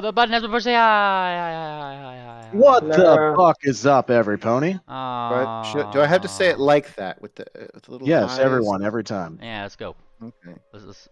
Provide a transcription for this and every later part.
the button has been pushed. Hi. What Hello. the fuck is up, every pony? Do I have to say it like that with the little Yes, highs? everyone, every time. Yeah, let's go. Okay. Let's-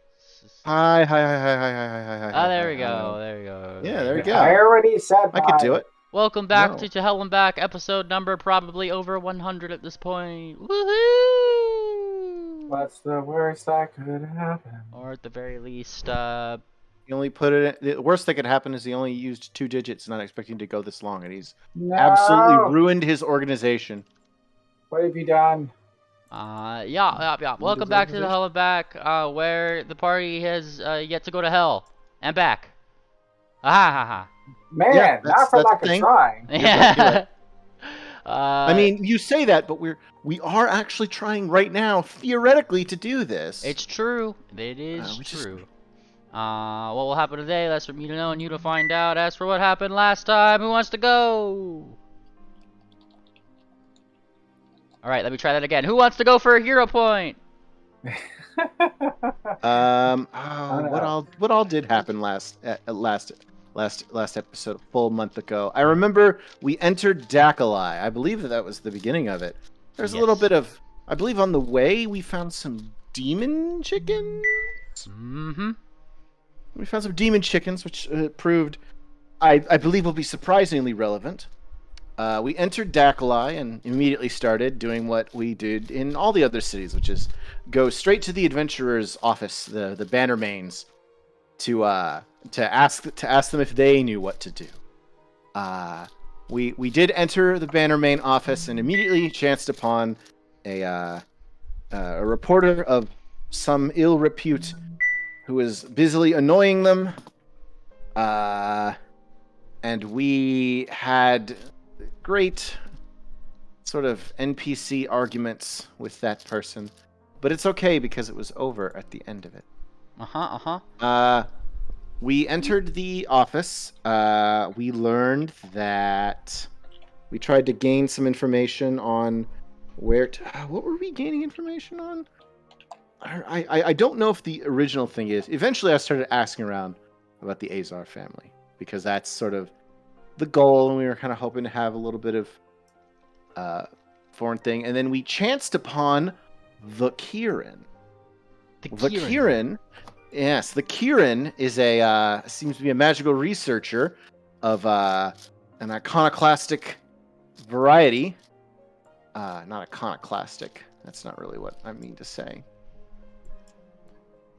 Hi. there we go. There we go. Yeah, there we go. I already said I could do it. Welcome back No. to Hell and Back, episode number probably over 100 at this point. Woohoo! What's the worst that could happen? Or at the very least, He only put it. The worst that could happen is he only used 2 digits, not expecting to go this long, and he's No! absolutely ruined his organization. What have you done? yeah. Welcome back to the Hell and Back, where the party has yet to go to hell and back. Ha. Man, Yeah, not for that's lack the of thing. trying. Yeah. I mean, you say that, but we are actually trying right now, theoretically, to do this. It's true. It is which is- true. What will happen today? That's for me to know and you to find out. As for what happened last time, who wants to go? Alright, let me try that again. Who wants to go for a hero point? What all did happen last episode, a full month ago? I remember we entered Dakalai. I believe that was the beginning of it. There's a little Yes. bit of, I believe on the way we found some demon chickens. Mm-hmm. We found some demon chickens, which proved, I believe, will be surprisingly relevant. We entered Dakalai and immediately started doing what we did in all the other cities, which is go straight to the adventurer's office, the Bannermains, to ask them if they knew what to do. We did enter the Bannermain office and immediately chanced upon a reporter of some ill repute who was busily annoying them. And we had great sort of NPC arguments with that person. But it's okay because it was over at the end of it. We entered the office. We learned that we tried to gain some information on where to... what were we gaining information on? I don't know if the original thing is. Eventually I started asking around about the Azar family, because that's sort of the goal, and we were kind of hoping to have a little bit of foreign thing. And then we chanced upon the Kirin. The Kirin, yes, the Kirin is seems to be a magical researcher of an iconoclastic variety. Not iconoclastic. That's not really what I mean to say.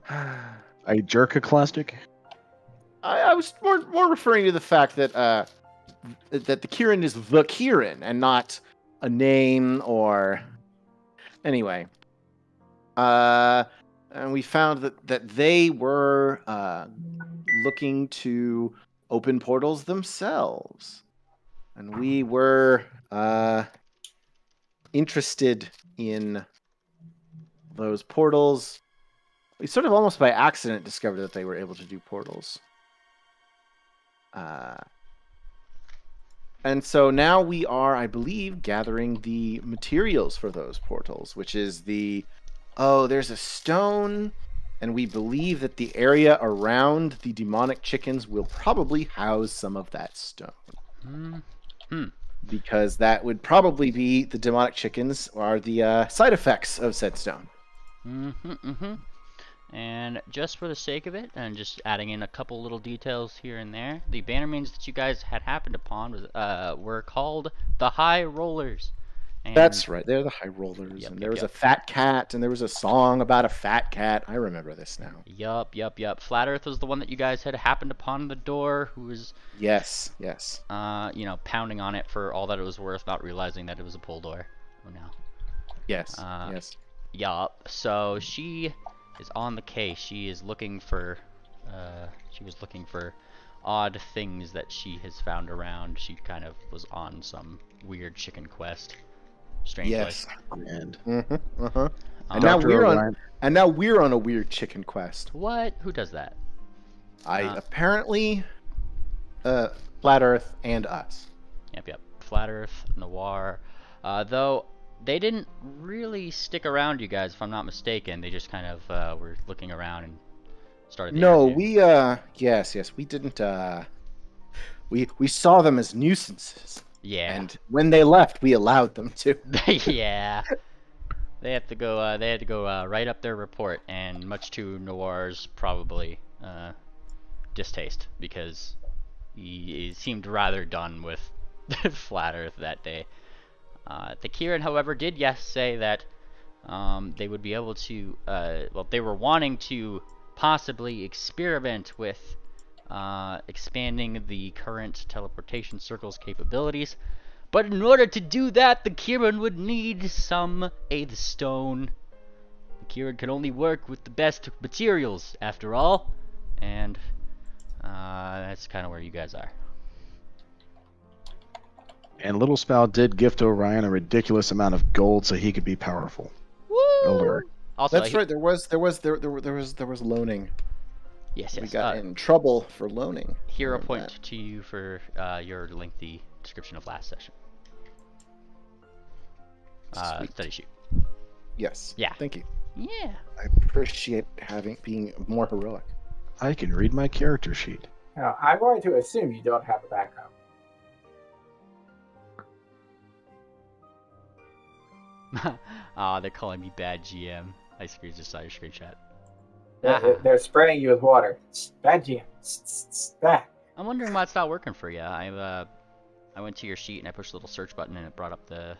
A jerkoclastic? I was more referring to the fact that that the Kirin is the Kirin and not a name or... Anyway. And we found that they were looking to open portals themselves. And we were interested in those portals. We sort of almost by accident discovered that they were able to do portals. And so now we are, I believe, gathering the materials for those portals, which is there's a stone, and we believe that the area around the demonic chickens will probably house some of that stone. Mm-hmm. Because that would probably be the demonic chickens are the side effects of said stone. And just for the sake of it, and just adding in a couple little details here and there, the Bannermains that you guys had happened upon were called the High Rollers. And That's right, they're the High Rollers. And there was a fat cat, and there was a song about a fat cat. I remember this now. Yup. Flat Earth was the one that you guys had happened upon the door, who was... Yes. pounding on it for all that it was worth, not realizing that it was a pull door. Oh no. Yes. Yup. So she is on the case. She is looking for she was looking for odd things that she has found around. She kind of was on some weird chicken quest. Strangely. Yes. And And now we're on a weird chicken quest. What? Who does that? Apparently Flat Earth and us. Yep. Flat Earth, Noir. Though they didn't really stick around, you guys, if I'm not mistaken. They just kind of were looking around and started. No, we yes, we didn't We saw them as nuisances, Yeah. and when they left, we allowed them to. Yeah. They had to go. They had to go write up their report, and much to Noir's probably distaste, because he seemed rather done with Flat Earth that day. The Kieran, however, did say that they would be able to. Well, they were wanting to possibly experiment with expanding the current teleportation circle's capabilities. But in order to do that, the Kieran would need some Aether Stone. The Kieran can only work with the best materials, after all. And that's kind of where you guys are. And Little Spout did gift Orion a ridiculous amount of gold so he could be powerful. Woo! Alert. Also, That's right. There was loaning. Yes, We yes. got in trouble for loaning. Hero Remember point that. to you for your lengthy description of last session. Sweet. Study sheet. Yes. Yeah. Thank you. Yeah. I appreciate being more heroic. I can read my character sheet. Now, I'm going to assume you don't have a backup. They're calling me bad GM. I just saw your screenshot. They're spraying you with water. Bad GM. Bad. I'm wondering why it's not working for you. I went to your sheet and I pushed the little search button and it brought up the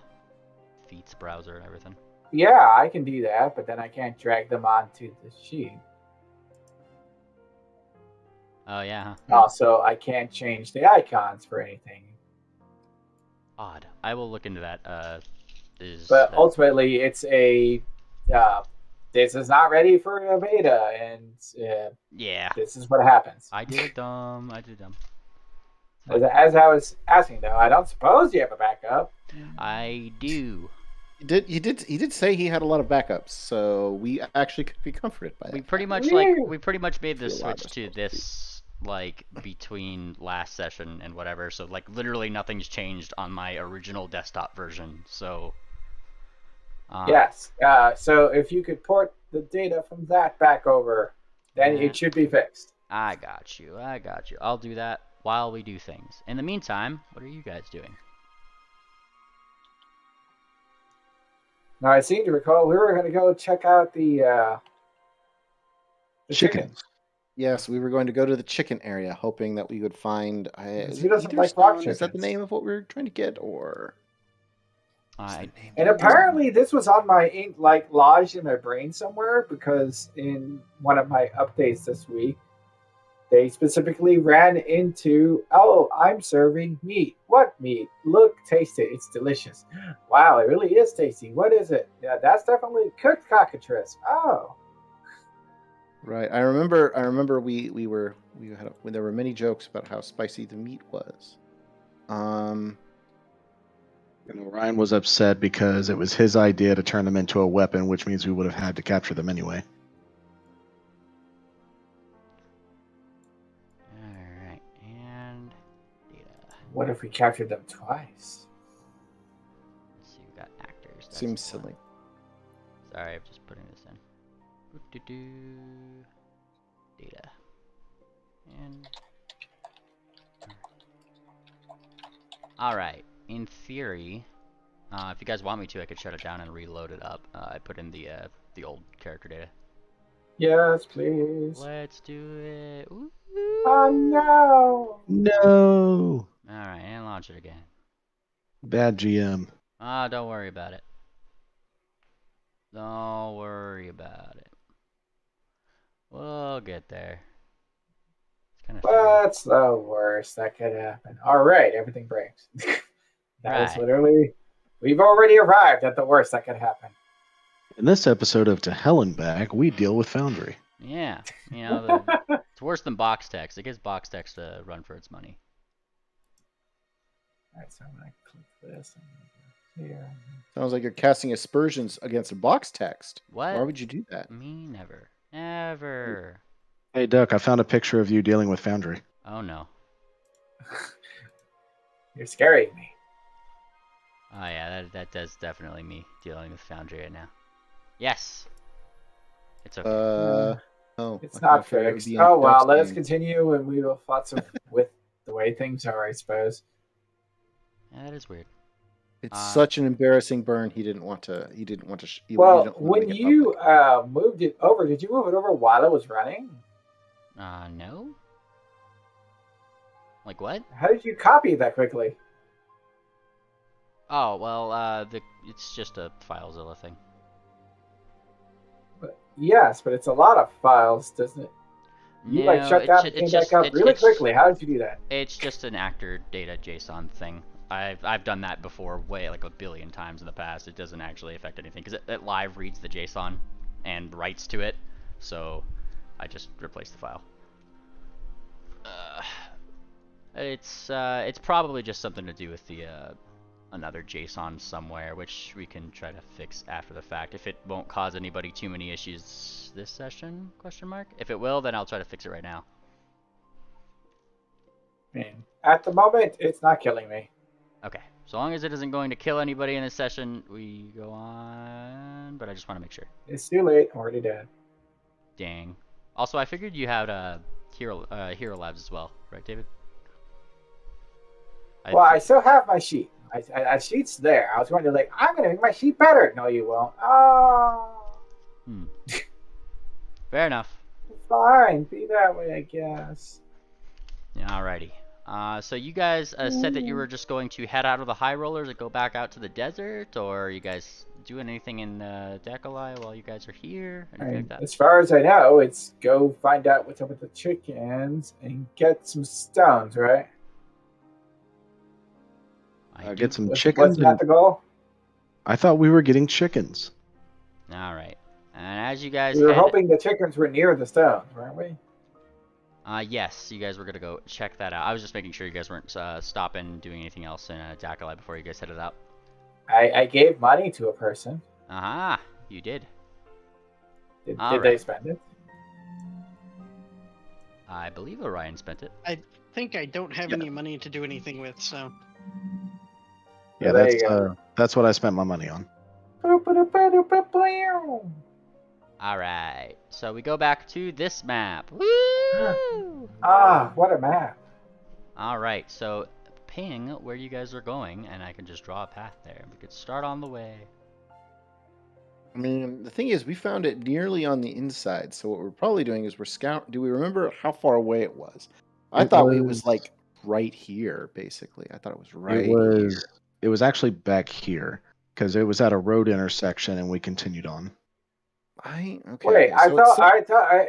Feats browser and everything. Yeah, I can do that, but then I can't drag them onto the sheet. Oh yeah, huh? Also, I can't change the icons for anything. Odd. I will look into that. But ultimately, it's a this is not ready for a beta, and yeah, this is what happens. I did it dumb. I did it dumb. As I was asking, though, I don't suppose you have a backup. I do. He did say he had a lot of backups, so we actually could be comforted by that. We pretty much made the switch to this between last session and whatever. So literally nothing's changed on my original desktop version. So yes. So if you could port the data from that back over, then it should be fixed. I got you. I'll do that while we do things. In the meantime, what are you guys doing? Now, I seem to recall we were going to go check out the chickens. Yes, we were going to go to the chicken area, hoping that we would find. He doesn't like rock Is that the chickens. name of what we were trying to get, or? And apparently, this was on my lodged in my brain somewhere, because in one of my updates this week, they specifically ran into, "Oh, I'm serving meat. What meat? Look, taste it. It's delicious. Wow, it really is tasty. What is it? Yeah, that's definitely cooked cockatrice. Oh, Right. I remember we had there were many jokes about how spicy the meat was. And Orion was upset because it was his idea to turn them into a weapon, which means we would have had to capture them anyway. Alright, and data. what if we captured them twice?" Let's see, we got actors. That's Seems one. silly. Sorry, I'm just putting this in. Data. And alright, in theory, if you guys want me to, I could shut it down and reload it up. I put in the old character data. Yes, please. Let's do it. Ooh. Oh no! No! Alright, and launch it again. Bad GM. Don't worry about it. Don't worry about it. We'll get there. It's kind of What's the worst that could happen? All right, everything breaks. That is Right. literally, we've already arrived at the worst that could happen. In this episode of To Hell and Back, we deal with Foundry. Yeah, you know, it's worse than box text. It gives box text a run for its money. All right, so I'm going to click this. And here. Sounds like you're casting aspersions against a box text. What? Why would you do that? Me never. Never. Hey, Duck, I found a picture of you dealing with Foundry. Oh no. You're scaring me. Oh yeah, that does definitely me dealing with Foundry right now. Yes. It's okay. Oh, It's I not figured it would fixed. be in Oh well, Duck's let us game. continue, and we will thoughts of with the way way things are, I suppose. Yeah, that is weird. It's such an embarrassing burn. He didn't want to. He didn't want to. Well, when you moved it over, did you move it over while it was running? No. Like what? How did you copy it that quickly? Oh well, it's just a FileZilla thing. Yes, but it's a lot of files, doesn't it? You No, shut down and came back up really quickly. How did you do that? It's just an actor data JSON thing. I've done that before, way like a billion times in the past. It doesn't actually affect anything because it live reads the JSON and writes to it. So I just replaced the file. It's probably just something to do with the another JSON somewhere, which we can try to fix after the fact. If it won't cause anybody too many issues this session, question mark. If it will, then I'll try to fix it right now. Man, at the moment, it's not killing me. Okay, so long as it isn't going to kill anybody in this session, we go on, but I just want to make sure. It's too late, I'm already dead. Dang. Also, I figured you had Hero Labs as well, right, David? Well, I still have my sheet. My sheet's there. I was going to I'm going to make my sheet better. No, you won't. Oh. Fair enough. Fine, be that way, I guess. Alrighty. So you guys said that you were just going to head out of the High Rollers and go back out to the desert, or are you guys doing anything in Dekalai while you guys are here? Anything like that? As far as I know, it's go find out what's up with the chickens and get some stones, right? Get some chickens. Wasn't that the goal? I thought we were getting chickens. Alright. And as you guys we were hoping the chickens were near the stones, weren't we? Yes, you guys were going to go check that out. I was just making sure you guys weren't stopping, doing anything else in Dekalai before you guys headed out. I gave money to a person. Aha, you did. Did they spend it? I believe Orion spent it. I think I don't have any money to do anything with, so... Yeah, that's what I spent my money on. Alright, so we go back to this map. Woo! What a map. Alright, so ping where you guys are going, and I can just draw a path there. We could start on the way. I mean, the thing is, we found it nearly on the inside, so what we're probably doing is we're scout. Do we remember how far away it was? I thought it was like right here, basically. I thought it was right here. It was actually back here, because it was at a road intersection, and we continued on. Wait, I thought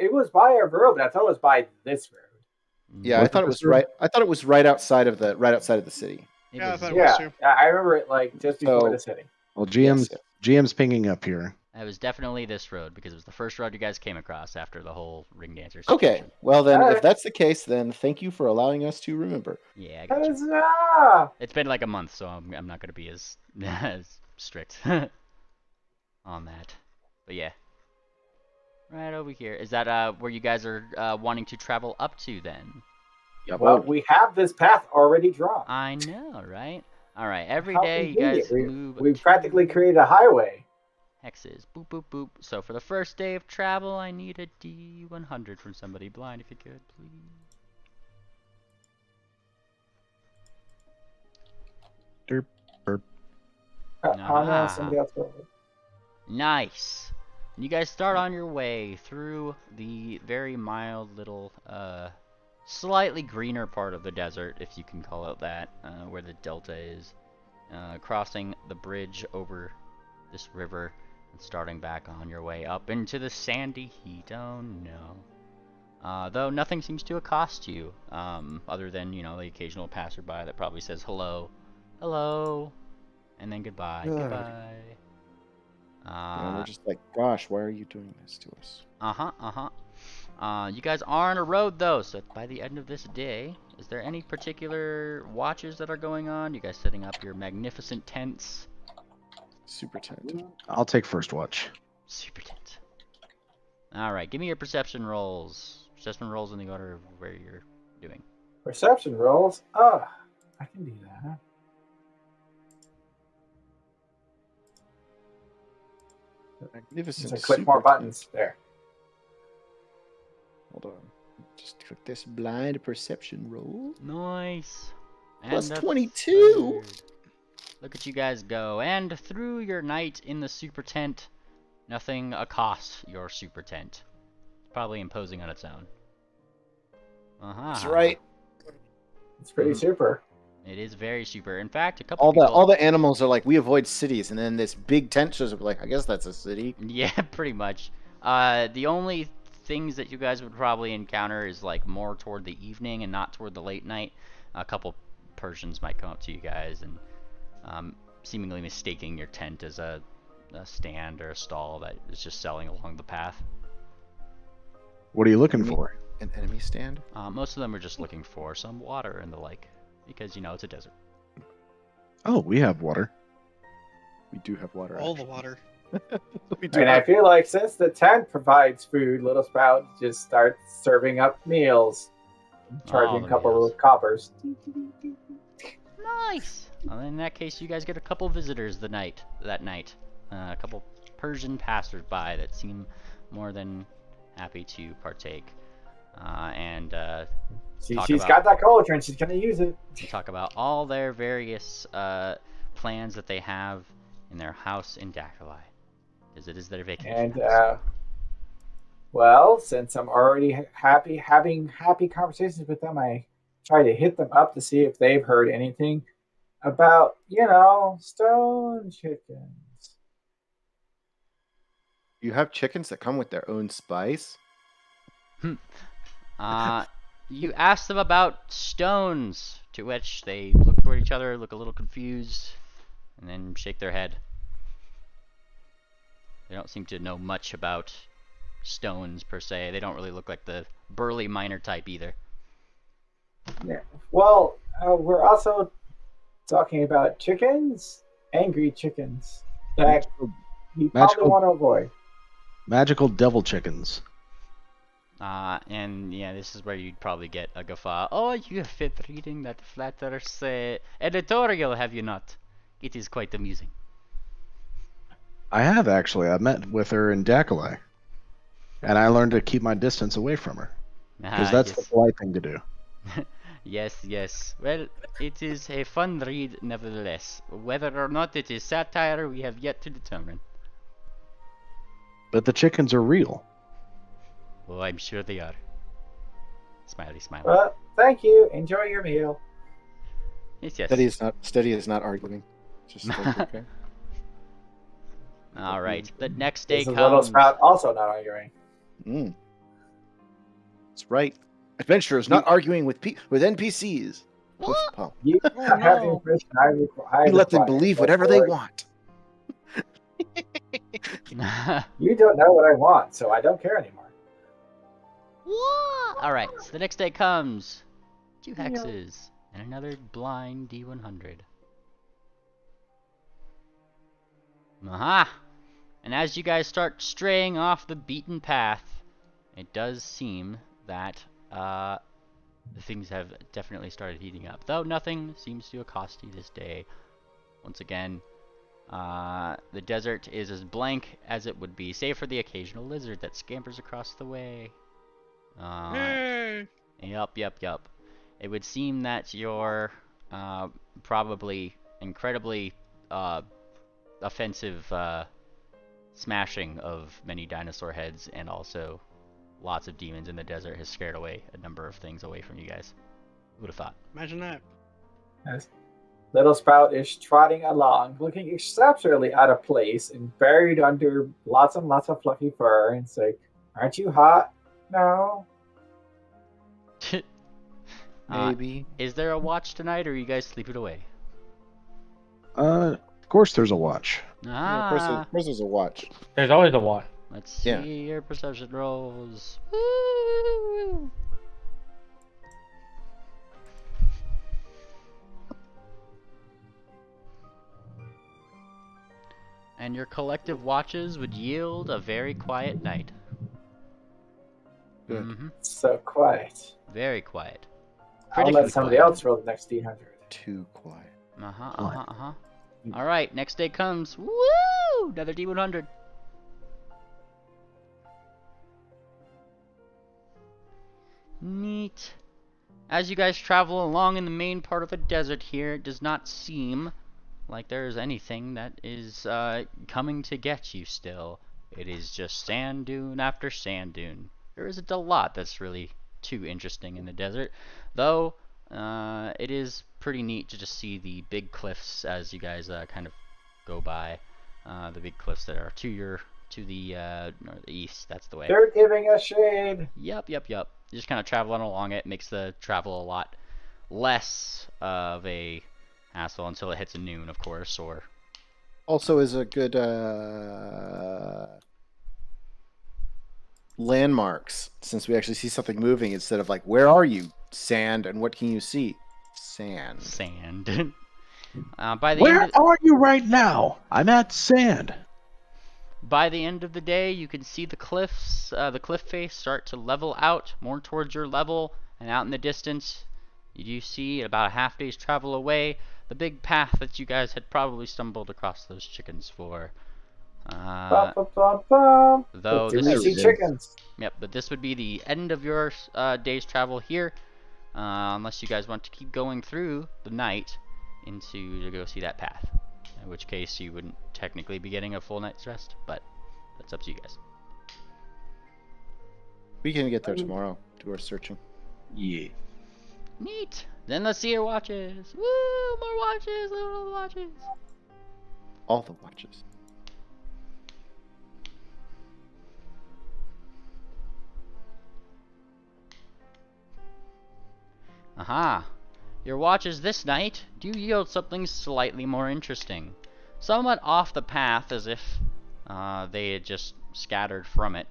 it was by a road, but I thought it was by this road. Yeah, I thought it was right. I thought it was right outside of the city. Yeah, I thought it was too. I remember it just before the city. Well, GM's pinging up here. It was definitely this road because it was the first road you guys came across after the whole ring dancers. Okay, well then, if that's the case, then thank you for allowing us to remember. Yeah, I got you. It's been like a month, so I'm not gonna be as strict on that. But yeah, right over here. Is that where you guys are wanting to travel up to then? Yep. Well, we have this path already drawn. I know, right? All right, every day you guys move. We practically created a highway. Hexes. Boop, boop, boop. So for the first day of travel, I need a D100 from somebody blind, if you could, please. Derp. Somebody else will. Nice. And you guys start on your way through the very mild little, slightly greener part of the desert, if you can call it that, where the delta is. Crossing the bridge over this river. And starting back on your way up into the sandy heat. Oh no. Though nothing seems to accost you, other than, the occasional passerby that probably says hello, hello, and then goodbye, goodbye. And we're just like, gosh, why are you doing this to us? You guys are on a road though, so by the end of this day, is there any particular watches that are going on? You guys setting up your magnificent tents? Super tent. I'll take first watch. Super tent. Alright, give me your perception rolls. Perception rolls in the order of where you're doing. Perception rolls? I can do that. Magnificent. So click more buttons. There. Hold on. Just click this blind perception roll. Nice. Nice. Plus And a 22. third. Look at you guys go. And through your night in the super tent, nothing accosts your super tent. It's probably imposing on its own. That's right. It's pretty super. It is very super. In fact, a couple All the animals are like, we avoid cities, and then this big tent shows up. Like, I guess that's a city. Yeah, pretty much. The only things that you guys would probably encounter is like more toward the evening and not toward the late night. A couple Persians might come up to you guys and seemingly mistaking your tent as a stand or a stall that is just selling along the path. What are you looking for? An enemy stand? Most of them are just looking for some water and the like, because, you know, it's a desert. Oh, we have water. We do have water. All the water. We do And I have... feel like since the tent provides food, Little Sprout just starts serving up meals, charging the a couple meals. of coppers. Nice! Well, in that case, you guys get a couple visitors that night. A couple Persian passersby that seem more than happy to partake. She's got that cauldron. She's gonna use it. Talk about all their various plans that they have in their house in Dakalai, as it is their vacation. And well, since I'm already having happy conversations with them, I try to hit them up to see if they've heard anything about, stone chickens. You have chickens that come with their own spice? You ask them about stones, to which they look toward each other, look a little confused, and then shake their head. They don't seem to know much about stones per se. They don't really look like the burly miner type either. Yeah. Well, we're also talking about chickens, angry chickens that you probably want to avoid. Magical devil chickens. And yeah, this is where you'd probably get a guffaw. Oh, you have been reading that Flatter's editorial, have you not? It is quite amusing. I have actually. I met with her in Dakalai. And I learned to keep my distance away from her. Because that's the polite thing to do. Yes. Well, it is a fun read nevertheless. Whether or not it is satire, we have yet to determine. But the chickens are real. Oh, I'm sure they are. Smiley. Well, thank you. Enjoy your meal. Yes. Steady is not arguing. Just okay. All right. The next day comes. Little Sprout also not arguing. That's right. Adventurers not arguing with NPCs. You have the impression I let them believe whatever they want. You don't know what I want, so I don't care anymore. Alright, so the next day comes. 2 hexes and another blind D100. Aha! And as you guys start straying off the beaten path, it does seem that things have definitely started heating up. Though nothing seems to accost you this day. Once again, the desert is as blank as it would be, save for the occasional lizard that scampers across the way. Yup. It would seem that your probably incredibly offensive smashing of many dinosaur heads and also lots of demons in the desert has scared away a number of things away from you guys. Who would have thought? Imagine that. Yes. Little Sprout is trotting along, looking exceptionally out of place and buried under lots and lots of fluffy fur. And it's like, aren't you hot? No. Maybe. Is there a watch tonight, or are you guys sleeping away? Of course there's a watch. Yeah, of course there's a watch. There's always a watch. Let's see your perception rolls. Woo! And your collective watches would yield a very quiet night. Good. So quiet. Very quiet. I'll let somebody else roll the next D100. Too quiet. Alright, next day comes. Woo! Another D100. Neat. as you guys travel along in the main part of the desert here, it does not seem like there's anything that is coming to get you still. It is just sand dune after sand dune. There isn't a lot that's really too interesting in the desert, though it is pretty neat to just see the big cliffs as you guys kind of go by. The big cliffs that are to the northeast. That's the way. They're giving us shade. Yep. You just kind of traveling along it. Makes the travel a lot less of a hassle until it hits a noon, of course, or... Also is a good landmarks, since we actually see something moving instead of like, where are you? Sand, and what can you see? Sand. Where are you right now? I'm at sand. By the end of the day, you can see the cliffs, the cliff face start to level out more towards your level, and out in the distance, you do see about a half day's travel away the big path that you guys had probably stumbled across those chickens for. Though this is chickens. Yep, but this would be the end of your day's travel here, unless you guys want to keep going through the night to go see that path. In which case you wouldn't technically be getting a full night's rest, but that's up to you guys. We can get there tomorrow. Do our searching. Yeah. Neat. Then let's see your watches. Woo! More watches. Little watches. All the watches. Aha. Your watches this night do yield something slightly more interesting. Somewhat off the path, as if they had just scattered from it.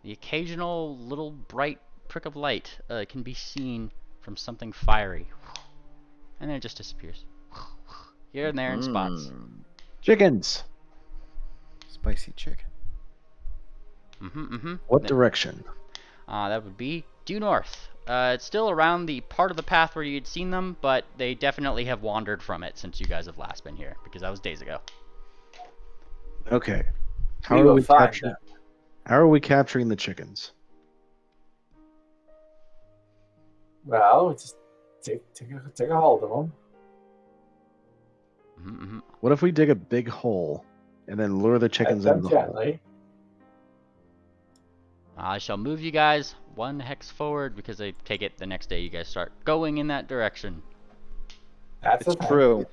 The occasional little bright prick of light can be seen from something fiery. And then it just disappears. Here and there in spots. Chickens. Spicy chicken. What direction? That would be due north. It's still around the part of the path where you'd seen them, but they definitely have wandered from it since you guys have last been here, because that was days ago. Okay. How are we capturing the chickens? Well, just take a hold of them. What if we dig a big hole and then lure the chickens into the hole? I shall move you guys 1 hex forward, because I take it the next day you guys start going in that direction. That's true.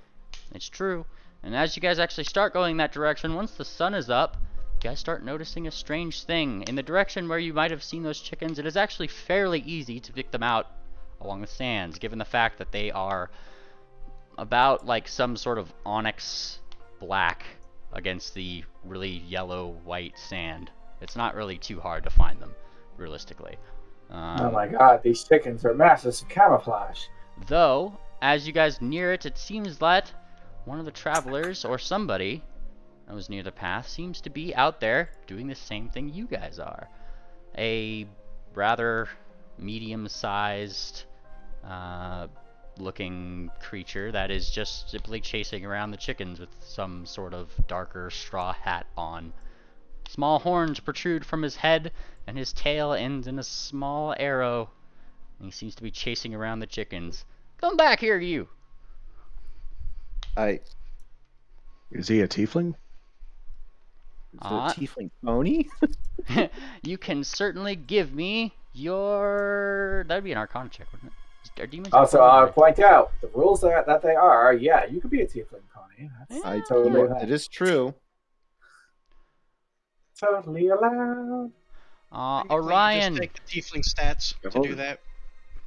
It's true. And as you guys actually start going that direction, once the sun is up, you guys start noticing a strange thing. In the direction where you might have seen those chickens, it is actually fairly easy to pick them out along the sands, given the fact that they are about like some sort of onyx black against the really yellow-white sand. It's not really too hard to find them, realistically. Oh my god, these chickens are masters of camouflage. Though, as you guys near it, it seems that one of the travelers, or somebody that was near the path, seems to be out there doing the same thing you guys are. A rather medium-sized looking creature that is just simply chasing around the chickens with some sort of darker straw hat on. Small horns protrude from his head, and his tail ends in a small arrow. And he seems to be chasing around the chickens. Come back here, you! Is he a tiefling? Is it a tiefling pony? You can certainly give me your... That'd be an Arcana check, wouldn't it? Are demons also, I'll point out, the rules that they are, yeah, you could be a tiefling pony. It is true. Totally allowed. Orion. Just take the tiefling stats to do that.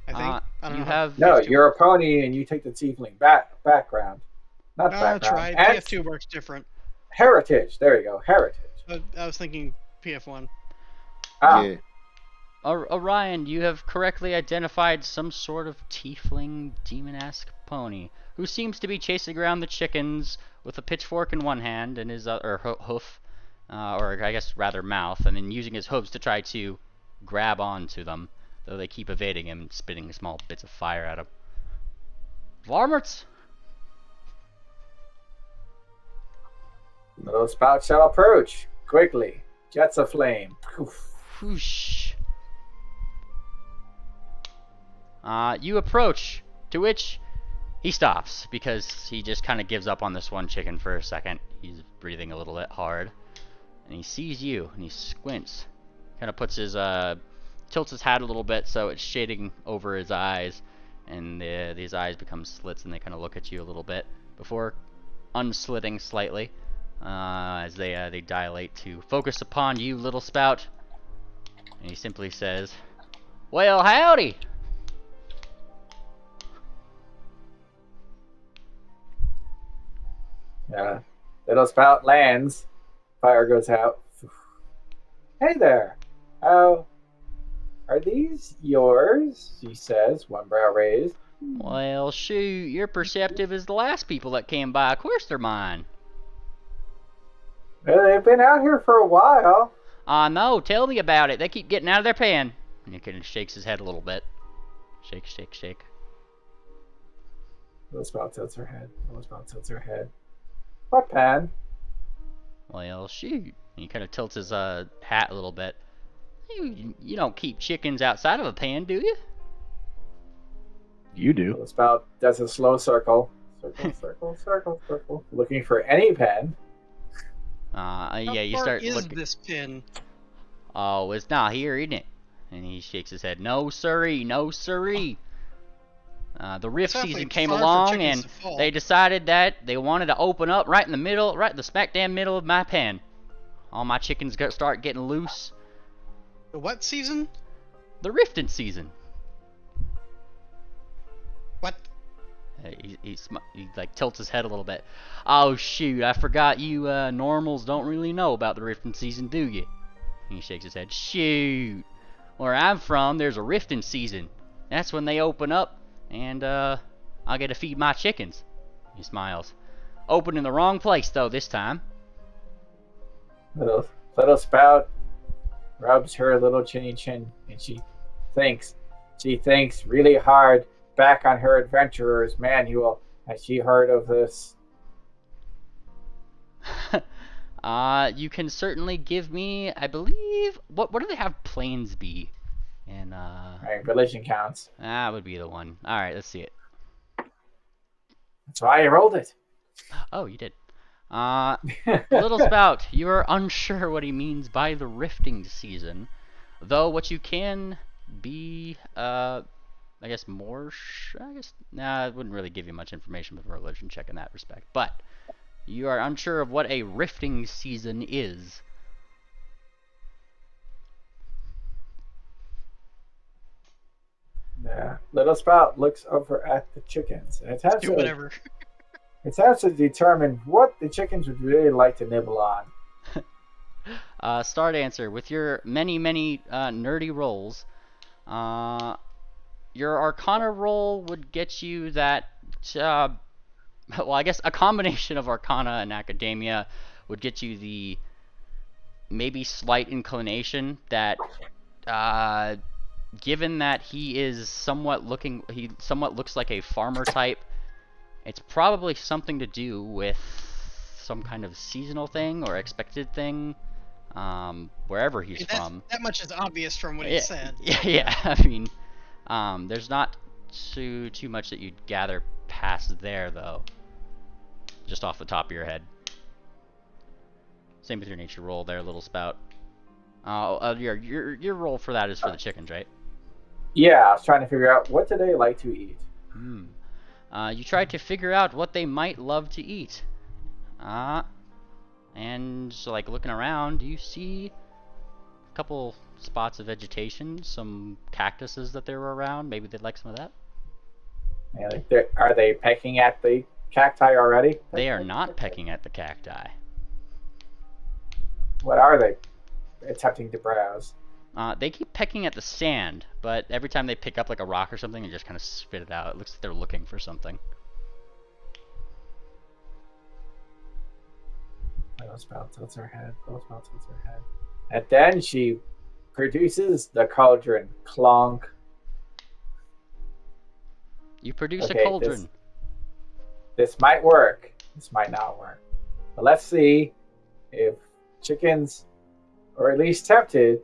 I think. I don't know. No, you're a pony and you take the tiefling background. Not background. That's right. PF2 works different. Heritage. There you go. Heritage. I was thinking PF1. Yeah. Orion, you have correctly identified some sort of tiefling demon-esque pony who seems to be chasing around the chickens with a pitchfork in one hand and his hoof. Or I guess rather mouth, and then using his hooves to try to grab onto them, though they keep evading him and spitting small bits of fire at him. Varmints! Little spout shall approach quickly. Jets of flame. Poof. Whoosh. You approach, to which he stops because he just kind of gives up on this one chicken for a second. He's breathing a little bit hard, and he sees you, and he squints. Kind of puts his tilts his hat a little bit so it's shading over his eyes, and these eyes become slits, and they kind of look at you a little bit before unslitting slightly as they dilate to focus upon you, little spout. And he simply says, "Well, howdy." Yeah, little spout lands. Fire goes out. Hey there. Are these yours? She says, one brow raised. Well, shoot, you're perceptive as the last people that came by. Of course they're mine. Well, they've been out here for a while. I know. Tell me about it. They keep getting out of their pen. And he kind of shakes his head a little bit. Shake, shake, shake. Little spout tilts her head. Little spout tilts her head. What pen? Well, shoot. And he kind of tilts his hat a little bit. You don't keep chickens outside of a pen, do you? You do. Little spout does a slow circle. Circle, circle, circle, circle. Looking for any pen. Yeah, you start looking. How far is this pen? Oh, it's not here, isn't it? And he shakes his head. No, sirree, no, sirree. The rift season came along, and they decided that they wanted to open up right in the middle, right in the smack damn middle of my pen. All my chickens start getting loose. The what season? The rifting season. What? He like tilts his head a little bit. Oh shoot, I forgot you normals don't really know about the rifting season, do you? And he shakes his head. Shoot. Where I'm from, there's a rifting season. That's when they open up, and I'll get to feed my chickens. He smiles. Open in the wrong place though this time. Little spout rubs her little chinny chin, and she thinks really hard back on her adventurer's manual. Has she heard of this? You can certainly give me, I believe, what do they have planes be? And right, religion counts. That would be the one. All right, let's see it. That's why I rolled it. Oh, you did. Little spout, you are unsure what he means by the rifting season, though what you can be, I guess nah, it wouldn't really give you much information with a religion check in that respect, but you are unsure of what a rifting season is. Yeah, little spout looks over at the chickens. And do whatever. It has to determine what the chickens would really like to nibble on. Start answer. With your many nerdy rolls, your Arcana roll would get you that. Well, I guess a combination of Arcana and Academia would get you the maybe slight inclination that, given that he somewhat looks like a farmer type. It's probably something to do with some kind of seasonal thing or expected thing, wherever he's from. That much is obvious from what he said. Yeah, I mean, there's not too much that you'd gather past there, though. Just off the top of your head. Same with your nature roll there, little spout. Your roll for that is for the chickens, right? Yeah, I was trying to figure out what do they like to eat. You try to figure out what they might love to eat. And so, like, looking around, you see a couple spots of vegetation, some cactuses that there were around. Maybe they'd like some of that. Yeah, are they pecking at the cacti already? They are not pecking at the cacti. What are they attempting to browse? They keep pecking at the sand, but every time they pick up like a rock or something, they just kind of spit it out. It looks like they're looking for something. Little spout tilts her head. And then she produces the cauldron. Clonk. You produce a cauldron. This might work. This might not work. But let's see if chickens are at least tempted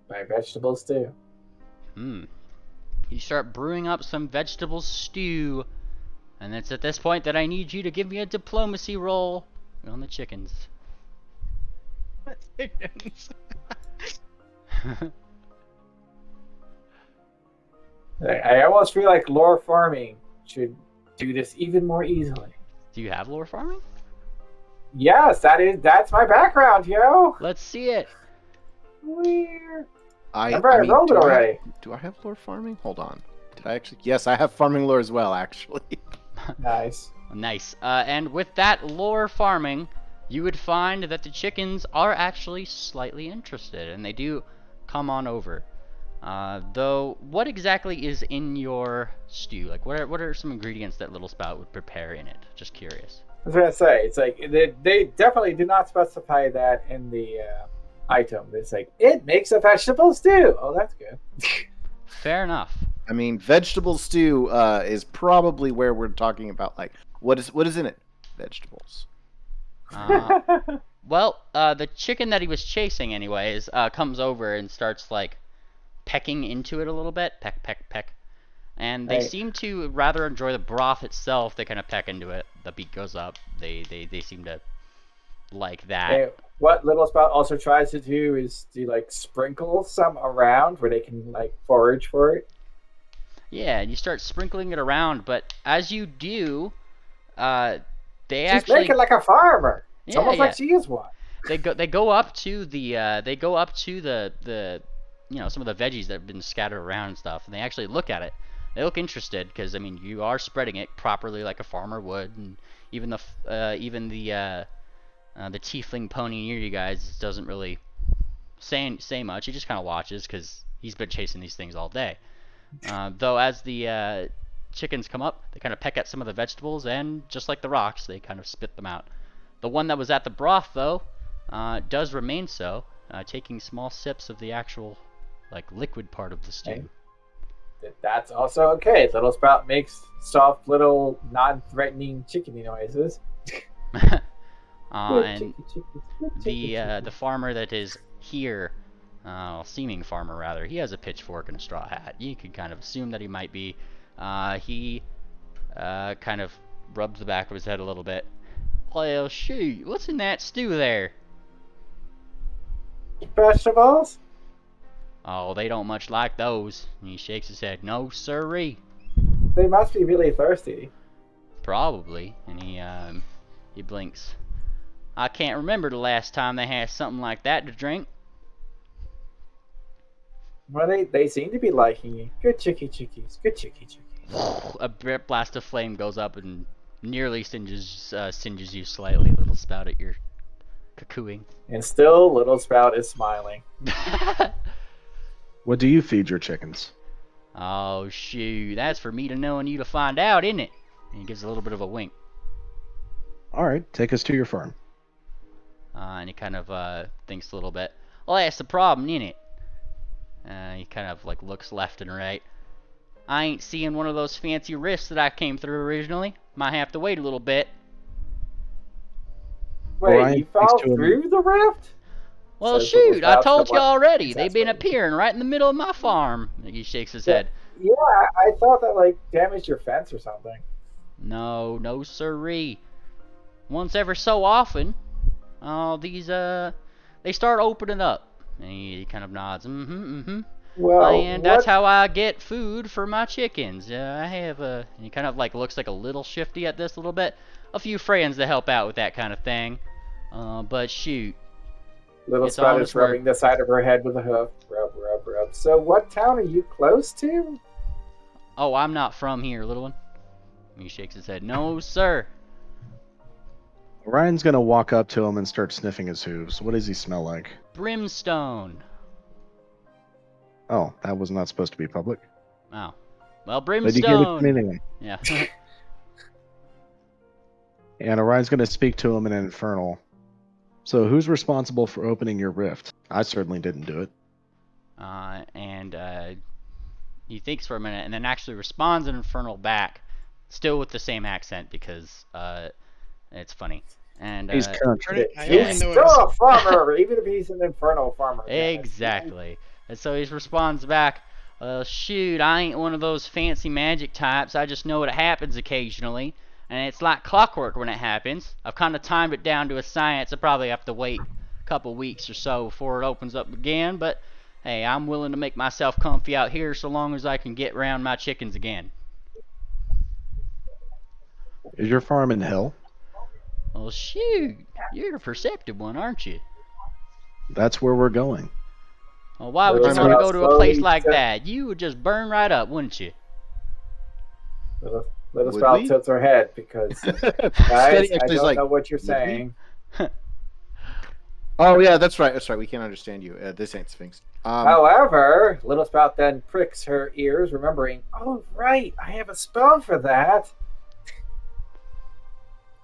by vegetable stew. you start brewing up some vegetable stew. And it's at this point that I need you to give me a diplomacy roll on the chickens. Chickens. I almost feel like lore farming should do this even more easily. Do you have lore farming? Yes, that's my background, yo. Let's see it. Weird. I rolled it already. Do I have lore farming? Hold on. Did I actually? Yes, I have farming lore as well, actually. Nice. Nice. And with that lore farming, you would find that the chickens are actually slightly interested, and they do come on over. Though, what exactly is in your stew? Like, what are some ingredients that Little Spout would prepare in it? Just curious. I was gonna say, it's like they definitely do not specify that in the item. It's like, it makes a vegetable stew. Oh, that's good. Fair enough. I mean, vegetable stew is probably where we're talking about. Like, what is in it? Vegetables. Well, the chicken that he was chasing, anyways, comes over and starts like pecking into it a little bit. Peck, peck, peck. And they seem to rather enjoy the broth itself. They kind of peck into it. The beak goes up. They seem to like that. Hey, what Little Spout also tries to do is to like sprinkle some around where they can like forage for it. Yeah, and you start sprinkling it around, but as you do, She's making like a farmer. It's almost like she is one. They go up to the you know, some of the veggies that have been scattered around and stuff, and they actually look at it. They look interested because, I mean, you are spreading it properly like a farmer would, and even the tiefling pony near you guys doesn't really say much. He just kind of watches because he's been chasing these things all day. Though as the chickens come up, they kind of peck at some of the vegetables, and just like the rocks, they kind of spit them out. The one that was at the broth, though, does remain so, taking small sips of the actual like liquid part of the stew. That's also okay. Little Spout makes soft, little, non-threatening chickeny noises. And the farmer that is here, seeming farmer rather, he has a pitchfork and a straw hat. You could kind of assume that he might be. He kind of rubs the back of his head a little bit. Well, shoot, what's in that stew there? Vegetables? Oh, they don't much like those. And he shakes his head. No, sirree. They must be really thirsty. Probably. And he blinks. I can't remember the last time they had something like that to drink. Well, they seem to be liking you. Good chickies. Good chickies. A blast of flame goes up and nearly singes you slightly, Little Spout, at your cuckooing. And still, Little Spout is smiling. What do you feed your chickens? Oh, shoot. That's for me to know and you to find out, isn't it? And he gives a little bit of a wink. All right, take us to your farm. And he kind of thinks a little bit. Well, that's the problem, isn't it? He kind of like looks left and right. I ain't seeing one of those fancy rifts that I came through originally. Might have to wait a little bit. Wait, you fell through the rift? Well, shoot, I told you already. They've been appearing right in the middle of my farm. He shakes his head. Yeah, I thought that, like, damaged your fence or something. No sirree. Once ever so often, these, they start opening up. And he kind of nods. Well, and that's how I get food for my chickens. I have and he kind of, like, looks like a little shifty at this a little bit. A few friends to help out with that kind of thing. But shoot. Little Spout is rubbing the side of her head with a hoof. Rub. So what town are you close to? Oh, I'm not from here, little one. He shakes his head. No, sir. Ryan's going to walk up to him and start sniffing his hooves. What does he smell like? Brimstone. Oh, that was not supposed to be public. Oh. Well, brimstone. But you gave it to me anyway. Yeah. And Orion's going to speak to him in Infernal. So who's responsible for opening your rift? I certainly didn't do it. And he thinks for a minute and then actually responds in Infernal back, still with the same accent because it's funny. And he's country. He's still a farmer, even if he's an Infernal farmer. Exactly. And so he responds back, Well, shoot, I ain't one of those fancy magic types. I just know it happens occasionally. And it's like clockwork when it happens. I've kind of timed it down to a science. I probably have to wait a couple weeks or so before it opens up again. But, hey, I'm willing to make myself comfy out here so long as I can get around my chickens again. Is your farm in hell? Well, shoot, you're a perceptive one, aren't you? That's where we're going. Well, why would you want to go to a place like that? You would just burn right up, wouldn't you? Let us about tilts our head because guys, I don't know what you're saying. Oh yeah, that's right. That's right. We can't understand you. This ain't Sphinx. However, Little Spout then pricks her ears, remembering, oh right, I have a spell for that.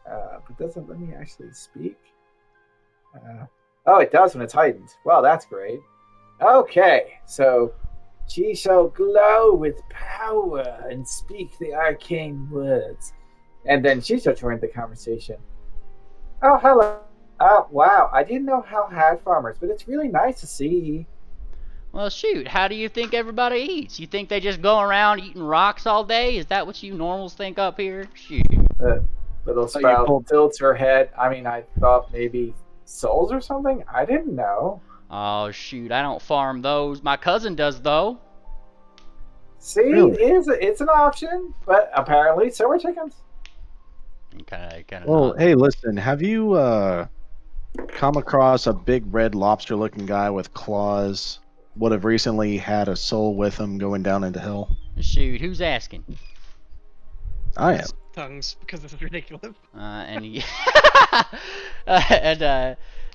But doesn't let me actually speak. Oh, it does when it's heightened. Well, that's great. Okay, so she shall glow with power and speak the arcane words. And then she shall join the conversation. Oh, hello. Wow, I didn't know Hell had farmers, but it's really nice to see. Well, shoot, how do you think everybody eats? You think they just go around eating rocks all day? Is that what you normals think up here? Shoot. Little Spout tilts her head. I mean, I thought maybe souls or something? I didn't know. Oh, shoot, I don't farm those. My cousin does, though. See, really? It's an option, but apparently so are chickens. Kind of. Well, hey, listen, have you come across a big red lobster-looking guy with claws? Would have recently had a soul with him going down into hell. Shoot, who's asking? I am. Tongues, because this is ridiculous. And he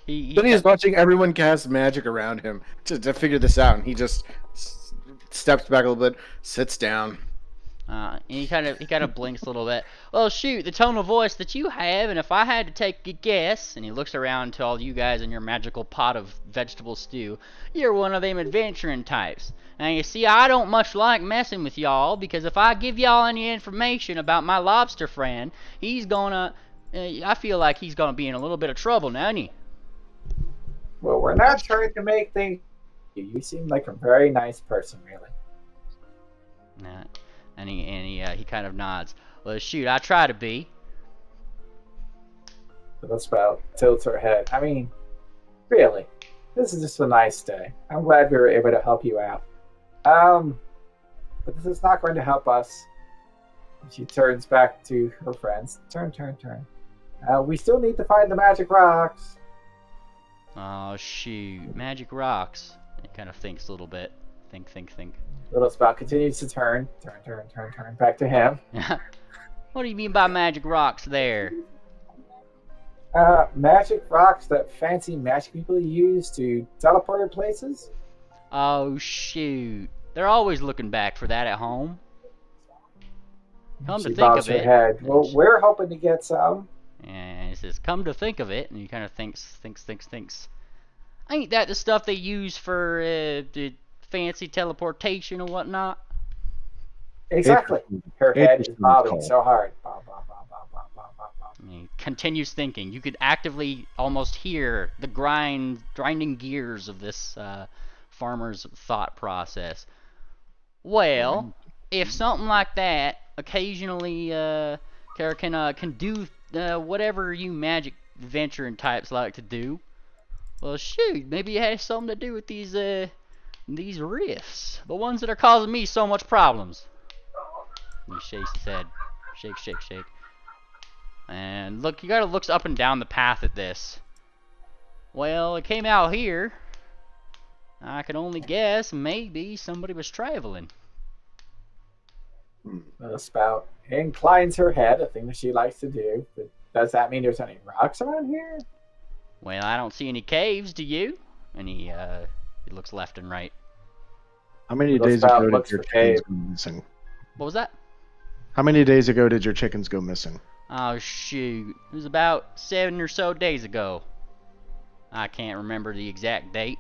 Then he's watching everyone cast magic around him to figure this out, and he just steps back a little bit, sits down. And he kind of blinks a little bit. Well, shoot, the tone of voice that you have, and if I had to take a guess, and he looks around to all you guys in your magical pot of vegetable stew, you're one of them adventuring types. Now, you see, I don't much like messing with y'all, because if I give y'all any information about my lobster friend, he's gonna, I feel like he's gonna be in a little bit of trouble now, isn't he? Well, we're not trying to make things. You seem like a very nice person, really. Nah. And he kind of nods. Well, shoot, I try to be. Little Spout tilts her head. I mean, really, this is just a nice day. I'm glad we were able to help you out. But this is not going to help us. She turns back to her friends. Turn. We still need to find the magic rocks. Oh, shoot. Magic rocks. He kind of thinks a little bit. Think. Little Spout continues to turn back to him. What do you mean by magic rocks there? Magic rocks that fancy magic people use to teleport places. Oh, shoot. They're always looking back for that at home. Come to think of it. Head. Well, we're hoping to get some. And he says, come to think of it. And he kind of thinks. Ain't that the stuff they use for the fancy teleportation and whatnot? Exactly. Her head is bobbing so hard. He continues thinking. You could actively almost hear the grinding gears of this farmer's thought process. Well, if something like that occasionally can do whatever you magic venturing types like to do, well, shoot, maybe it has something to do with these rifts, the ones that are causing me so much problems. He shakes his head. Shake. And look, he kind of looks up and down the path at this. Well, it came out here. I can only guess maybe somebody was traveling. The Spout inclines her head, a thing that she likes to do. But does that mean there's any rocks around here? Well, I don't see any caves, do you? And he looks left and right. How many days ago did your chickens go missing? What was that? How many days ago did your chickens go missing? Oh, shoot. It was about 7 or so days ago. I can't remember the exact date.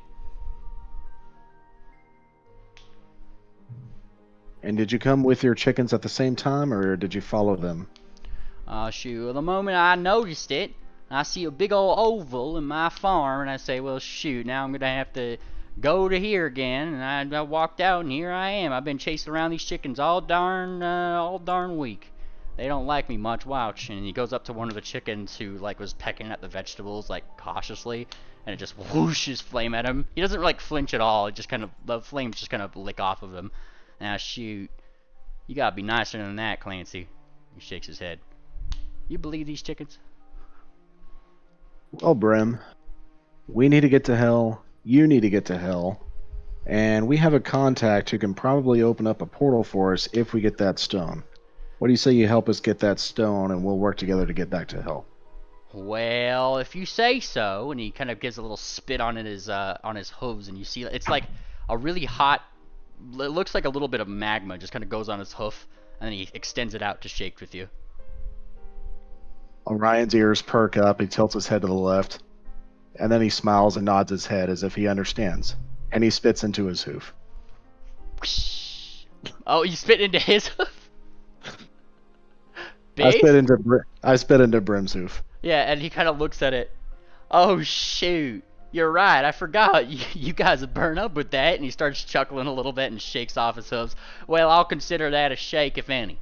And did you come with your chickens at the same time, or did you follow them? Oh, shoot. Well, the moment I noticed it, I see a big old oval in my farm, and I say, well, shoot, now I'm going to have to go to here again, and I walked out, and here I am. I've been chasing around these chickens all darn week. They don't like me much. Watch. And he goes up to one of the chickens who like was pecking at the vegetables like cautiously, and it just whooshes flame at him. He doesn't like flinch at all. It just kind of, the flames just kind of lick off of him. Now shoot, you gotta be nicer than that, Clancy. He shakes his head. You believe these chickens? Well, Brim, we need to get to hell. You need to get to hell. And we have a contact who can probably open up a portal for us if we get that stone. What do you say you help us get that stone, and we'll work together to get back to hell? Well, if you say so. And he kind of gives a little spit on his hooves, and you see it's like a really hot. It looks like a little bit of magma just kind of goes on his hoof, and then he extends it out to shake with you. Orion's ears perk up. He tilts his head to the left, and then he smiles and nods his head as if he understands. And he spits into his hoof. Oh, you spit into his hoof? I spit into Brim's hoof. Yeah, and he kind of looks at it. Oh shoot, you're right. I forgot. You guys would burn up with that. And he starts chuckling a little bit and shakes off his hooves. Well, I'll consider that a shake, if any.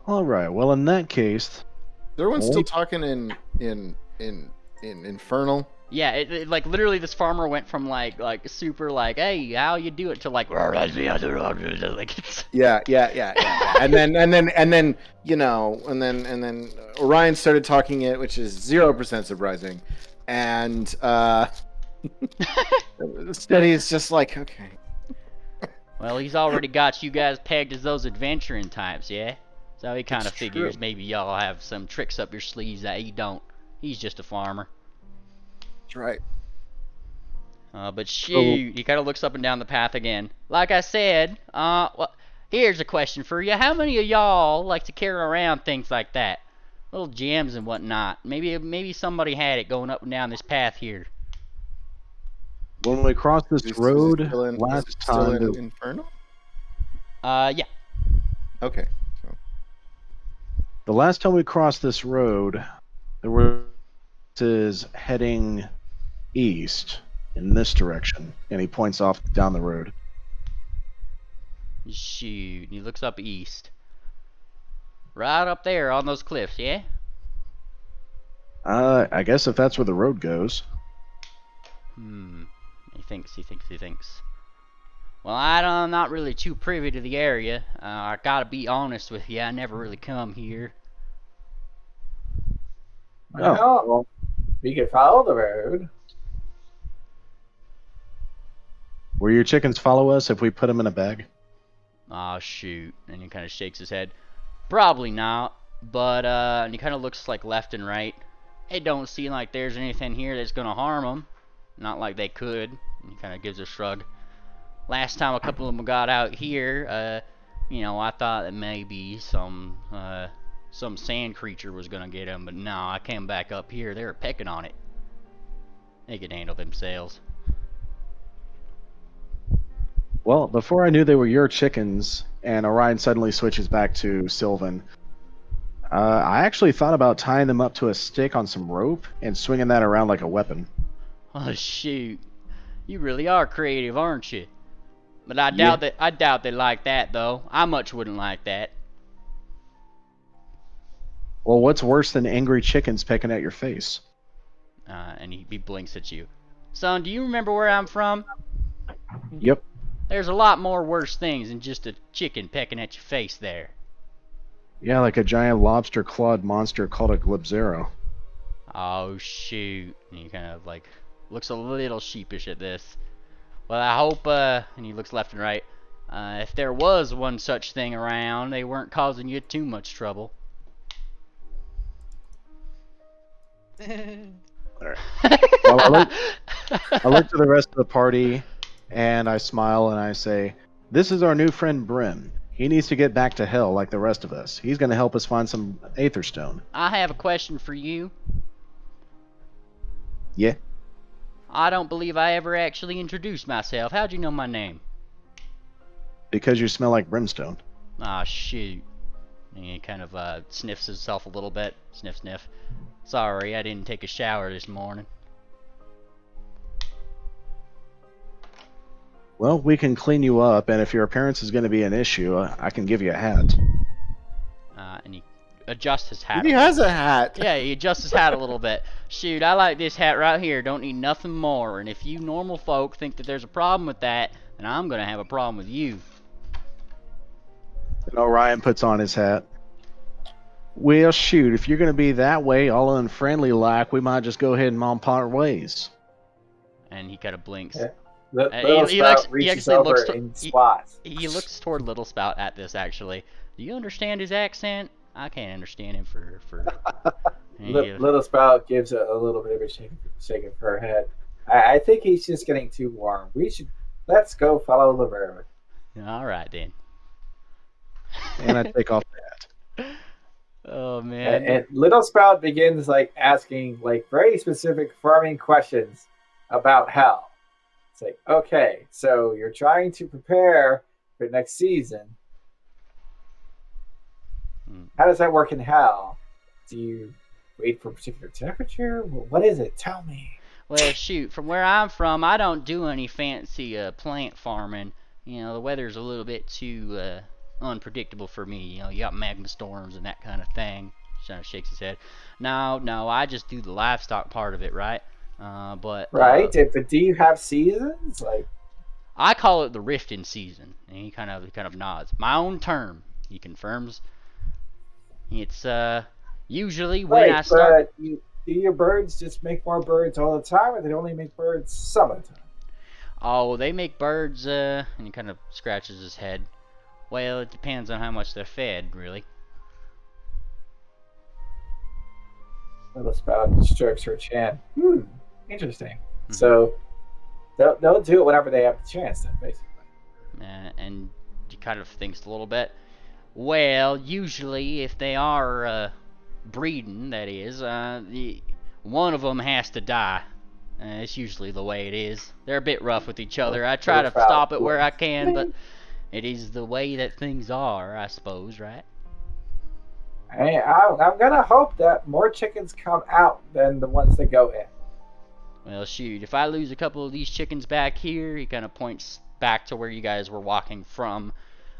All right. Well, in that case, everyone's still talking in Infernal. Yeah, it like literally this farmer went from like super like, hey, how you do it, to like like it's... yeah. and then you know, and then Orion started talking it, which is 0% surprising, and Steady is just like, okay. Well, he's already got you guys pegged as those adventuring types, yeah. So he kind of figures maybe y'all have some tricks up your sleeves that he don't. He's just a farmer. That's right. But shoot, he kind of looks up and down the path again. Like I said, well, here's a question for you. How many of y'all like to carry around things like that? Little gems and whatnot. Maybe somebody had it going up and down this path here. When we crossed this road last time... Still in Infernal? Yeah. Okay. The last time we crossed this road, there were heading east in this direction, and he points off down the road. Shoot, he looks up east. Right up there on those cliffs, yeah? I guess if that's where the road goes. He thinks. Well, I'm not really too privy to the area. I gotta be honest with you, I never really come here. Well, we could follow the road. Will your chickens follow us if we put them in a bag? Oh shoot, and he kind of shakes his head. Probably not, but and he kind of looks like left and right. It don't seem like there's anything here that's gonna harm them. Not like they could. And he kind of gives a shrug. Last time a couple of them got out here, you know, I thought that maybe some sand creature was gonna get them, but no, I came back up here. They were pecking on it. They could handle themselves. Well, before I knew they were your chickens, and Orion suddenly switches back to Sylvan, I actually thought about tying them up to a stick on some rope and swinging that around like a weapon. Oh shoot, you really are creative, aren't you? But I doubt they like that though. I much wouldn't like that. Well, what's worse than angry chickens pecking at your face? And he blinks at you. Son, do you remember where I'm from? Yep. There's a lot more worse things than just a chicken pecking at your face there. Yeah, like a giant lobster-clawed monster called a Glibzero. Oh, shoot. And he kind of, like, looks a little sheepish at this. Well, I hope, and he looks left and right, if there was one such thing around, they weren't causing you too much trouble. Well, I look to the rest of the party, and I smile and I say, "This is our new friend Brim. He needs to get back to hell like the rest of us. He's going to help us find some Aetherstone." I have a question for you. Yeah? I don't believe I ever actually introduced myself. How'd you know my name? Because you smell like brimstone. Ah, shoot. And he kind of sniffs himself a little bit. Sniff, sniff. Sorry, I didn't take a shower this morning. Well, we can clean you up, and if your appearance is going to be an issue, I can give you a hat. And he adjusts his hat. He has a hat. Yeah, he adjusts his hat a little bit. Shoot, I like this hat right here. Don't need nothing more. And if you normal folk think that there's a problem with that, then I'm going to have a problem with you. And Orion puts on his hat. Well, shoot, if you're going to be that way, all unfriendly like, we might just go ahead and mom part ways. And he kind of blinks. Yeah. He looks toward Little Spout at this, actually. Do you understand his accent? I can't understand him for... Little Spout gives a little bit of a shake of her head. I think he's just getting too warm. Let's go follow Laverne. All right, then. And I take off the hat. Oh, man. And Little Spout begins, asking, very specific farming questions about hell. It's like, okay, so you're trying to prepare for next season. How does that work in hell? Do you wait for a particular temperature? What is it? Tell me. Well, shoot, from where I'm from, I don't do any fancy plant farming. You know, the weather's a little bit too unpredictable for me. You know, you got magma storms and that kind of thing. Kind of shakes his head. No, I just do the livestock part of it, right? But do you have seasons? I call it the rifting season, and he kind of nods. My own term, he confirms. It's usually when I start. But do your birds just make more birds all the time, or they only make birds some of the time? Oh, they make birds. And he kind of scratches his head. Well, it depends on how much they're fed, really. Little Spout strokes her chin. Interesting. Mm-hmm. So they'll do it whenever they have the chance, then, basically. And he kind of thinks a little bit. Well, usually, if they are breeding, that is, one of them has to die. It's usually the way it is. They're a bit rough with each other. I try to stop it where I can, but it is the way that things are, I suppose, right? Hey, I'm gonna hope that more chickens come out than the ones that go in. Well, shoot, if I lose a couple of these chickens back here, he kind of points back to where you guys were walking from.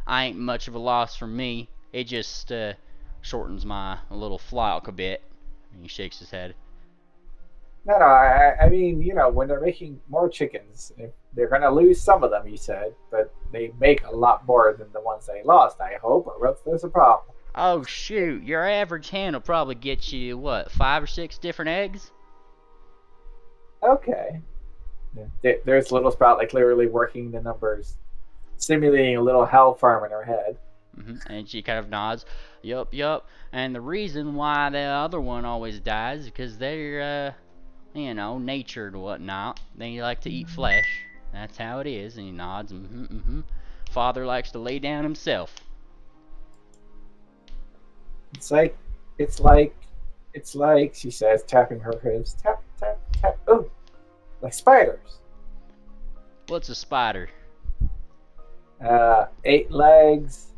I ain't much of a loss for me. It just shortens my little flock a bit. And he shakes his head. No, I mean, when they're making more chickens, they're gonna lose some of them, you said, but they make a lot more than the ones they lost, I hope, or else there's a problem. Oh, shoot, your average hen will probably get you, what, 5 or 6 different eggs? Okay. There's Little Spout, clearly working the numbers, simulating a little hell farm in her head. And she kind of nods. Yup. And the reason why the other one always dies is because they're, natured and whatnot. They like to eat flesh. That's how it is. And he nods. Father likes to lay down himself. It's like, she says, tapping her ribs. Tap, tap, tap. Oh, like spiders. What's a spider? 8 legs,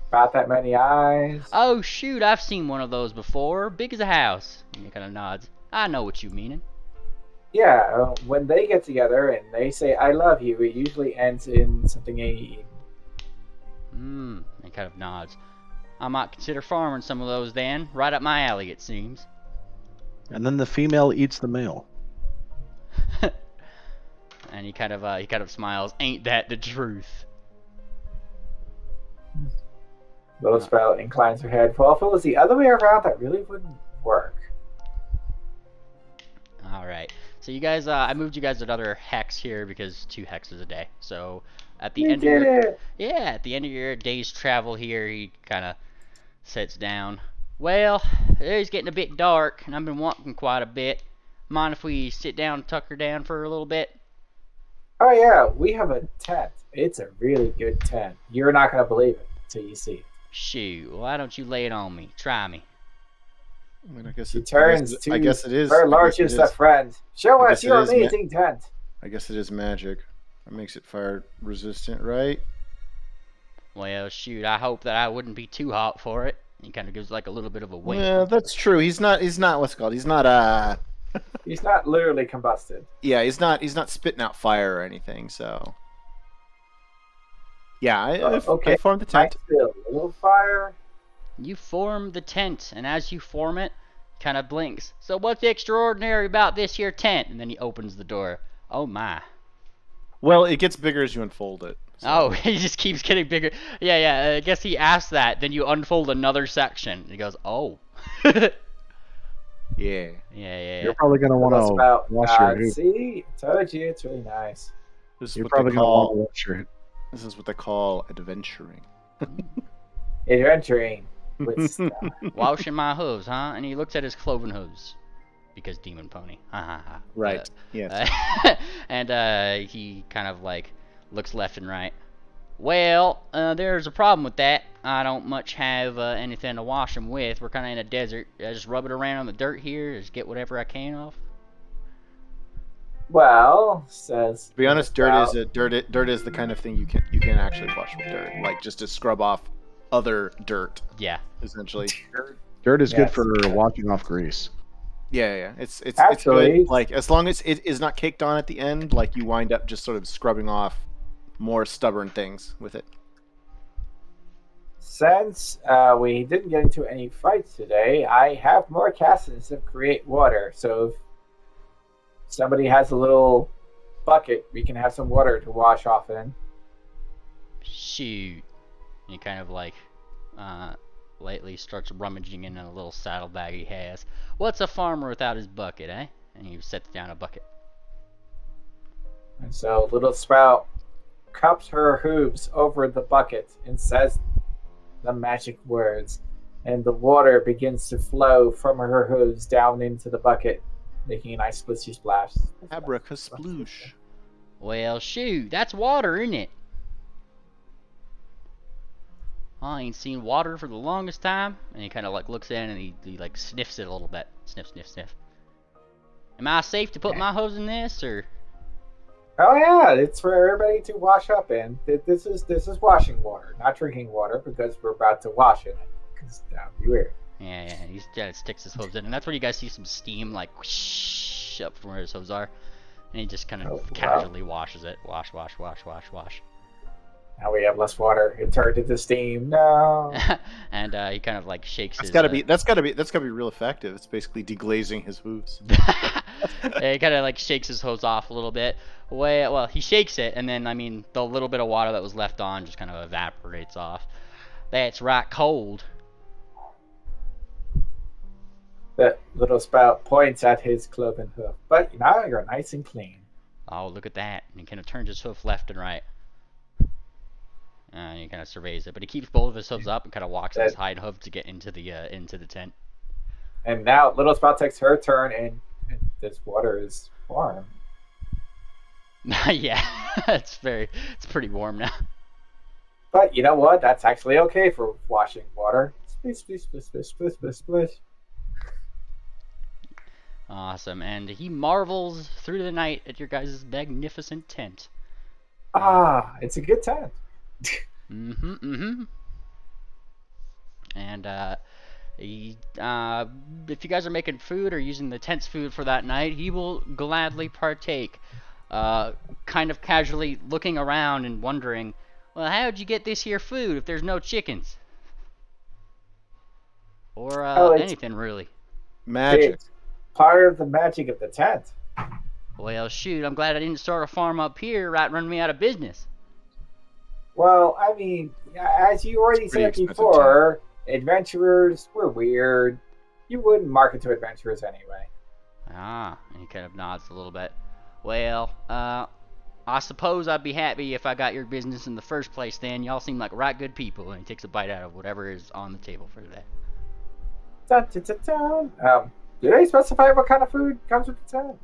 about that many eyes. Oh, shoot, I've seen one of those before. Big as a house. And he kind of nods. I know what you mean. Yeah, when they get together and they say, I love you, it usually ends in something eating. He kind of nods. I might consider farming some of those then. Right up my alley, it seems. And then the female eats the male. And he kind of smiles. Ain't that the truth? Little Spout inclines her head. Well, if it was the other way around, that really wouldn't work. Alright. So you guys, I moved you guys another hex here because 2 hexes a day. So at the end of your day's travel here, he kind of sits down. Well, it is getting a bit dark, and I've been walking quite a bit. Mind if we sit down and tucker down for a little bit? Oh yeah, we have a tent. It's a really good tent. You're not going to believe it until you see it. Shoot, why don't you lay it on me? Try me. I mean, I guess it turns to I guess it is. Her largest of friends. Show us your amazing tent. I guess it is magic. That makes it fire resistant, right? Well, shoot, I hope that I wouldn't be too hot for it. He kind of gives like a little bit of a wink. Yeah, that's true. He's not what's it called. He's not He's not literally combusted. Yeah, he's not spitting out fire or anything, so. Yeah, okay. I formed the tent. I feel a little fire. You form the tent, and as you form it, kind of blinks. So what's extraordinary about this here tent? And then he opens the door. Oh my. Well, it gets bigger as you unfold it. So. Oh, he just keeps getting bigger. Yeah, I guess he asked that. Then you unfold another section. And he goes, oh. Yeah. You're probably going to want to wash your hoop. See? I told you, it's really nice. You're probably going to want to wash your hoop. This is what they call adventuring. Adventuring with stuff. Washing my hooves, huh? And he looks at his cloven hooves. Because demon pony. Right. Yes. And he kind of like looks left and right. Well, there's a problem with that. I don't much have anything to wash them with. We're kind of in a desert. I just rub it around on the dirt here. Just get whatever I can off. Well, says. To be honest, dirt is the kind of thing you can actually wash with dirt, like just to scrub off other dirt. Yeah. Essentially. Dirt is good for washing off grease. Yeah. It's actually good. Like as long as it is not caked on at the end, like you wind up just sort of scrubbing off more stubborn things with it. Since we didn't get into any fights today, I have more castings that create water. So if somebody has a little bucket, we can have some water to wash off in. Shoot. And he kind of like lately starts rummaging in a little saddlebag he has. What's a farmer without his bucket, eh? And he sets down a bucket. And so Little Sprout cups her hooves over the bucket and says the magic words, and the water begins to flow from her hooves down into the bucket, making a nice splishy splash. Abracasploosh. Well, shoot, that's water, isn't it? I ain't seen water for the longest time. And he kind of like looks in and he like sniffs it a little bit. Sniff, sniff, sniff. Am I safe to put my hose in this, or? Oh yeah, it's for everybody to wash up in. This is washing water, not drinking water, because we're about to wash in it. Because that would be weird. Yeah, he sticks his hose in, and that's when you guys see some steam like whoosh up from where his hose are, and he just kind of casually washes it. Wash. Now we have less water. It turned into steam. No. And he kind of like shakes his. That's gotta be real effective. It's basically deglazing his hooves. He kind of like shakes his hose off a little bit. Well, he shakes it, and then I mean the little bit of water that was left on just kind of evaporates off. That's right cold. The Little Sprout points at his cloven hoof. But now you're nice and clean. Oh, look at that! And he kind of turns his hoof left and right. And he kind of surveys it, but he keeps both of his hooves up and kind of walks on his hind hoof to get into the tent. And now Little Sprout takes her turn, and this water is warm. Yeah, it's pretty warm now. But you know what? That's actually okay for washing water. Splish, splish, splish, splish, splish, splish, splish. Awesome, and he marvels through the night at your guys' magnificent tent. It's a good tent. And if you guys are making food or using the tent's food for that night, he will gladly partake. Kind of casually looking around and wondering, well, how'd you get this here food if there's no chickens? Or anything really. Magic. It's part of the magic of the tent. Well, shoot, I'm glad I didn't start a farm up here right running me out of business. Well, I mean, as you already said before, adventurers were weird. You wouldn't market to adventurers anyway. And he kind of nods a little bit. Well, I suppose I'd be happy if I got your business in the first place then. Y'all seem like right good people. And he takes a bite out of whatever is on the table for today. Do they specify what kind of food comes with the tent?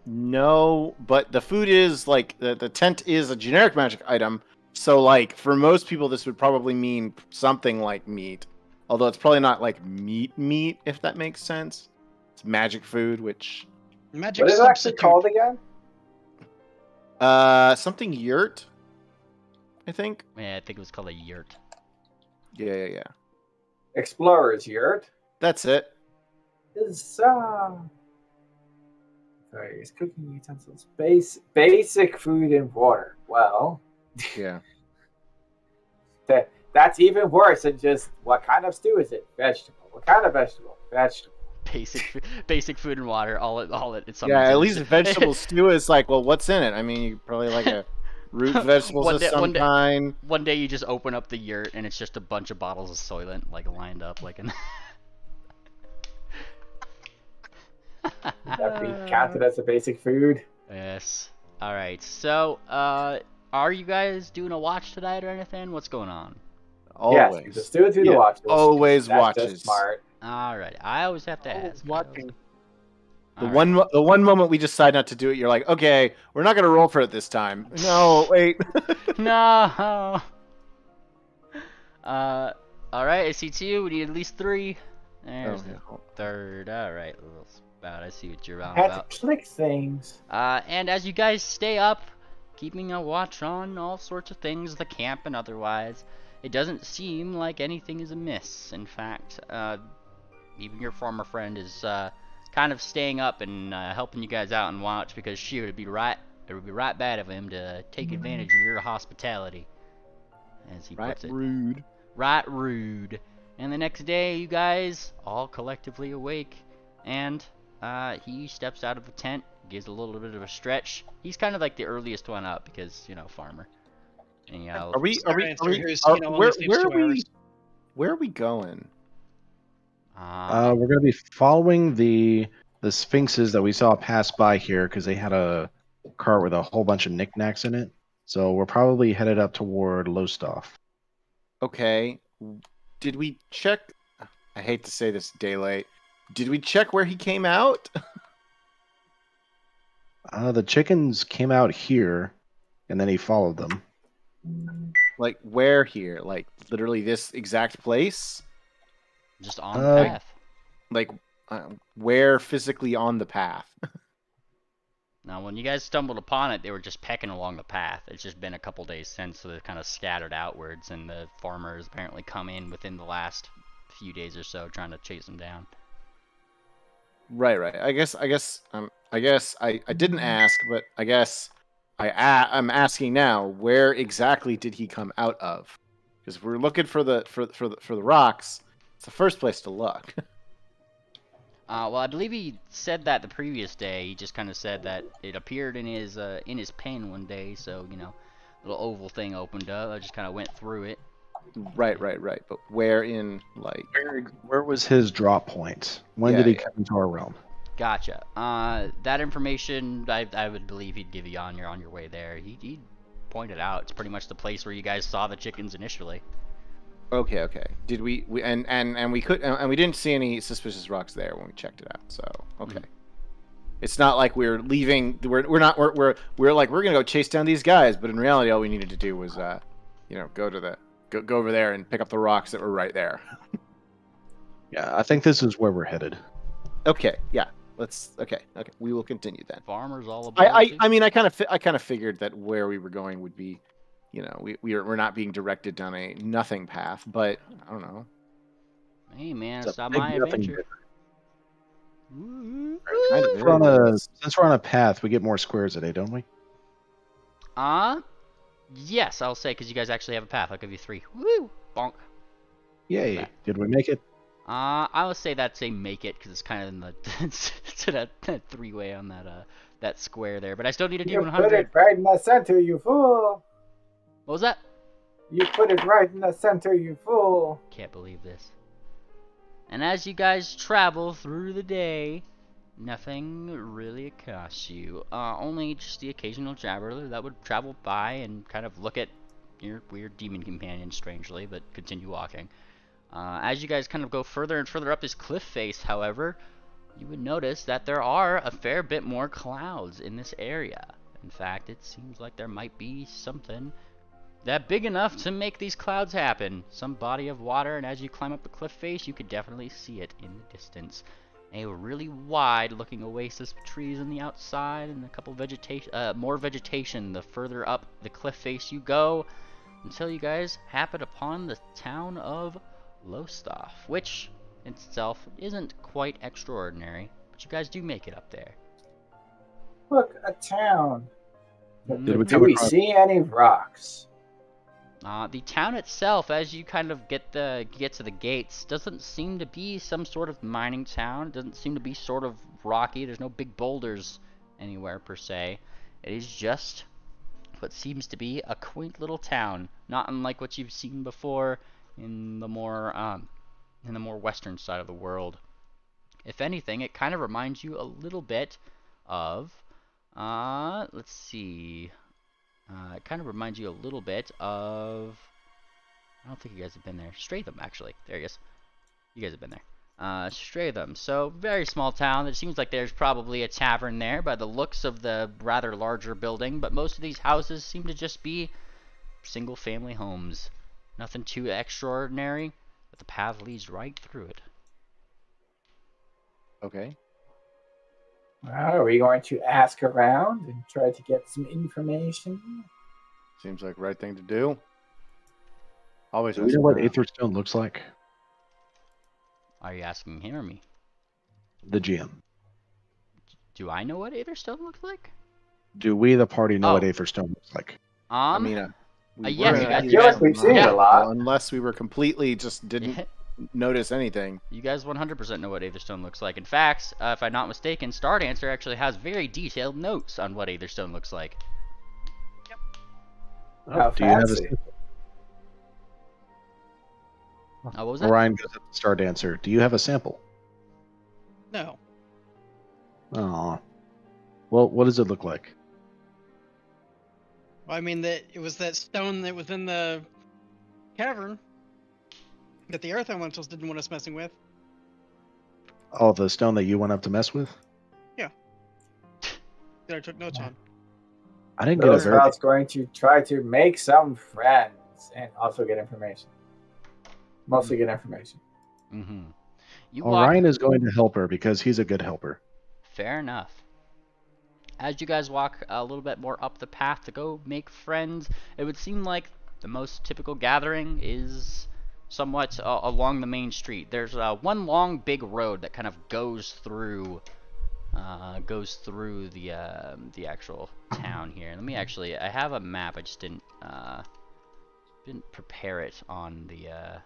No, but the food is like, the tent is a generic magic item. So, like, for most people, this would probably mean something like meat. Although it's probably not like meat, if that makes sense. It's magic food, which... Magic what is it actually called again? Something yurt, I think. Yeah, I think it was called a yurt. Yeah. Explorer's yurt. That's it. Sorry, it's cooking utensils. Basic food and water. Well... Yeah. That's even worse than just what kind of stew is it? Vegetable. What kind of vegetable? Vegetable. Basic food and water. All it. It's yeah, at least vegetable stew is like, well, what's in it? I mean, you probably like a root vegetables of some kind. One day you just open up the yurt and it's just a bunch of bottles of Soylent like lined up like in. That be counted as a basic food. Yes. All right. So, are you guys doing a watch tonight or anything? What's going on? Always. Yes, just do the watches. Always watches. Just smart. All right. I always have to ask. Watching. The one moment we decide not to do it, you're like, okay, we're not gonna roll for it this time. No, wait. No. All right. I see 2. We need at least 3. There's the third. All right. I see what you're on about. Had to click things. And as you guys stay up, keeping a watch on all sorts of things, the camp and otherwise, it doesn't seem like anything is amiss. In fact, even your former friend is kind of staying up and helping you guys out and watch because it would be right bad of him to take advantage of your hospitality, as he puts it. Right rude. And the next day, you guys all collectively awake, and he steps out of the tent, gives a little bit of a stretch. He's kind of like the earliest one up because, wfarmer. And, where are we going? We're going to be following the sphinxes that we saw pass by here because they had a cart with a whole bunch of knickknacks in it. So we're probably headed up toward Lowestoft. Okay. Did we check? I hate to say this, Daylight. Did we check where he came out? The chickens came out here, and then he followed them. Like where here? Like literally this exact place? Just on the path. Like where physically on the path? Now, when you guys stumbled upon it, they were just pecking along the path. It's just been a couple days since, so they've kind of scattered outwards, and the farmers apparently come in within the last few days or so trying to chase them down. Right. I guess I didn't ask, but I guess I'm asking now. Where exactly did he come out of? Because we're looking for the rocks. It's the first place to look. Well, I believe he said that the previous day. He just kind of said that it appeared in his pen one day. So little oval thing opened up. I just kind of went through it. Right. But where in, like... Where was his drop point? When did he come into our realm? Gotcha. That information, I would believe he'd give you on your way there. He pointed out it's pretty much the place where you guys saw the chickens initially. Okay. Did we didn't see any suspicious rocks there when we checked it out. So okay. Mm-hmm. It's not like we're leaving. We're like we're gonna go chase down these guys, but in reality, all we needed to do was go over there and pick up the rocks that were right there. Yeah, I think this is where we're headed. Okay, yeah. Okay. We will continue then. Farmers all about. I mean, I kind of figured that where we were going would be, we're not being directed down a nothing path, but I don't know. Hey man, it's not my adventure. Since we're on a path, we get more squares a day, don't we? Yes, I'll say, because you guys actually have a path. I'll give you 3. Woo! Bonk. Yay. Did we make it? I would say that's a make it, because it's kind of in the to that 3-way on that square there. But I still need to do 100. You put it right in the center, you fool. What was that? You put it right in the center, you fool. Can't believe this. And as you guys travel through the day, nothing really accosts you. Only just the occasional traveler that would travel by and kind of look at your weird demon companion strangely, but continue walking. As you guys kind of go further and further up this cliff face, however, you would notice that there are a fair bit more clouds in this area. In fact, it seems like there might be something that big enough to make these clouds happen. Some body of water, and as you climb up the cliff face, you could definitely see it in the distance. A really wide-looking oasis of trees on the outside, and a couple more vegetation the further up the cliff face you go, until you guys happen upon the town of Lowestoft, which in itself isn't quite extraordinary, but you guys do make it up there. Look, a town. Do we see any rocks? The town itself, as you kind of get to the gates, doesn't seem to be some sort of mining town. It doesn't seem to be sort of rocky. There's no big boulders anywhere per se. It is just what seems to be a quaint little town, not unlike what you've seen before in the more western side of the world. If anything, it kind of reminds you a little bit of, let's see. It kind of reminds you a little bit of, I don't think you guys have been there. Stratham, actually. There he is. You guys have been there. Stratham. So, very small town. It seems like there's probably a tavern there by the looks of the rather larger building, but most of these houses seem to just be single-family homes. Nothing too extraordinary, but the path leads right through it. Okay. Are we going to ask around and try to get some information? Seems like the right thing to do. Always. Do we know what Aetherstone looks like? Are you asking him or me? The GM. Do I know what Aetherstone looks like? Do we, the party, know what Aetherstone looks like? I mean, yes, you guys. I feel like we've seen it a lot. Unless we were completely just didn't notice anything. You guys 100% know what Aetherstone looks like. In fact, if I'm not mistaken, Stardancer actually has very detailed notes on what Aetherstone looks like. Yep. How do you have fancy. What was that? Orion goes up to Stardancer. Do you have a sample? No. Oh. Well, what does it look like? Well, I mean, it was that stone that was in the cavern that the Earth Elementals didn't want us messing with. Oh, the stone that you went up to mess with? Yeah. That I took notes on. I didn't get a very... Rosefeld's going to try to make some friends and also get information. Mostly get information. Mm-hmm. Orion is going to help her because he's a good helper. Fair enough. As you guys walk a little bit more up the path to go make friends, it would seem like the most typical gathering is somewhat along the main street. There's one long big road that kind of goes through the actual town here. Let me actually, I have a map. I just didn't prepare it on the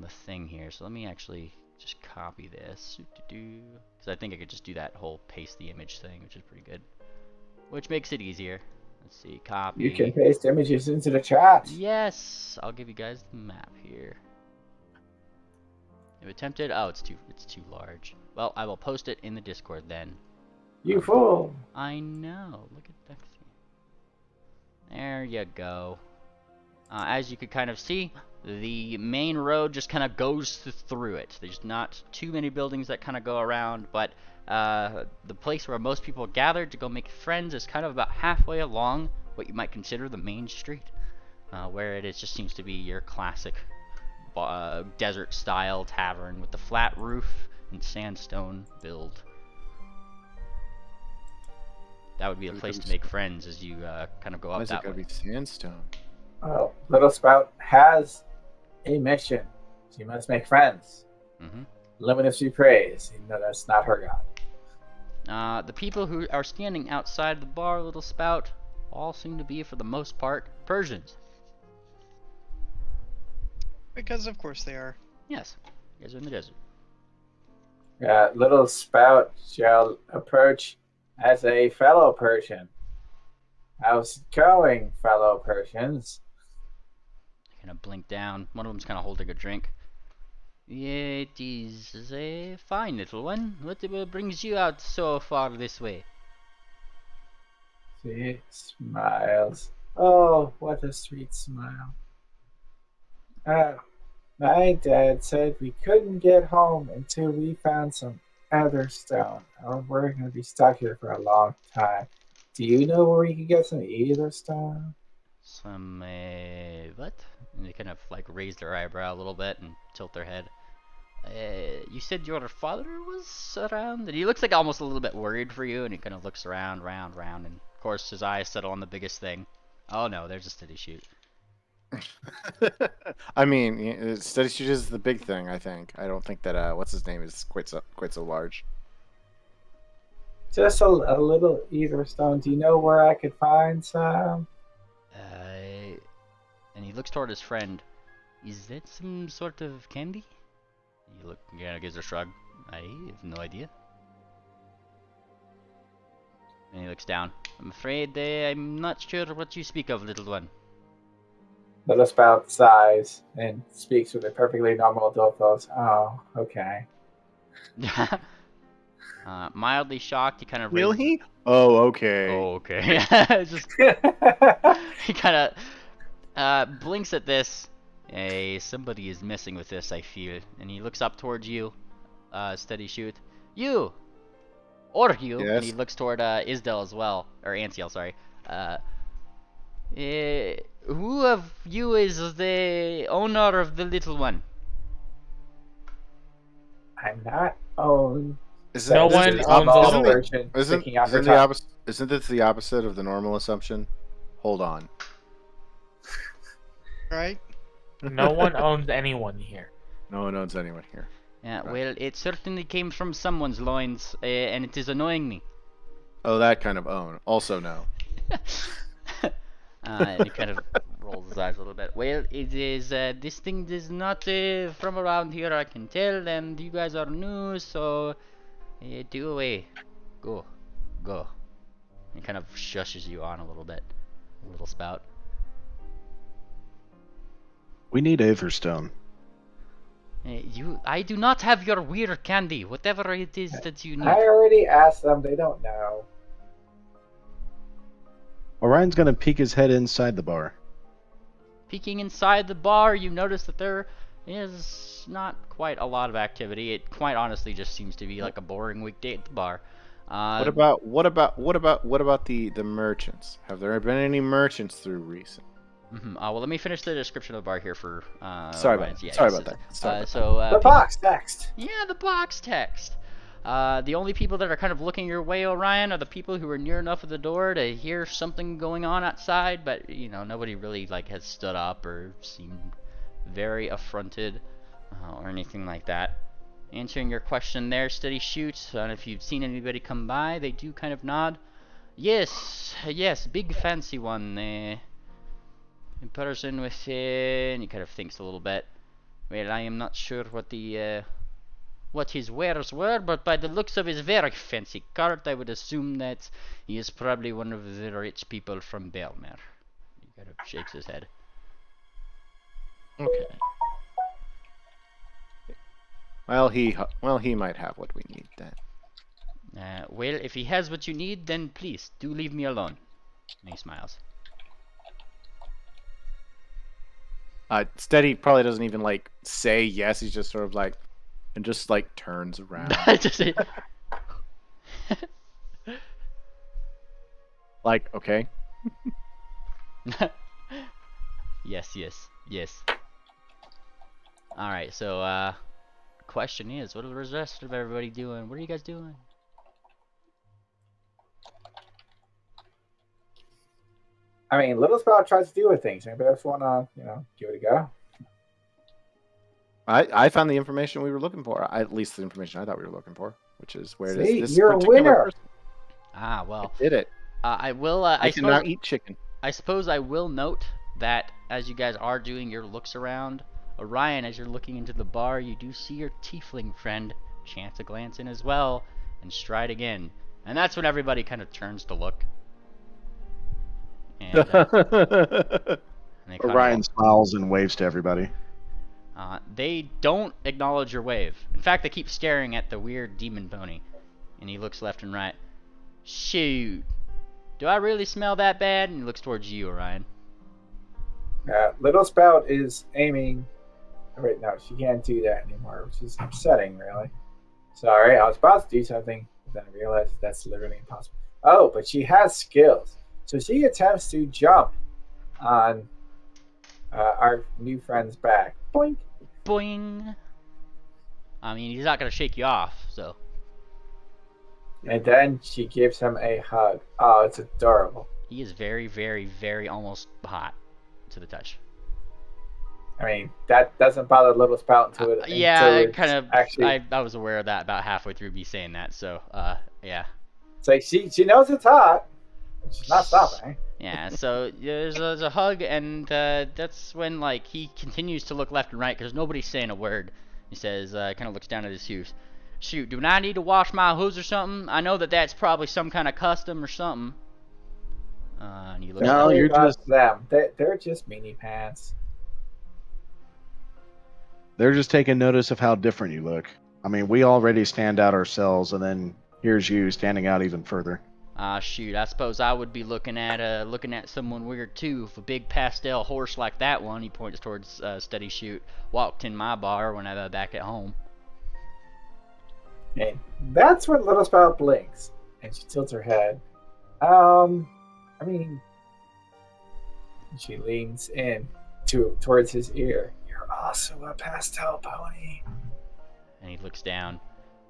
thing here. So let me actually just copy this, because I think I could just do that whole paste the image thing, which is pretty good, which makes it easier. Let's see, copy. You can paste images into the chat. Yes, I'll give you guys the map here. I've attempted. Oh, it's too large. Well, I will post it in the Discord then. You fool! I know. Look at that. There you go. As you could kind of see, the main road just kind of goes through it. There's not too many buildings that kind of go around, but the place where most people gathered to go make friends is kind of about halfway along what you might consider the main street, where just seems to be your classic desert-style tavern with the flat roof and sandstone build. That would be a place to make friends as you kind of go up that way. Why is it gotta be sandstone? Oh, Little Spout has a mission. She must make friends. Luminous she prays, even though that's not her god. The people who are standing outside the bar, Little Spout, all seem to be, for the most part, Persians. Because of course they are. Yes, you guys are in the desert. Little Spout shall approach as a fellow Persian. How's it going, fellow Persians? Kind of blink down. One of them's kind of holding a drink. It is a fine little one. What brings you out so far this way? She smiles. Oh, what a sweet smile. My dad said we couldn't get home until we found some Aetherstone, or we're going to be stuck here for a long time. Do you know where we can get some Aetherstone? Some, what? And they kind of like raise their eyebrow a little bit and tilt their head. You said your father was around? And he looks like almost a little bit worried for you, and he kind of looks around, round, and of course his eyes settle on the biggest thing. Oh no, there's a steady shoot. I mean, steady shoot is the big thing, I think. I don't think that, what's his name is quite so large. Just a little Aetherstone. Do you know where I could find some? And he looks toward his friend. Is that some sort of candy? He gives a shrug. I have no idea. And he looks down. I'm afraid I'm not sure what you speak of, little one. Little Spout sighs and speaks with a perfectly normal adult voice. Oh, okay. Mildly shocked, he kind of Will he? Oh, okay. Oh, okay. Just he kind of blinks at this. Hey, somebody is messing with this, I feel. And he looks up towards you. Steady shoot. You! Or you! Yes. And he looks toward Isdell as well. Or Ansiel, sorry. Who of you is the owner of the little one? I'm not owned. No one owns all of it. Isn't this the opposite of the normal assumption? Hold on. Right? No one owns anyone here. No one owns anyone here. Yeah, Right. well, it certainly came from someone's loins, and it is annoying me. Oh, that kind of own. Also no. And he kind of rolls his eyes a little bit. Well, it is, this thing is not from around here, I can tell, and you guys are new, so do away. Go. He kind of shushes you on a little bit. Little Spout. We need Averstone. I do not have your weird candy, whatever it is that you need. I already asked them. They don't know. Orion's gonna peek his head inside the bar. Peeking inside the bar, you notice that there is not quite a lot of activity. It quite honestly just seems to be like a boring weekday at the bar. What about the merchants? Have there been any merchants through recent? Well, let me finish the description of the bar here for. Sorry Ryan's. about that. The box text. Yeah, the box text. The only people that are kind of looking your way, Orion, are the people who are near enough of the door to hear something going on outside, but nobody really has stood up or seemed very affronted or anything like that. Answering your question there, Steady Shoot, and if you've seen anybody come by, they do kind of nod. Yes, big fancy one. In person with, and he kind of thinks a little bit. Well, I am not sure what his wares were, but by the looks of his very fancy cart, I would assume that he is probably one of the rich people from Belmer. He kind of shakes his head. Okay. Well, he might have what we need then. Well, if he has what you need, then please do leave me alone. And he smiles. Steady probably doesn't even say yes. He's just sort of and just turns around. Okay. Yes. All right. So, question is, what are the rest of everybody doing? What are you guys doing? I mean, Little Spout tries to do with things. Anybody else want to, give it a go? I found the information we were looking for. At least the information I thought we were looking for, which is where this you're a particular winner. person Well, did it. I will. I cannot eat chicken. I suppose I will note that as you guys are doing your looks around, Orion, as you're looking into the bar, you do see your tiefling friend chance a glance in as well and stride again, and that's when everybody kind of turns to look. And, Orion smiles and waves to everybody. They don't acknowledge your wave. In fact, they keep staring at the weird demon pony. And he looks left and right. Shoot. Do I really smell that bad? And he looks towards you, Orion. Little Spout is aiming. Oh, wait, no, she can't do that anymore, which is upsetting, really. Sorry, I was about to do something, but then I realized that's literally impossible. Oh, but she has skills. So she attempts to jump on our new friend's back. Boink. Boing. I mean, he's not going to shake you off, so. And then she gives him a hug. Oh, it's adorable. He is very, very, very almost hot to the touch. I mean, that doesn't bother Little Spout until it. Yeah, kind of. Actually, I was aware of that about halfway through me saying that, so, yeah. It's like she knows it's hot. She's not stopping. Yeah, so there's a hug, and that's when like he continues to look left and right because nobody's saying a word. He says, kind of looks down at his shoes. Shoot, do I need to wash my hooves or something? I know that that's probably some kind of custom or something. And he looks. No, Don't worry you're about just- them. They're just meanie pants. They're just taking notice of how different you look. I mean, we already stand out ourselves, and then here's you standing out even further. Shoot, I suppose I would be looking at someone weird too if a big pastel horse like that one, he points towards Steady Shoot, walked in my bar when I was back at home. And that's when Little Spout blinks, and she tilts her head. I mean, she leans in towards his ear. You're also a pastel pony. And he looks down.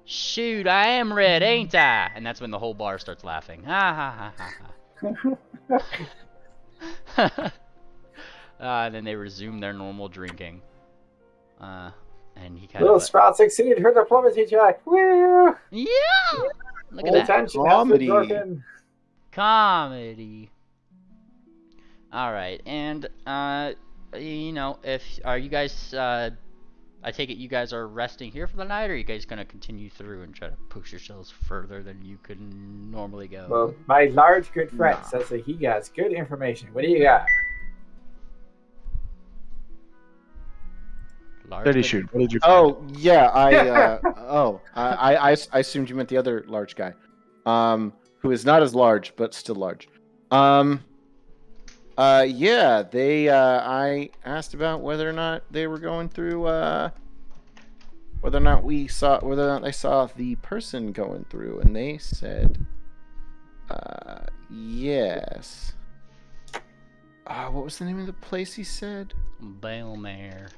Shoot, I am red, ain't I? And that's when the whole bar starts laughing. Ha ha ha ha ha. And then they resume their normal drinking. And he kind Little of Sprout succeeded her diplomacy check. Woo! yeah. Look Full at that tension has been Comedy. broken. comedy. All right, and you know, are you guys? I take it you guys are resting here for the night, or are you guys gonna continue through and try to push yourselves further than you could normally go? Well, my large good friend Nah. says that he has good information. What do you got? Large Steady bit- Shoot, what did you find? Oh yeah, I assumed you meant the other large guy, who is not as large but still large. Yeah, they. I asked about whether or not they were going through. Whether or not they saw the person going through, and they said, yes. What was the name of the place? He said. Belmare.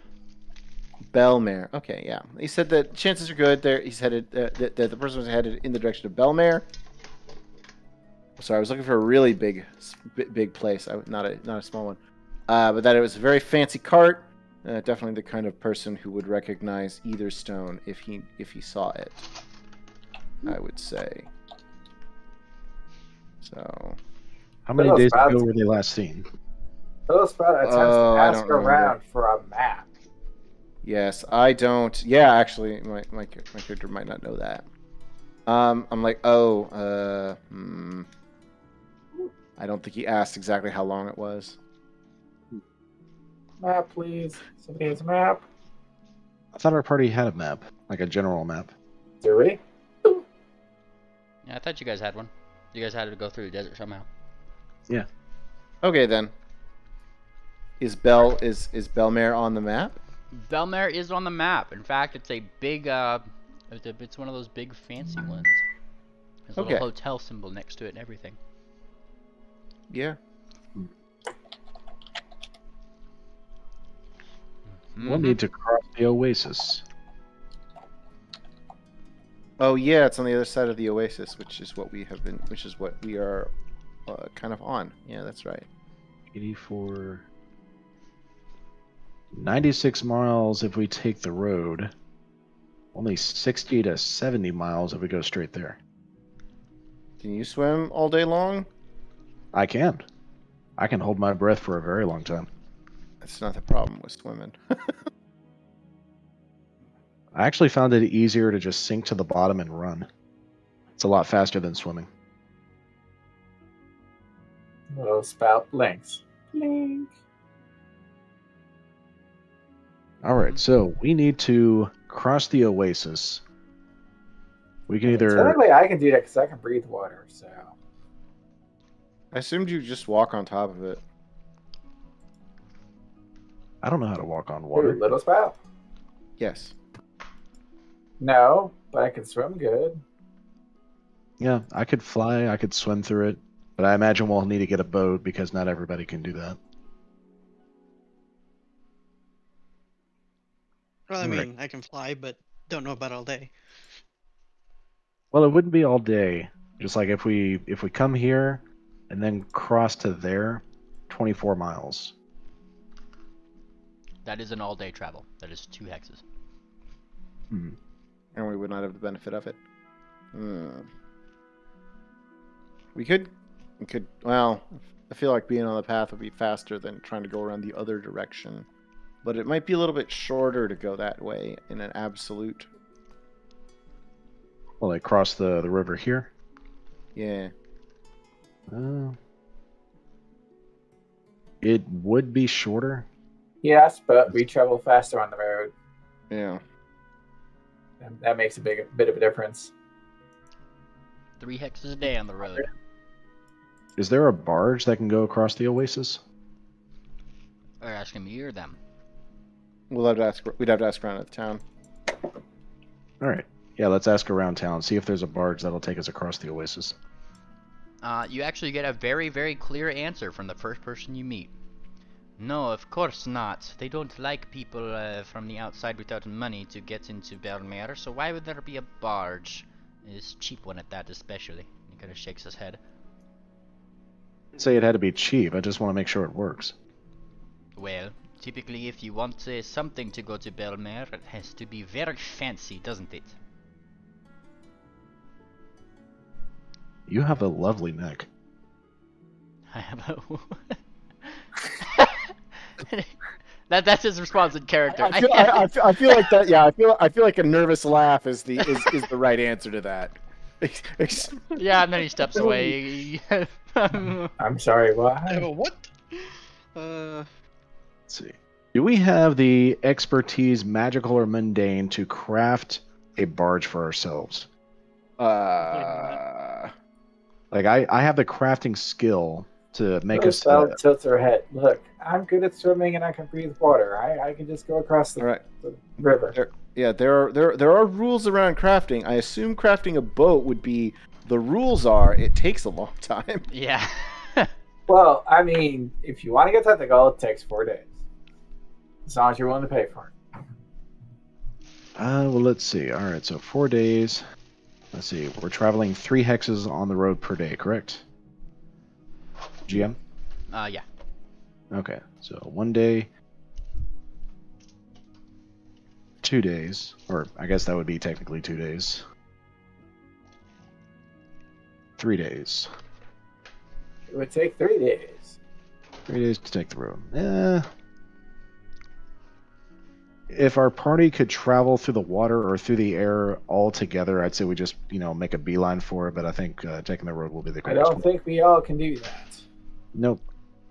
Belmare. Okay, yeah. He said that chances are good. There, he's headed. That the person was headed in the direction of Belmare. Sorry, I was looking for a really big place. Not a small one. But that it was a very fancy cart. Definitely the kind of person who would recognize either stone if he saw it. I would say. So. How many Little days Sprouts. ago were they last seen? Little Sprout attempts Oh, to I ask don't remember. around for a map. Yes, I don't. Yeah, actually, my character might not know that. I'm like, I don't think he asked exactly how long it was. Map, please. Somebody has a map. I thought our party had a map, like a general map. Do we? Yeah, I thought you guys had one. You guys had to go through the desert somehow. Okay then. Is Belmare on the map? Belmare is on the map. In fact, it's a big, it's one of those big fancy ones. There's a Okay. little hotel symbol next to it and everything. Yeah. We'll need to cross the oasis. Oh yeah, it's on the other side of the oasis, which is what we are kind of on. Yeah, that's right. 84. 96 miles if we take the road. Only 60 to 70 miles if we go straight there. Can you swim all day long? I can. I can hold my breath for a very long time. That's not the problem with swimming. I actually found it easier to just sink to the bottom and run. It's a lot faster than swimming. Little Spout blinks. Blink. Alright, so we need to cross the oasis. We can either... Technically, I can do that because I can breathe water. So I assumed you just walk on top of it. I don't know how to walk on Ooh, water. Little Spout. Yes. No, but I can swim good. Yeah, I could fly, I could swim through it. But I imagine we'll need to get a boat because not everybody can do that. Well, I Right. mean, I can fly, but don't know about all day. Well, it wouldn't be all day. Just like if we come here and then cross to there, 24 miles. That is an all-day travel. That is 2 hexes. Hmm. And we would not have the benefit of it. We could It could. Well, I feel like being on the path would be faster than trying to go around the other direction. But it might be a little bit shorter to go that way in an absolute. Well, like cross the river here. Yeah. It would be shorter. Yes, but we travel faster on the road. Yeah. And that makes a bit of a difference. 3 hexes a day on the road. Is there a barge that can go across the oasis? Are you asking me or them? We'd have to ask around at the town. All right. Yeah, let's ask around town. See if there's a barge that'll take us across the oasis. You actually get a very, very clear answer from the first person you meet. No, of course not. They don't like people from the outside without money to get into Belmere, so why would there be a barge? It's a cheap one at that, especially. He kind of shakes his head. Say it had to be cheap. I just want to make sure it works. Well, typically if you want something to go to Belmere, it has to be very fancy, doesn't it? You have a lovely neck. I have a... That's his response in character. I feel like that. Yeah, I feel like a nervous laugh is the right answer to that. Yeah, and then he steps away. I'm sorry, what? What? Let's see. Do we have the expertise, magical or mundane, to craft a barge for ourselves? Like I have the crafting skill to make us. Tilts her head. Look, I'm good at swimming and I can breathe water. I can just go across the river. There are rules around crafting. I assume crafting a boat would be. The rules are it takes a long time. Yeah. Well, I mean, if you want to get technical, it takes 4 days. As long as you're willing to pay for it. Well, let's see. All right, so 4 days. Let's see. We're traveling 3 hexes on the road per day, correct? GM? Yeah. Okay, so 1 day, 2 days, or I guess that would be technically 2 days. 3 days. It would take 3 days. 3 days to take the road. If our party could travel through the water or through the air all together, I'd say we just, make a beeline for it, but I think taking the road will be the I greatest. don't think we all can do that. Nope.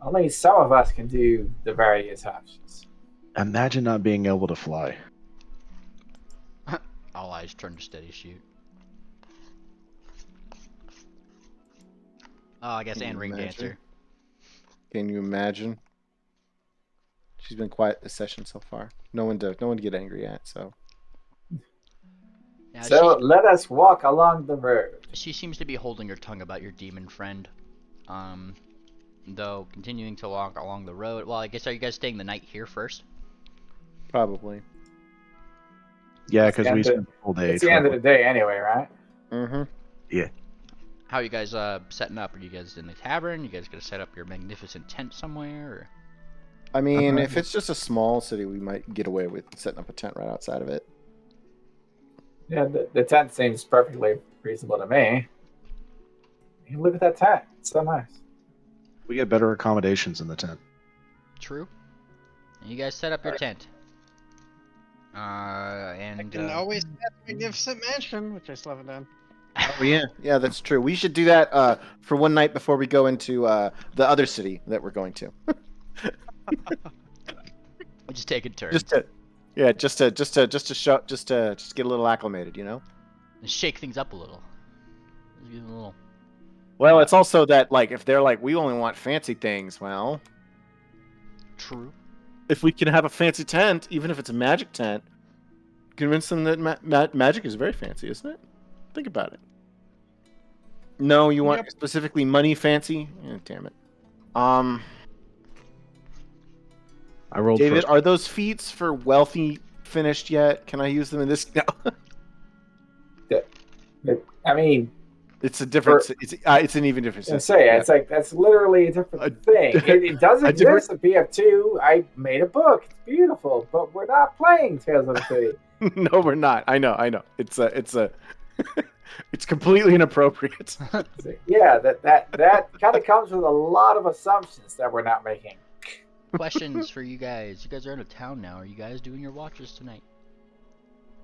Only some of us can do the various options. Imagine not being able to fly. All eyes turn to steady shoot. Oh, I guess and ring dancer. Can you imagine? She's been quiet this session so far. No one to get angry at. So. Yeah, so let us walk along the road. She seems to be holding her tongue about your demon friend. Though continuing to walk along the road. Well, I guess are you guys staying the night here first? Probably. Yeah, because we spent the whole day. It's the end of the day anyway, right? Mm-hmm. Yeah. How are you guys setting up? Are you guys in the tavern? You guys gonna set up your magnificent tent somewhere? Or? I mean, if it's just a small city, we might get away with setting up a tent right outside of it. Yeah, the tent seems perfectly reasonable to me. You can live at that tent. It's so nice. We get better accommodations in the tent. True. And you guys set up your tent. And I can always have a magnificent mansion, which I still haven't done. Oh yeah, that's true. We should do that for one night before we go into the other city that we're going to. We'll just take a turn. Just to get a little acclimated, And shake things up a little. Just get a little. Well, it's also that if they're we only want fancy things. Well, true. If we can have a fancy tent, even if it's a magic tent, convince them that magic is very fancy, isn't it? Think about it. No, you want specifically money fancy? Damn it. I rolled David, first. are those feats for wealthy finished yet? Can I use them in this? No. I mean, it's a different. It's an even different. It's that's literally a different thing. It does exist at BF2. I made a book. It's beautiful, but we're not playing Tales of the City. No, we're not. I know. It's a It's completely inappropriate. Yeah, that kind of comes with a lot of assumptions that we're not making. Questions for you guys. You guys are out of town now. Are you guys doing your watches tonight?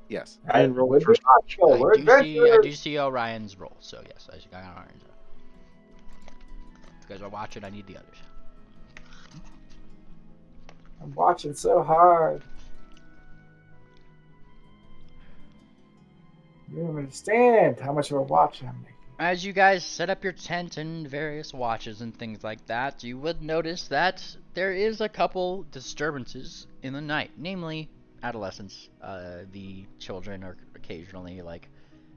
Yes. I didn't roll Would first. we not go? We're I do adventurers. see Orion's roll, so yes, I got Orion's roll. If you guys are watching, I need the others. I'm watching so hard. You don't understand how much of a watch I'm making. As you guys set up your tent and various watches and things like that, you would notice that there is a couple disturbances in the night, namely adolescents. The children are occasionally like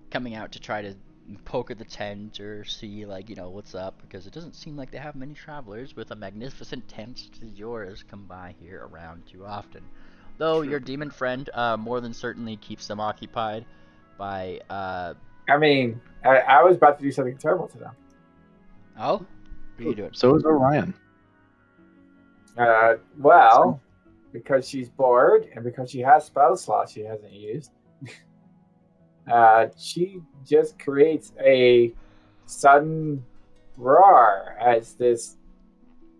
coming out to try to poke at the tent or see like, you know, what's up, because it doesn't seem like they have many travelers with a magnificent tent such as yours come by here around too often. Though your demon friend more than certainly keeps them occupied by I mean, I was about to do something terrible to them. oh, what are you doing? So is Orion. Well, because she's bored and because she has spell slots she hasn't used, she just creates a sudden roar as this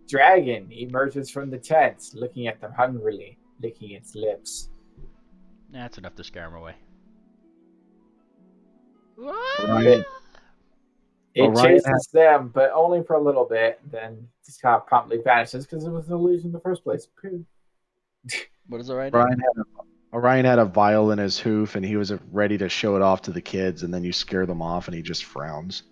dragon emerges from the tent, looking at them hungrily, licking its lips. That's enough to scare him away. Orion. It Orion chases them, but only for a little bit, then just kind of promptly vanishes because it was an illusion in the first place. What is Orion? Orion had a vial in his hoof, and he was ready to show it off to the kids, and then you scare them off, and he just frowns.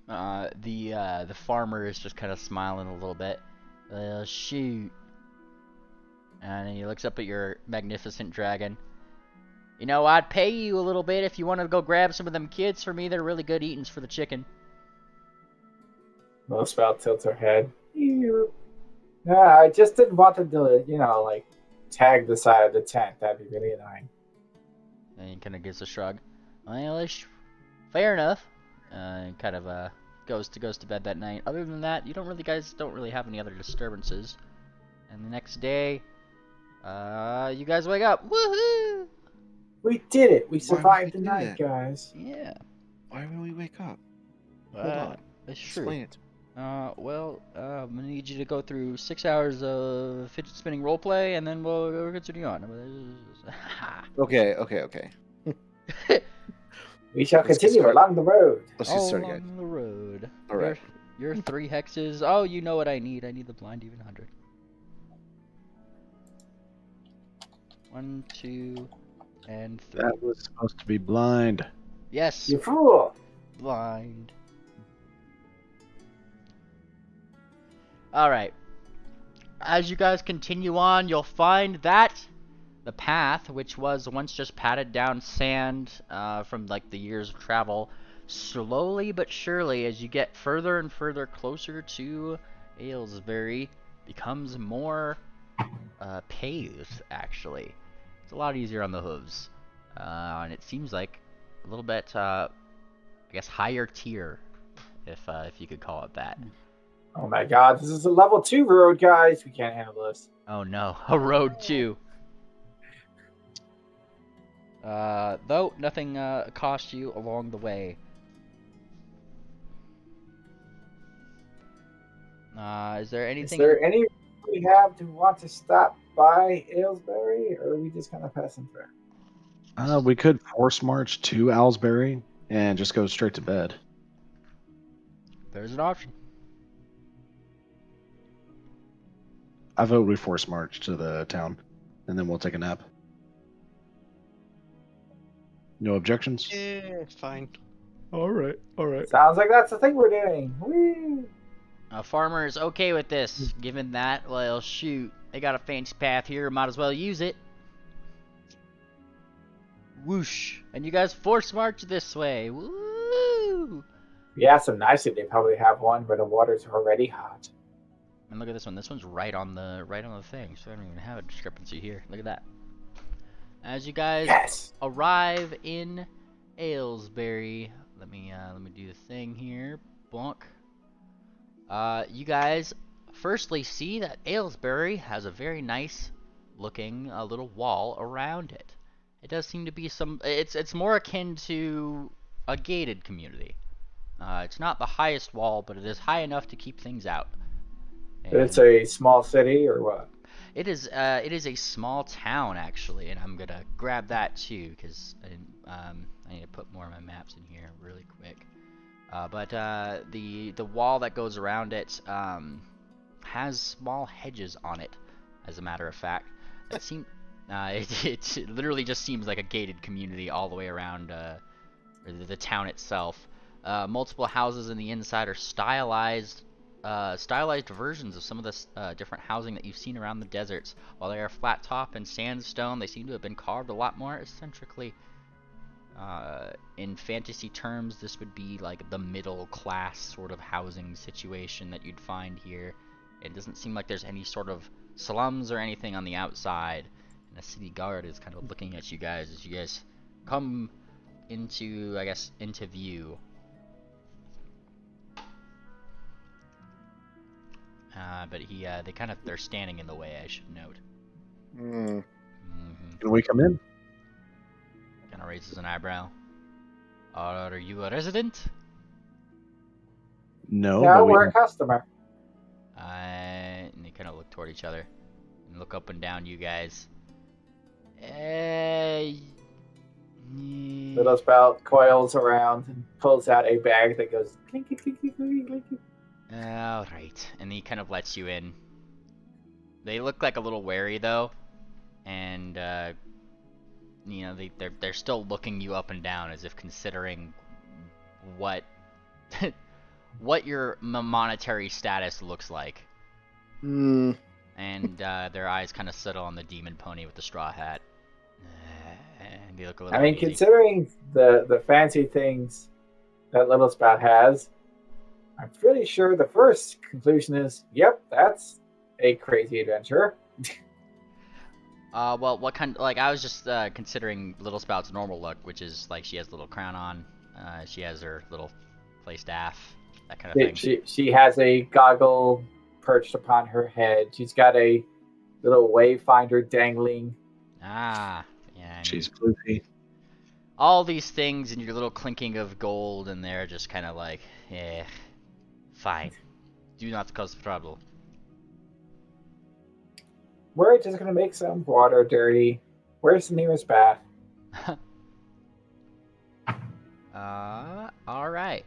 The farmer is just kind of smiling a little bit. Shoot. And he looks up at your magnificent dragon. You know, I'd pay you a little bit if you want to go grab some of them kids for me. They're really good eatings for the chicken. Mospel tilts her head. No, I just didn't want them to, you know, like, tag the side of the tent. That'd be really annoying. And he kind of gives a shrug. Well, fair enough. And kind of goes to bed that night. Other than that, guys don't really have any other disturbances. And the next day, you guys wake up. Woohoo! We did it. We Why survived would the we do night, that? guys. Yeah. Why will we wake up? Hold on. That's true. Explain it. Well, I'm gonna need you to go through 6 hours of fidget spinning roleplay, and then we'll continue on. Okay. We shall Let's continue start. along the road. Let's just start again. Along the road. All right. Your 3 hexes. Oh, you know what I need. I need the blind even 100. 1, 2, and 3. That was supposed to be blind. Yes, You fool! blind. Alright. As you guys continue on, you'll find that the path, which was once just patted down sand from like the years of travel, slowly but surely, as you get further and further closer to Aylesbury, becomes more paved, actually. It's a lot easier on the hooves. And it seems like a little bit, I guess, higher tier, if you could call it that. Oh my god, this is a level 2 road, guys. We can't handle this. Oh no, a road 2. Though nothing cost you along the way. Is there anything? Is there any we have to want to stop by Aylesbury, or are we just kind of passing through? We could force march to Aylesbury and just go straight to bed. There's an option. I vote we force march to the town, and then we'll take a nap. No objections? Yeah, fine. All right. Sounds like that's the thing we're doing. Whee! A farmer is okay with this, given that, well, shoot, they got a fancy path here, might as well use it. Whoosh. And you guys force march this way. Woo! We asked them nicely. They probably have one where the water's already hot. And look at this one. This one's right on the thing, so I don't even have a discrepancy here. Look at that. As you guys arrive in Aylesbury, let me do the thing here. Bonk. You guys firstly see that Aylesbury has a very nice looking little wall around it. it does seem to be some. It's more akin to a gated community. It's not the highest wall, but it is high enough to keep things out. It's a small city or what? It is a small town actually, and I'm gonna grab that too because I need to put more of my maps in here really quick. But the wall that goes around it has small hedges on it, as a matter of fact. That seem it literally just seems like a gated community all the way around the town itself. Multiple houses in the inside are stylized versions of some of the different housing that you've seen around the deserts. While they are flat top and sandstone, they seem to have been carved a lot more eccentrically. In fantasy terms, this would be like the middle class sort of housing situation that you'd find here. It doesn't seem like there's any sort of slums or anything on the outside. And the city guard is kind of looking at you guys as you guys come into, I guess, into view. But they're standing in the way, I should note. Can we come in? Kind of raises an eyebrow. Are you a resident? No. No, we're a customer. And they kind of look toward each other and look up and down you guys. Little Spout coils around and pulls out a bag that goes clinky, clinky, clinky, clinky. Alright, and he kind of lets you in. They look like a little wary though, and you know, they're still looking you up and down as if considering what what your monetary status looks like. And their eyes kind of settle on the demon pony with the straw hat. And they look a little uneasy. Considering the fancy things that Little Spout has, I'm pretty sure the first conclusion is, yep, that's a crazy adventure. Well, what kind? Like, I was just considering Little Spout's normal look, which is like she has a little crown on, she has her little play staff, that kind of thing. She has a goggle perched upon her head. She's got a little wayfinder dangling. Ah, yeah. She's floofy. All these things and your little clinking of gold, and they're just kind of like, fine. Do not cause trouble. We're just gonna make some water dirty. Where's the nearest bath? Alright.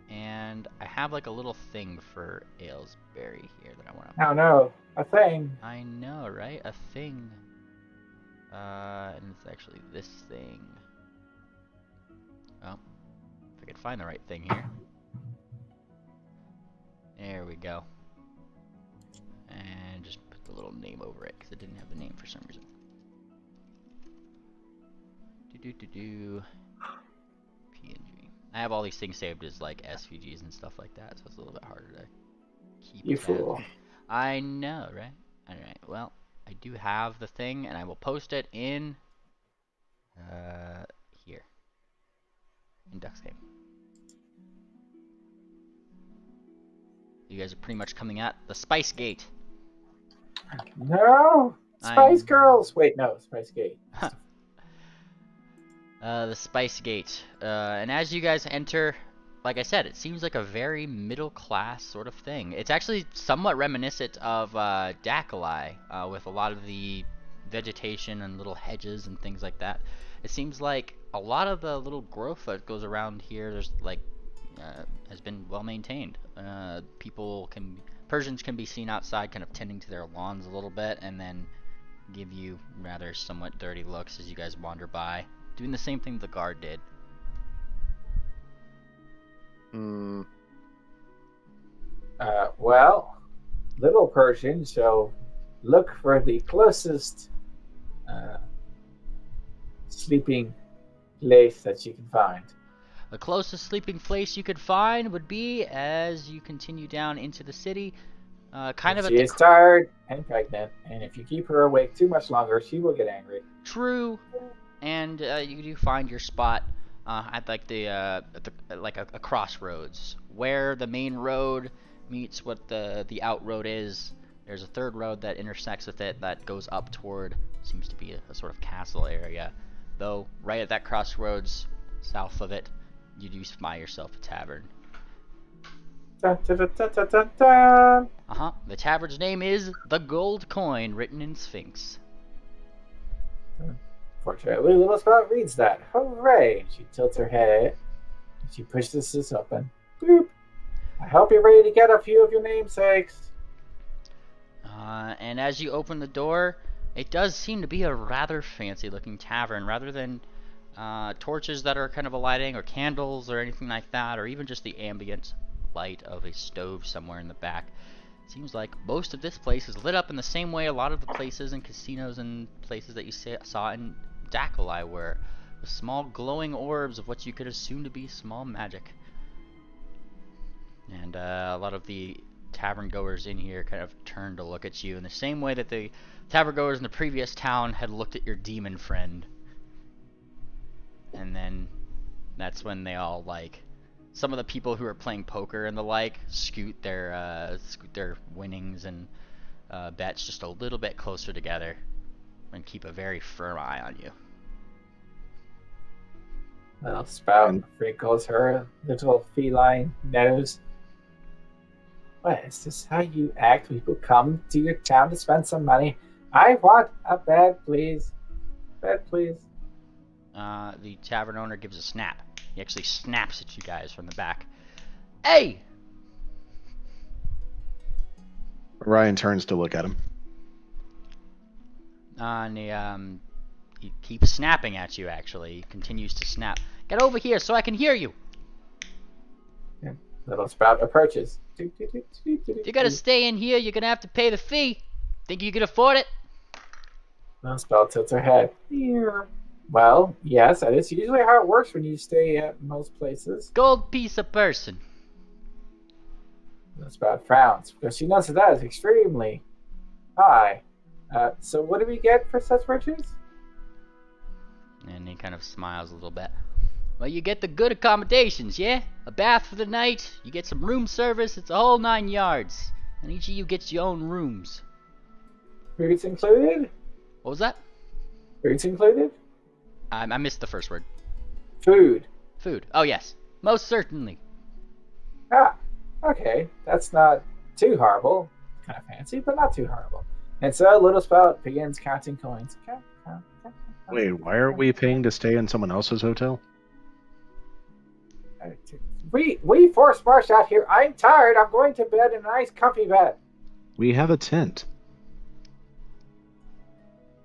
And I have like a little thing for Aylesbury here that I want to... Oh no, a thing. I know, right? A thing. And it's actually this thing. Oh, if I could find the right thing here. There we go. And just put the little name over it, because it didn't have the name for some reason. PNG. I have all these things saved as like SVGs and stuff like that, so it's a little bit harder to keep. You fool. I know, right? Alright, well, I do have the thing, and I will post it in here. In Duxcame. You guys are pretty much coming at the Spice Gate. No! Spice Girls! Wait, no, Spice Gate. The Spice Gate. And as you guys enter, like I said, it seems like a very middle class sort of thing. It's actually somewhat reminiscent of Dakali, with a lot of the vegetation and little hedges and things like that. It seems like a lot of the little growth that goes around here, there's like, has been well maintained. Persians can be seen outside kind of tending to their lawns a little bit, and then give you rather somewhat dirty looks as you guys wander by, doing the same thing the guard did. Well, little Persian, so look for the closest sleeping place that you can find. The closest sleeping place you could find would be, as you continue down into the city, kind of she is tired and pregnant, and if you keep her awake too much longer, she will get angry. True, and you do find your spot at like a crossroads where the main road meets what the out road is. There's a third road that intersects with it that goes up toward, seems to be a sort of castle area. though, right at that crossroads, south of it, you do spy yourself a tavern. Dun, dun, dun, dun, dun, dun, dun. The tavern's name is The Gold Coin, written in Sphinx. Fortunately, Little Spout reads that. Hooray! She tilts her head. And she pushes this open. Boop. I hope you're ready to get a few of your namesakes. And as you open the door, it does seem to be a rather fancy-looking tavern, rather than torches that are kind of alighting, or candles, or anything like that, or even just the ambient light of a stove somewhere in the back. It seems like most of this place is lit up in the same way a lot of the places and casinos and places that you saw in Dakalai were, with small glowing orbs of what you could assume to be small magic. And a lot of the tavern goers in here kind of turn to look at you in the same way that the tavern goers in the previous town had looked at your demon friend. And then that's when they all, like, some of the people who are playing poker and the like scoot their winnings and bets just a little bit closer together and keep a very firm eye on you. Little Spout wrinkles her little feline nose. What, is this how you act when people come to your town to spend some money? I want a bed, please. Bed, please. The tavern owner gives a snap. He actually snaps at you guys from the back. Hey! Ryan turns to look at him. And he keeps snapping at you, actually. He continues to snap. Get over here so I can hear you! Yeah. Little Spout approaches. If you're gonna stay in here, you're gonna have to pay the fee. Think you can afford it? Little Spout tilts her head. Yeah. Well, yes, that is usually how it works when you stay at most places. Gold piece a person. Little Spout frowns because she knows that is extremely high. So what do we get for such riches? And he kind of smiles a little bit. Well, you get the good accommodations, yeah? A bath for the night, you get some room service, it's a whole 9 yards. And each of you gets your own rooms. Food's included? What was that? Food's included? I missed the first word. Food. Food. Oh, yes. Most certainly. Ah, okay. That's not too horrible. Kind of fancy, but not too horrible. And so Little Spout begins counting coins. Wait, why are we paying to stay in someone else's hotel? We forced marched out here. I'm tired. I'm going to bed in a nice comfy bed. We have a tent.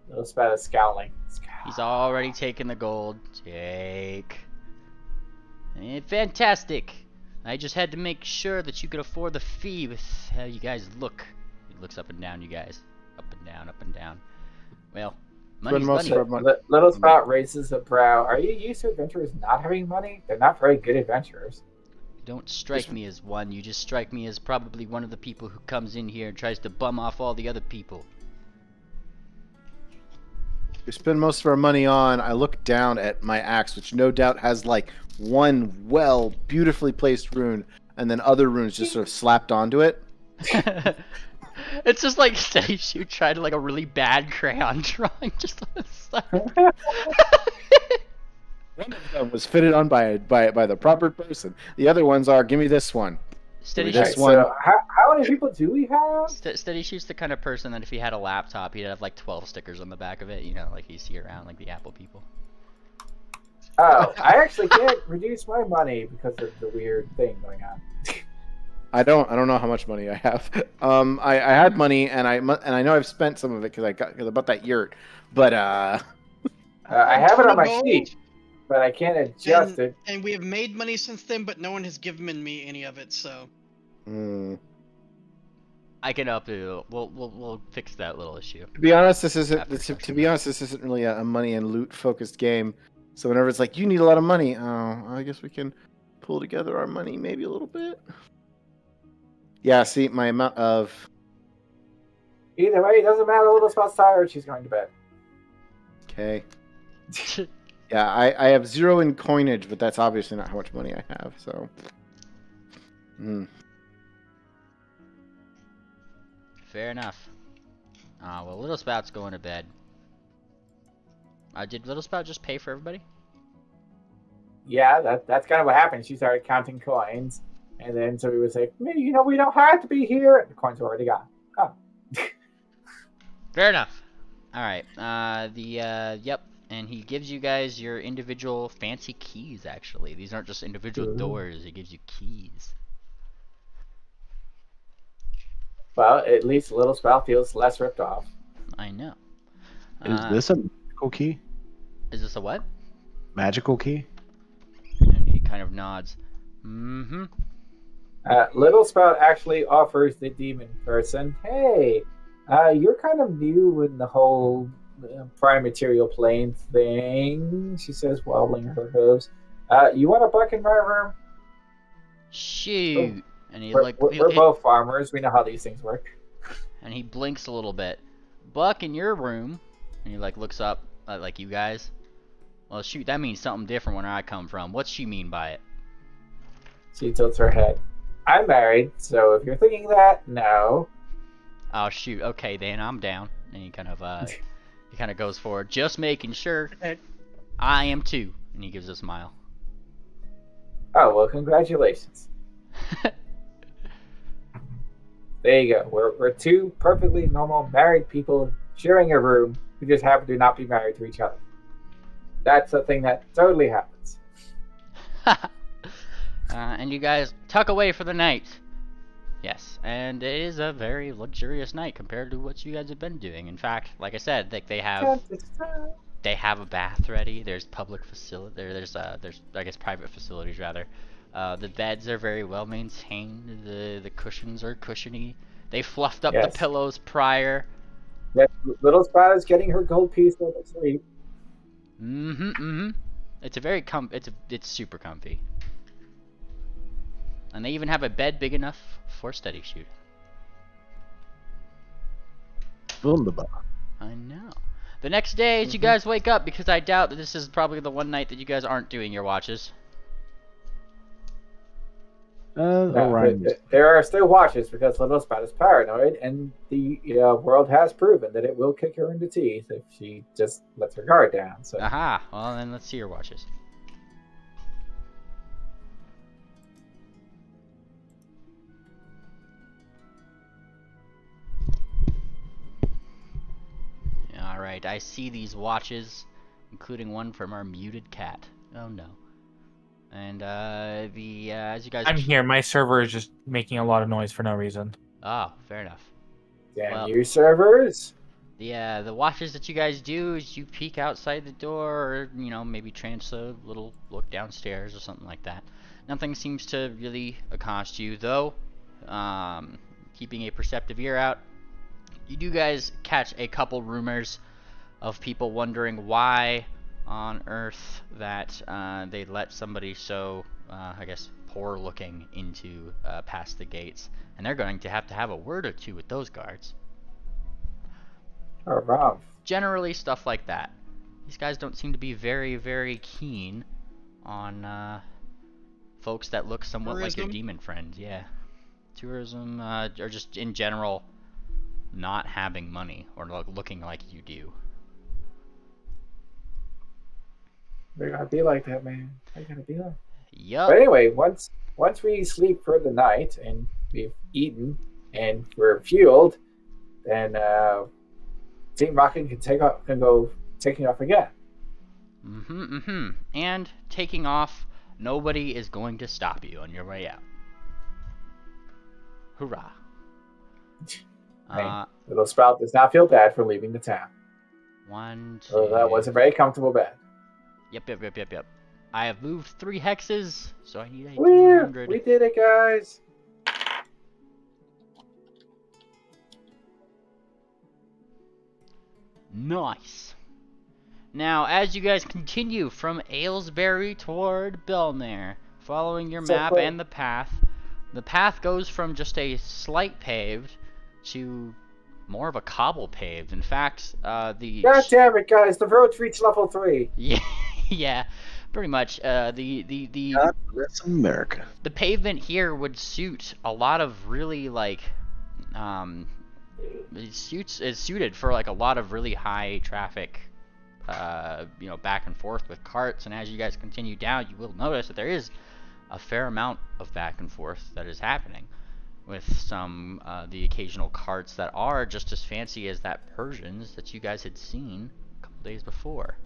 Little Spout is scowling. He's already taken the gold. Jake. Fantastic. I just had to make sure that you could afford the fee with how you guys look. He looks up and down, you guys. Up and down, up and down. Well, money's money. Little Spout raises a brow. Are you used to adventurers not having money? They're not very good adventurers. You don't strike me as one. You just strike me as probably one of the people who comes in here and tries to bum off all the other people. We spend most of our money on. I look down at my axe, which no doubt has like one beautifully placed rune, and then other runes just sort of slapped onto it. It's just like Steady Shoot tried like a really bad crayon drawing just on the side. One of them was fitted on by the proper person. The other ones are, give me this one. Steady This Shoot's one. So how many people do we have? Steady Shoot's the kind of person that if he had a laptop, he'd have like 12 stickers on the back of it, you know, like you see around like the Apple people. Oh, I actually can't reduce my money because of the weird thing going on. I don't know how much money I have. I had money and I know I've spent some of it because I bought that yurt, but I have it on my gold. sheet, but I can't adjust it. And we have made money since then, but no one has given me any of it. So I can help you. We'll fix that little issue. to be honest, this isn't. After To be honest, this isn't really a money and loot focused game. So whenever it's like you need a lot of money, oh, I guess we can pull together our money maybe a little bit. Yeah, see my amount of. Either way, it doesn't matter. Little Spot's tired. She's going to bed. Okay. Yeah, I have 0 in coinage, but that's obviously not how much money I have. So. Fair enough. Well, Little Spout's going to bed. Did Little Spout just pay for everybody? Yeah, that's kind of what happened. She started counting coins, and then so he was like, "You know, we don't have to be here." And the coins were already gone. Oh. Fair enough. All right. Yep. And he gives you guys your individual fancy keys. Actually, these aren't just individual doors. He gives you keys. Well, at least Little Spout feels less ripped off. I know. Is this a magical key? Is this a what? Magical key? And he kind of nods. Mm-hmm. Little Spout actually offers the demon person, "Hey, you're kind of new in the whole prime material plane thing," she says, wobbling her hooves. "You want a buck in my room?" Shoot. And he We're both farmers. We know how these things work. And he blinks a little bit. "Buck in your room?" And he like looks up at like you guys. "Well, shoot, that means something different where I come from. What's she mean by it?" She tilts her head. "I'm married, so if you're thinking that, no." "Oh shoot, okay then, I'm down." And he kind of goes forward, "Just making sure." "I am too." And he gives a smile. "Oh, well, congratulations." There you go. We're two perfectly normal married people sharing a room who just happen to not be married to each other. That's a thing that totally happens. And you guys tuck away for the night. Yes, and it is a very luxurious night compared to what you guys have been doing. In fact, like I said, like they have a bath ready. There's public facility. There's I guess private facilities rather. The beds are very well maintained. The cushions are cushiony. They fluffed up the pillows prior. Yes, Little Spout is getting her gold piece of sleep. It's a very it's super comfy. And they even have a bed big enough for steady shoot. Wunderbar. I know. The next day, as you guys wake up, because I doubt that this is probably the one night that you guys aren't doing your watches. There are still watches because Little Spout is paranoid, and the world has proven that it will kick her in the teeth if she just lets her guard down. So. Aha! Well, then let's see your watches. Alright, I see these watches, including one from our muted cat. Oh no. And as you guys... I'm here. My server is just making a lot of noise for no reason. Oh, fair enough. Damn you servers! The watches that you guys do is you peek outside the door, or, maybe trance a little look downstairs or something like that. Nothing seems to really accost you, though. Keeping a perceptive ear out, you do guys catch a couple rumors of people wondering why on earth that they let somebody so, I guess, poor looking into past the gates. And they're going to have a word or two with those guards. Oh, Rob. Generally, stuff like that. These guys don't seem to be very, very keen on folks that look somewhat like your demon friends. Yeah. Tourism, or just in general, not having money or looking like you do. They gotta be like that, man. They gotta be like. Yup. But anyway, once we sleep for the night and we've eaten and we're fueled, then Team Rocket can go taking off again. And taking off, nobody is going to stop you on your way out. Hoorah. Little Spout does not feel bad for leaving the town. 1, 2. So that was a very comfortable bed. Yep. I have moved 3 hexes, so I need 1,800. We did it, guys. Nice. Now, as you guys continue from Aylesbury toward Belmare, following your map and the path goes from just a slight paved to more of a cobble paved. In fact, God damn it, guys! The road's reached level 3. Yeah, pretty much. God bless America. The pavement here would suit a lot of really is suited for like a lot of really high traffic you know, back and forth with carts, and as you guys continue down, you will notice that there is a fair amount of back and forth that is happening, with some the occasional carts that are just as fancy as that Persian's that you guys had seen a couple days before.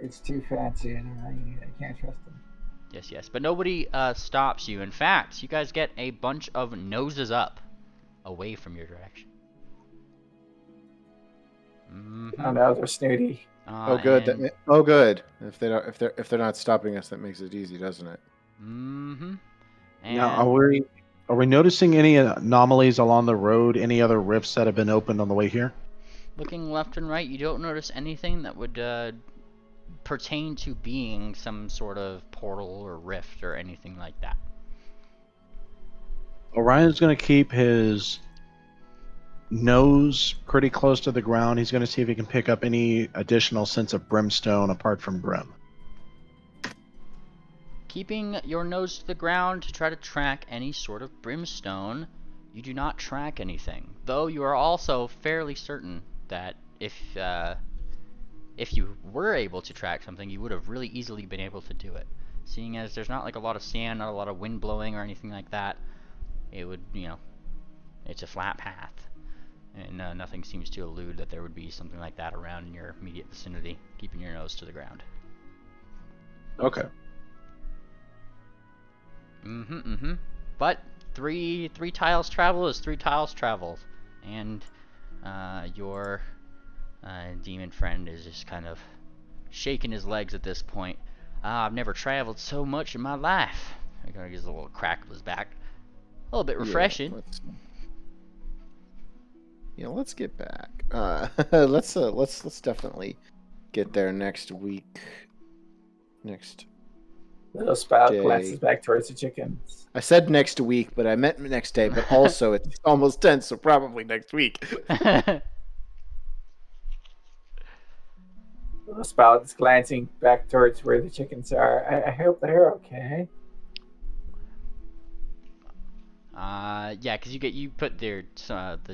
It's too fancy, and I can't trust them. Yes, yes, but nobody stops you. In fact, you guys get a bunch of noses up away from your direction. Oh no, they're snooty. Oh good. And, Oh good. If they're not stopping us, that makes it easy, doesn't it? And Now, are we noticing any anomalies along the road? Any other rifts that have been opened on the way here? looking left and right, you don't notice anything that would pertain to being some sort of portal or rift or anything like that. Orion's going to keep his nose pretty close to the ground. He's going to see if he can pick up any additional sense of brimstone apart from brim. Keeping your nose to the ground to try to track any sort of brimstone, you do not track anything. Though you are also fairly certain that if you were able to track something, you would have really easily been able to do it. Seeing as there's not like a lot of sand, not a lot of wind blowing or anything like that, it would, you know, it's a flat path. And nothing seems to allude that there would be something like that around in your immediate vicinity, keeping your nose to the ground. Okay. But three tiles travel is 3 tiles travel, and your demon friend is just kind of shaking his legs at this point. I've never traveled so much in my life. He kind of gives a little crack of his back. A little bit refreshing. Yeah, let's get back. Let's definitely get there next week. Next. Little Spout day. glances back towards the chickens. I said next week, but I meant next day. But also, it's almost 10, so probably next week. Little Spout is glancing back towards where the chickens are. I hope they're okay. Yeah, because you put the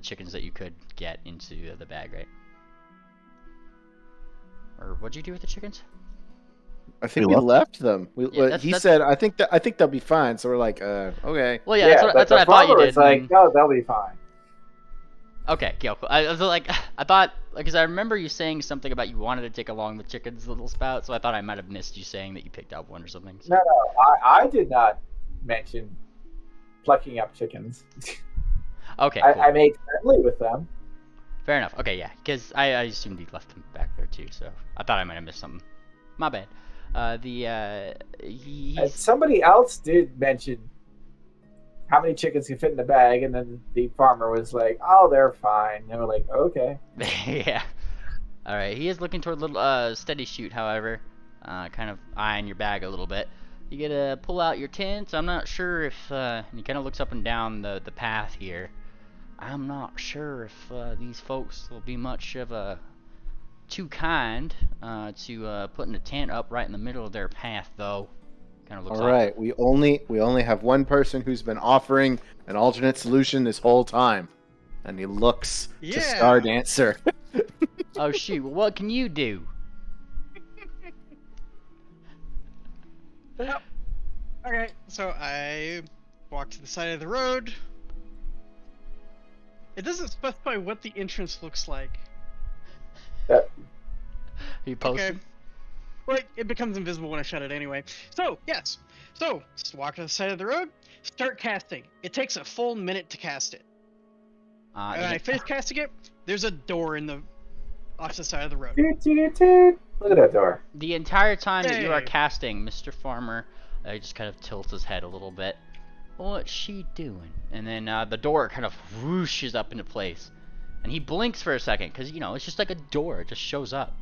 chickens that you could get into the bag, right? Or what'd you do with the chickens? I think we left them. He that's... said, "I think they'll be fine." So we're like, "Okay." Well, yeah, that's what I thought you did. It's like, no, they'll be fine. Okay, cool. I was like, I thought, because I remember you saying something about you wanted to take along the chickens, Little Spout. So I thought I might have missed you saying that you picked up one or something. So. No, I did not mention plucking up chickens. Okay, cool. I made friendly with them. Fair enough. Okay, yeah, because I assumed he left them back there too, so I thought I might have missed something. My bad. Somebody else did mention how many chickens can fit in the bag, and then the farmer was like, "Oh, they're fine." And we're like, "Okay." Yeah. All right. He is looking toward little steady shoot, however, kind of eyeing your bag a little bit. You gotta pull out your tents. I'm not sure if and he kind of looks up and down the path here. I'm not sure if these folks will be much of a too kind to putting a tent up right in the middle of their path, though. Kind of looks. All right, we only have one person who's been offering an alternate solution this whole time, and he looks to Star Dancer. Oh shoot! Well, what can you do? Okay, so I walk to the side of the road. It doesn't specify what the entrance looks like. He posted. Okay. Well, it becomes invisible when I shut it anyway. So, yes. So, just walk to the side of the road, start casting. It takes a full minute to cast it. And when I finish casting it, there's a door off the side of the road. Look at that door. The entire time that you are casting, Mr. Farmer just kind of tilts his head a little bit. What's she doing? And then the door kind of whooshes up into place. And he blinks for a second, because, you know, it's just like a door. It just shows up.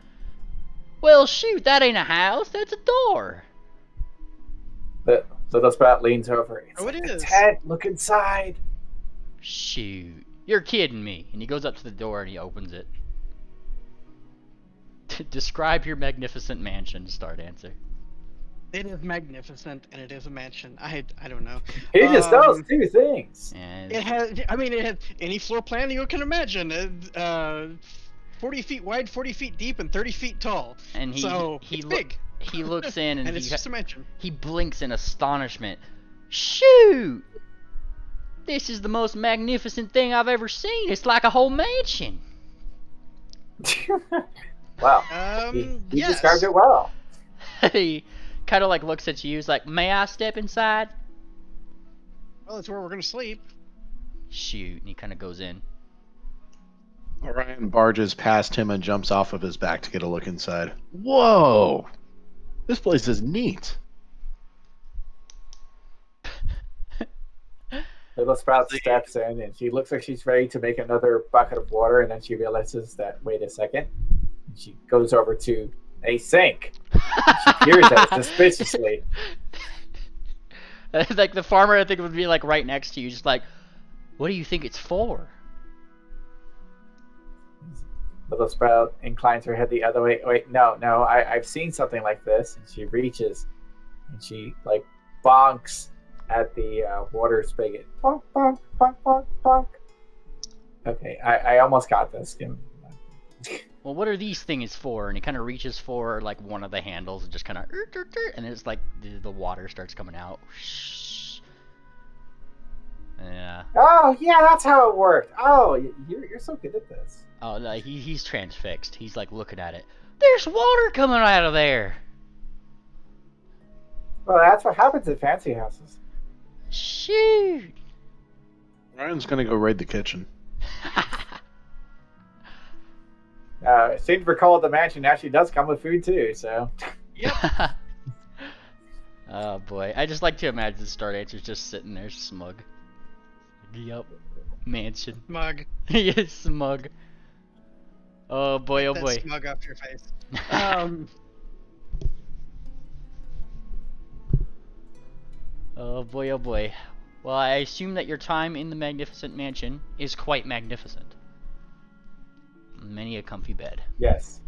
Well, shoot, that ain't a house. That's a door. So the Spout leans over. It's it is. A tent. Look inside. Shoot. You're kidding me. And he goes up to the door and he opens it. Describe your magnificent mansion, Star Dancer. It is magnificent, and it is a mansion. I don't know. He just knows two things. And It has. I mean, it has any floor plan you can imagine. 40 feet wide, 40 feet deep, and 30 feet tall. And it's big. He looks in and, And it's just a mansion. he blinks in astonishment. Shoot! This is the most magnificent thing I've ever seen. It's like a whole mansion. Wow. He Yes. described it well. He kind of like looks at you. He's like, "May I step inside?" Well, that's where we're gonna sleep. Shoot! And he kind of goes in. Orion barges past him and jumps off of his back to get a look inside. Whoa! This place is neat. Little Sprout steps in and she looks like she's ready to make another bucket of water, and then she realizes that, wait a second. And she goes over to a sink. She peers at it suspiciously. Like the farmer, I think would be like right next to you, just like, "What do you think it's for?" Little Sprout inclines her head the other way. Wait, no, I've seen something like this. And she reaches and she like bonks at the water spigot. Bonk, bonk, bonk, bonk, bonk. Okay, I almost got this. Well, what are these things for? And he kind of reaches for like one of the handles and just kind of, and it's like the water starts coming out. Yeah. Oh yeah, that's how it worked. Oh, you're so good at this. Oh, no, he's transfixed. He's like looking at it. There's water coming out of there. Well, that's what happens in fancy houses. Shoot. Orion's gonna go raid the kitchen. Seem to recall the mansion actually does come with food too, so. Yep. Oh boy, I just like to imagine Star Dancer's just sitting there smug. Yup, mansion. Smug. Yes, smug. Oh boy, oh That boy. smug off your face. Oh boy, oh boy. Well, I assume that your time in the magnificent mansion is quite magnificent. Many a comfy bed. Yes.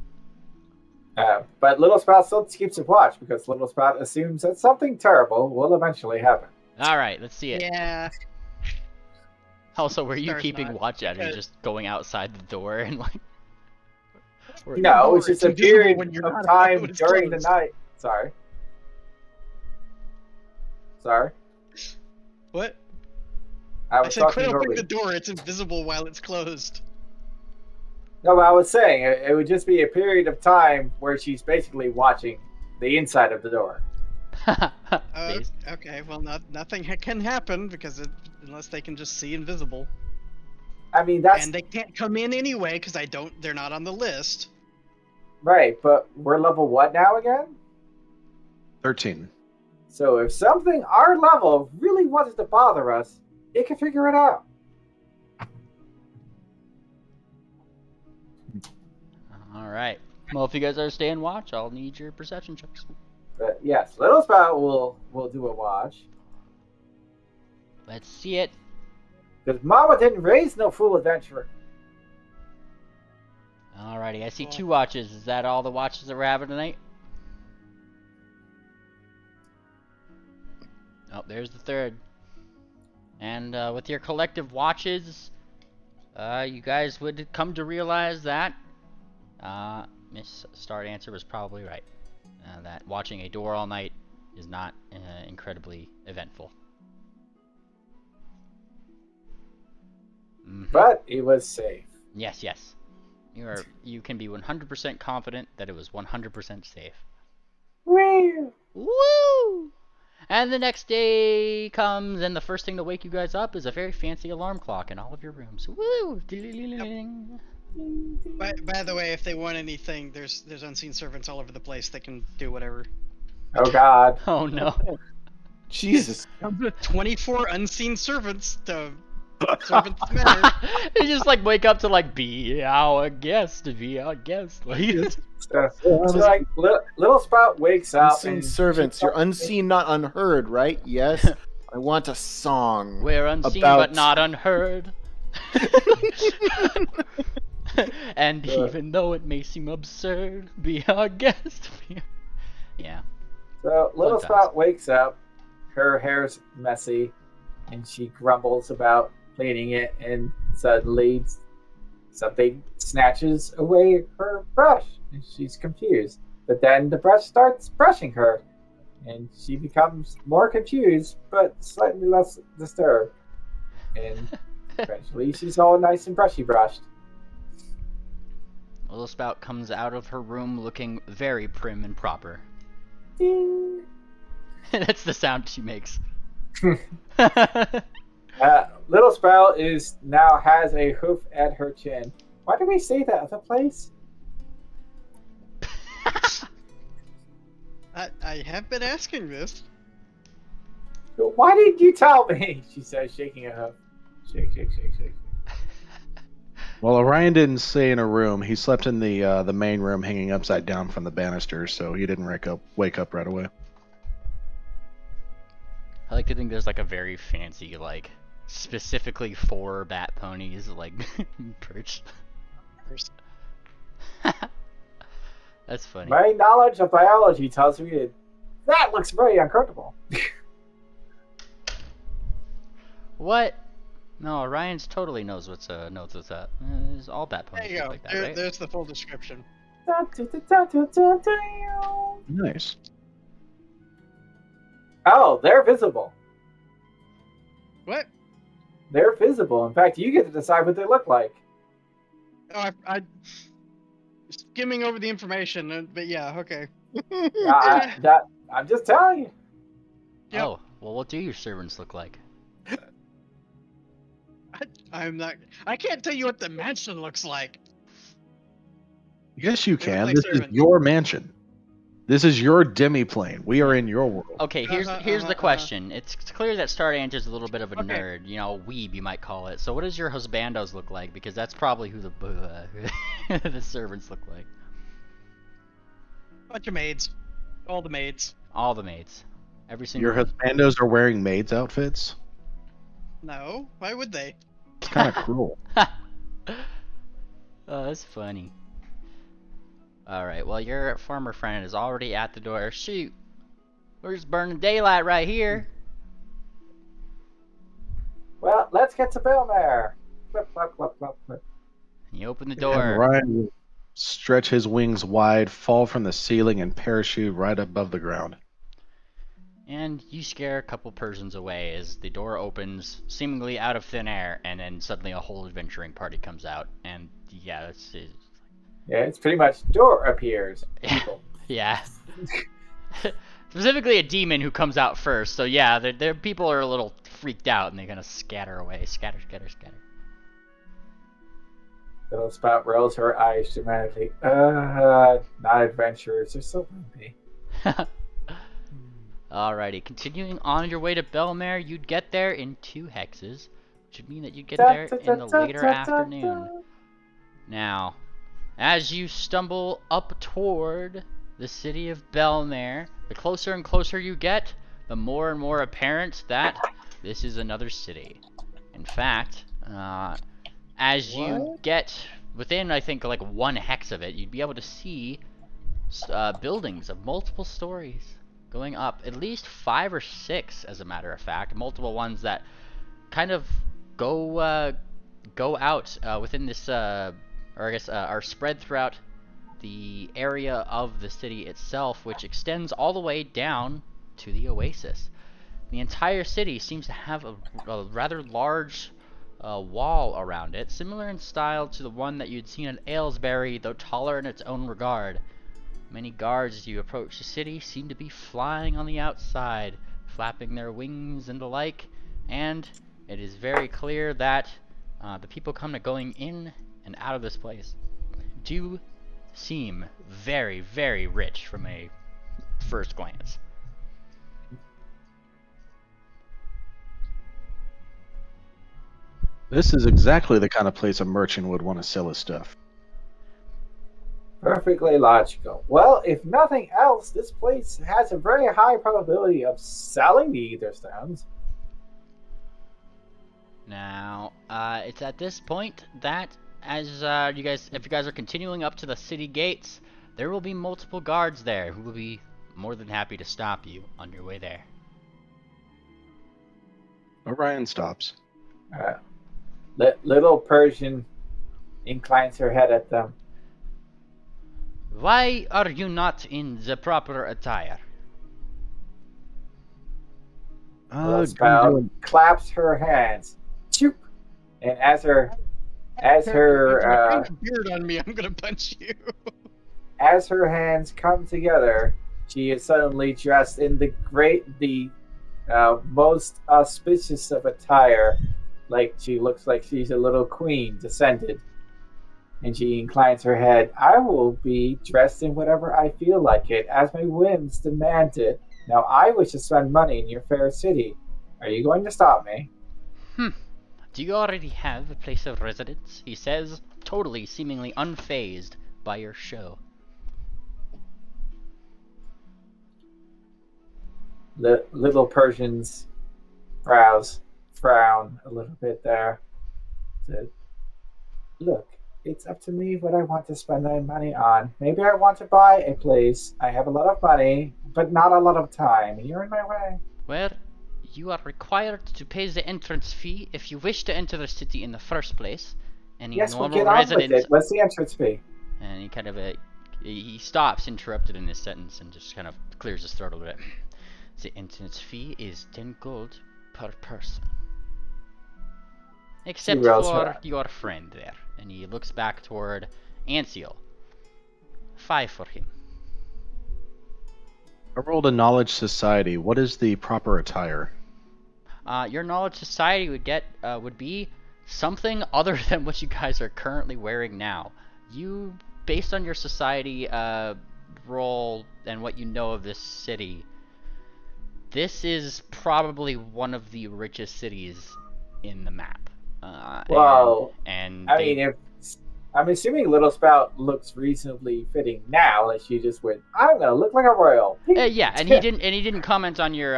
But Little Sprout still keeps a watch because Little Sprout assumes that something terrible will eventually happen. Alright, let's see it. Yeah. Also, were you Star's keeping not. watch at it, just going outside the door and like... No, it's just a invisible period when you're of not time when it's during the closed. night. Sorry. What? I I was said talking quit opening earlier. the door. It's invisible while it's closed. No, but I was saying it would just be a period of time where she's basically watching the inside of the door. Please. Okay, well, nothing can happen because unless they can just see invisible, I mean, that's and they can't come in anyway because they're not on the list. right, but we're level what now again? 13. So if something our level really wanted to bother us, it can figure it out. Alright. Well, if you guys are staying watch, I'll need your perception checks. But yes, Little Spout will do a watch. Let's see it. Because Mama didn't raise no fool adventurer. Alrighty, I see 2 watches. Is that all the watches that we're having tonight? Oh, there's the 3rd. And with your collective watches, you guys would come to realize that Miss Star Dancer was probably right. That watching a door all night is not incredibly eventful. Mhm. But it was safe. Yes, yes. You can be 100% confident that it was 100% safe. Woo! Woo! And the next day comes, and the first thing to wake you guys up is a very fancy alarm clock in all of your rooms. Woo! Ding-a-ling-a-ling. By the way, if they want anything, there's unseen servants all over the place. They can do whatever. Oh God. Oh no. Jesus. 24 unseen servants to servants manor. They just like wake up to like be our guest. Like, So like Little Spout wakes up Unseen and servants. You're unseen, not unheard, right? Yes. I want a song. we're unseen About- but not unheard. And even though it may seem absurd, be our guest. Yeah. So Little Fun Spout wakes up. Her hair's messy, and she grumbles about cleaning it. And suddenly, something snatches away her brush, and she's confused. But then the brush starts brushing her, and she becomes more confused, but slightly less disturbed. And eventually, she's all nice and brushy brushed. Little Spout comes out of her room looking very prim and proper. Ding. That's the sound she makes. Little Spout now has a hoof at her chin. Why did we say that other place? I have been asking this. Why didn't you tell me? She says, shaking her hoof. Shake, shake, shake, shake. Well, Orion didn't stay in a room. He slept in the main room, hanging upside down from the banisters, so he didn't wake up right away. I like to think there's like a very fancy, like, specifically for bat ponies, like, perch. That's funny. My knowledge of biology tells me that looks very uncomfortable. What? No, Orion's totally knows what's up. It's all bat ponies There you go. like that, right? There's the full description. Nice. Oh, they're visible. What? They're visible. In fact, you get to decide what they look like. Oh, I skimming over the information, but yeah, okay. I'm just telling you. Yep. Oh, well, what do your servants look like? I can't tell you what the mansion looks like. Yes, you They look can. like This is servants. your mansion. This is your demiplane. We are in your world. Okay, here's the question. It's clear that Stardanger's a little bit of a nerd, you know, weeb you might call it. So what does your husbandos look like? Because that's probably who the servants look like. Bunch of maids. All the maids. All the maids. Every single Your one. husbandos are wearing maids' outfits? No, why would they? It's kind of cruel. Oh, that's funny. Alright, well, your former friend is already at the door. Shoot! We're just burning daylight right here. Well, let's get to Belmare. Flip, flip, flip, flip, flip. You open the And door. Orion will stretch his wings wide, fall from the ceiling, and parachute right above the ground. And you scare a couple persons away as the door opens, seemingly out of thin air, and then suddenly a whole adventuring party comes out. And yeah, that's it. Yeah, it's pretty much door appears. People. Yeah. Specifically a demon who comes out first. So yeah, their people are a little freaked out and they're gonna scatter away. Scatter, scatter, scatter. Little Spout rolls her eyes dramatically. Not adventurers. They're so wimpy. Alrighty, continuing on your way to Belmare, you'd get there in 2 hexes, which would mean that you'd get there in the later afternoon. Now, as you stumble up toward the city of Belmare, the closer and closer you get, the more and more apparent that this is another city. In fact, as you get within, I think, like 1 hex of it, you'd be able to see buildings of multiple stories going up, at least 5 or 6, as a matter of fact. Multiple ones that kind of go out within this, or I guess are spread throughout the area of the city itself, which extends all the way down to the oasis. The entire city seems to have a rather large wall around it, similar in style to the one that you'd seen at Aylesbury, though taller in its own regard. Many guards as you approach the city seem to be flying on the outside, flapping their wings and the like, and it is very clear that the people going in and out of this place do seem very, very rich from a first glance. This is exactly the kind of place a merchant would want to sell his stuff. Perfectly logical. Well, if nothing else, this place has a very high probability of selling the Ether Stones. Now, it's at this point that, as if you guys are continuing up to the city gates, there will be multiple guards there who will be more than happy to stop you on your way there. Orion stops. Little Persian inclines her head at them. Why are you not in the proper attire? Spout claps her hands. Choop! And as her beard on me, I'm gonna punch you. As her hands come together, she is suddenly dressed in the most auspicious of attire. Like she looks like she's a little queen descended. And she inclines her head. I will be dressed in whatever I feel like it, as my whims demand it. Now I wish to spend money in your fair city. Are you going to stop me? Do you already have a place of residence? He says, totally, seemingly unfazed by your show. The little Persian's brows frown a little bit there. Said, look, it's up to me what I want to spend my money on. Maybe I want to buy a place. I have a lot of money, but not a lot of time. You're in my way. Well, you are required to pay the entrance fee if you wish to enter the city in the first place. Any yes, normal we'll get on resident... with it. What's the entrance fee? And he kind of he stops, interrupted in his sentence, and just kind of clears his throat a little bit. The entrance fee is 10 gold per person. Except for your friend there. And he looks back toward Anseal. 5 for him. I rolled a knowledge society. What is the proper attire? Your knowledge society would be something other than what you guys are currently wearing now. You, based on your society role and what you know of this city, this is probably one of the richest cities in the map. Well, I'm assuming Little Spout looks reasonably fitting now. Like she just went, I'm gonna look like a royal. Yeah, and he didn't comment on your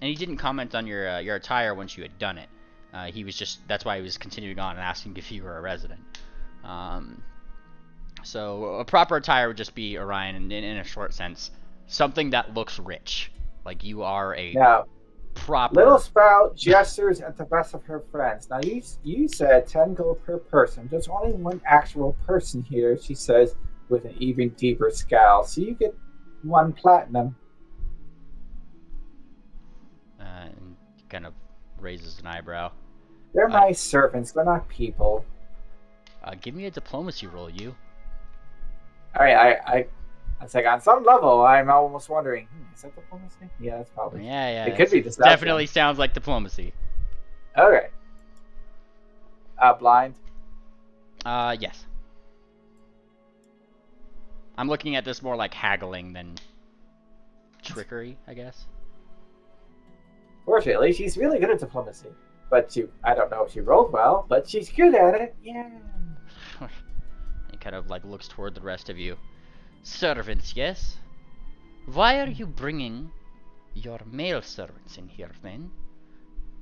your attire once you had done it. He was just, that's why he was continuing on and asking if you were a resident. So a proper attire would just be, Orion, in a short sense, something that looks rich. Like you are a proper... Little Spout gestures at the rest of her friends. Now you said 10 gold per person. There's only one actual person here, she says with an even deeper scowl. So you get 1 platinum. And he kind of raises an eyebrow. They're my servants, they're not people. Give me a diplomacy roll, you. Alright, I was like, on some level, I'm almost wondering, is that diplomacy? Yeah, that's probably. Yeah. It could be deception. Definitely sounds like diplomacy. Okay. Blind? Yes. I'm looking at this more like haggling than trickery, I guess. Fortunately, she's really good at diplomacy. But I don't know if she rolled well, but she's good at it. Yeah. He kind of like looks toward the rest of you. Servants, yes? Why are you bringing your male servants in here, then?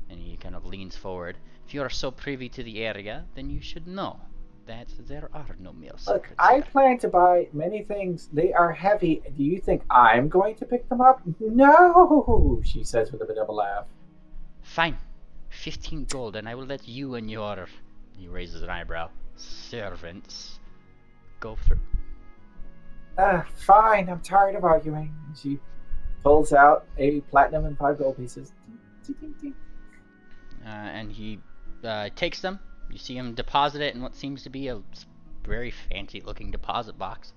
And he kind of leans forward. If you are so privy to the area, then you should know that there are no male servants. Look, I plan to buy many things. They are heavy. Do you think I'm going to pick them up? No, she says with a bit of a laugh. Fine. 15 gold, and I will let you and your... He raises an eyebrow. Servants go through. Fine, I'm tired of arguing. She pulls out a platinum and 5 gold pieces. And he takes them. You see him deposit it in what seems to be a very fancy-looking deposit box,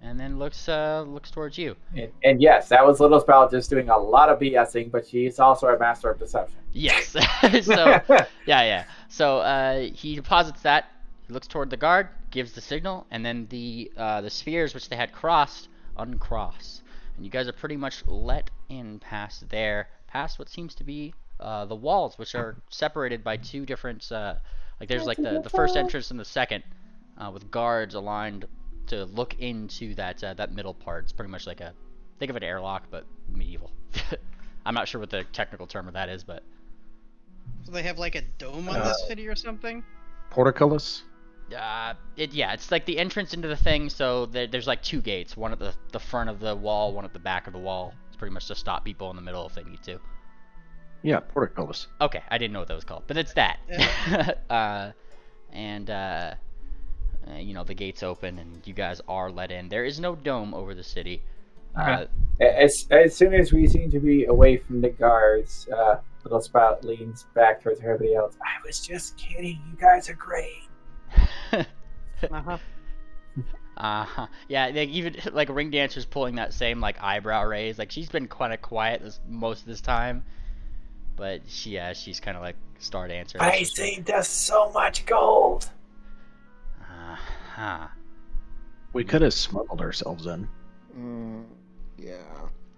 and then looks towards you. And yes, that was Little Spout just doing a lot of BSing, but she's also a master of deception. Yes. So yeah. So he deposits that. He looks toward the guard, gives the signal, and then the spheres which they had crossed uncross, and you guys are pretty much let in past what seems to be the walls, which are separated by 2 different like there's like the first entrance and the second, with guards aligned to look into that middle part. It's pretty much like think of an airlock, but medieval. I'm not sure what the technical term of that is, but so they have like a dome on this city or something. Portcullis. It's like the entrance into the thing. So there's like 2 gates. One at the front of the wall, one at the back of the wall. It's pretty much to stop people in the middle if they need to. Yeah, portcullis. Okay, I didn't know what that was called, but it's that. You know, the gates open and you guys are let in. There is no dome over the city. As soon as we seem to be away from the guards, Little Spout leans back towards everybody else. I was just kidding. You guys are great. Yeah, even like Ring Dancer's pulling that same like eyebrow raise. Like she's been kind of quiet most of this time, but she's kind of like Star Dancer. I saved us so much gold. We could have smuggled ourselves in. Yeah,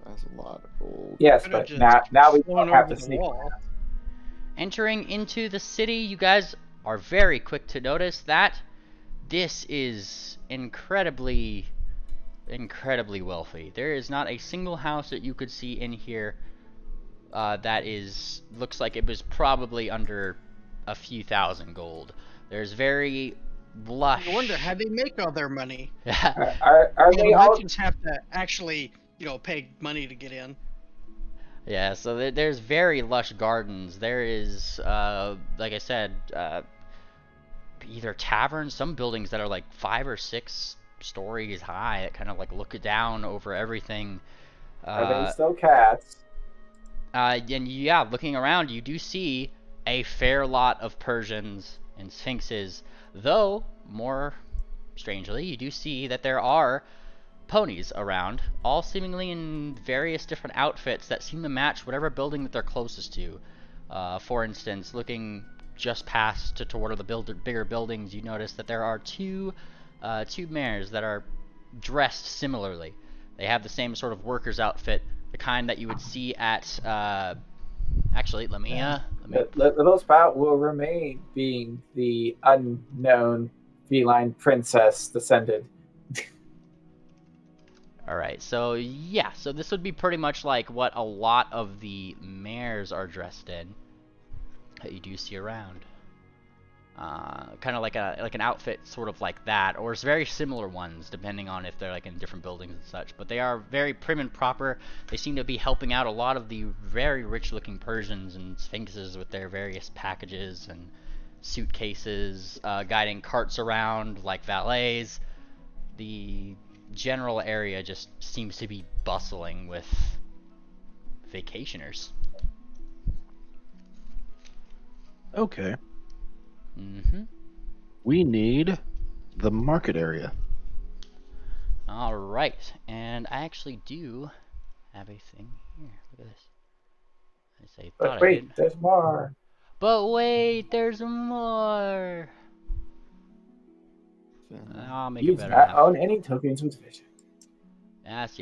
that's a lot of gold. Yes, but now we don't have to sneak. Entering into the city, you guys are very quick to notice that this is incredibly wealthy. There is not a single house that you could see in here that looks like it was probably under a few thousand gold. There's very lush. I wonder how they make all their money. Are they all merchants have to actually, pay money to get in? Yeah, so there's very lush gardens. There is, like I said, either taverns, some buildings that are like 5 or 6 stories high that kind of like look down over everything. Are they still cats? And yeah, looking around, you do see a fair lot of Persians and Sphinxes, though, more strangely, you do see that there are ponies around, all seemingly in various different outfits that seem to match whatever building that they're closest to. For instance, looking just past toward the bigger buildings, you notice that there are two mares that are dressed similarly. They have the same sort of worker's outfit, the kind that you would see at actually, let me Little Spout will remain being the unknown feline princess descended. Alright, so yeah, so this would be pretty much like what a lot of the mares are dressed in that you do see around. Kind of like an outfit sort of like that, or it's very similar ones depending on if they're like in different buildings and such, but they are very prim and proper. They seem to be helping out a lot of the very rich looking Persians and Sphinxes with their various packages and suitcases, guiding carts around like valets. The general area just seems to be bustling with vacationers. Okay. We need the market area. Alright, and I actually do have a thing here. Look at this. But wait, there's more. But wait, there's more. I'll make it better. You own any tokens with vision. Yes.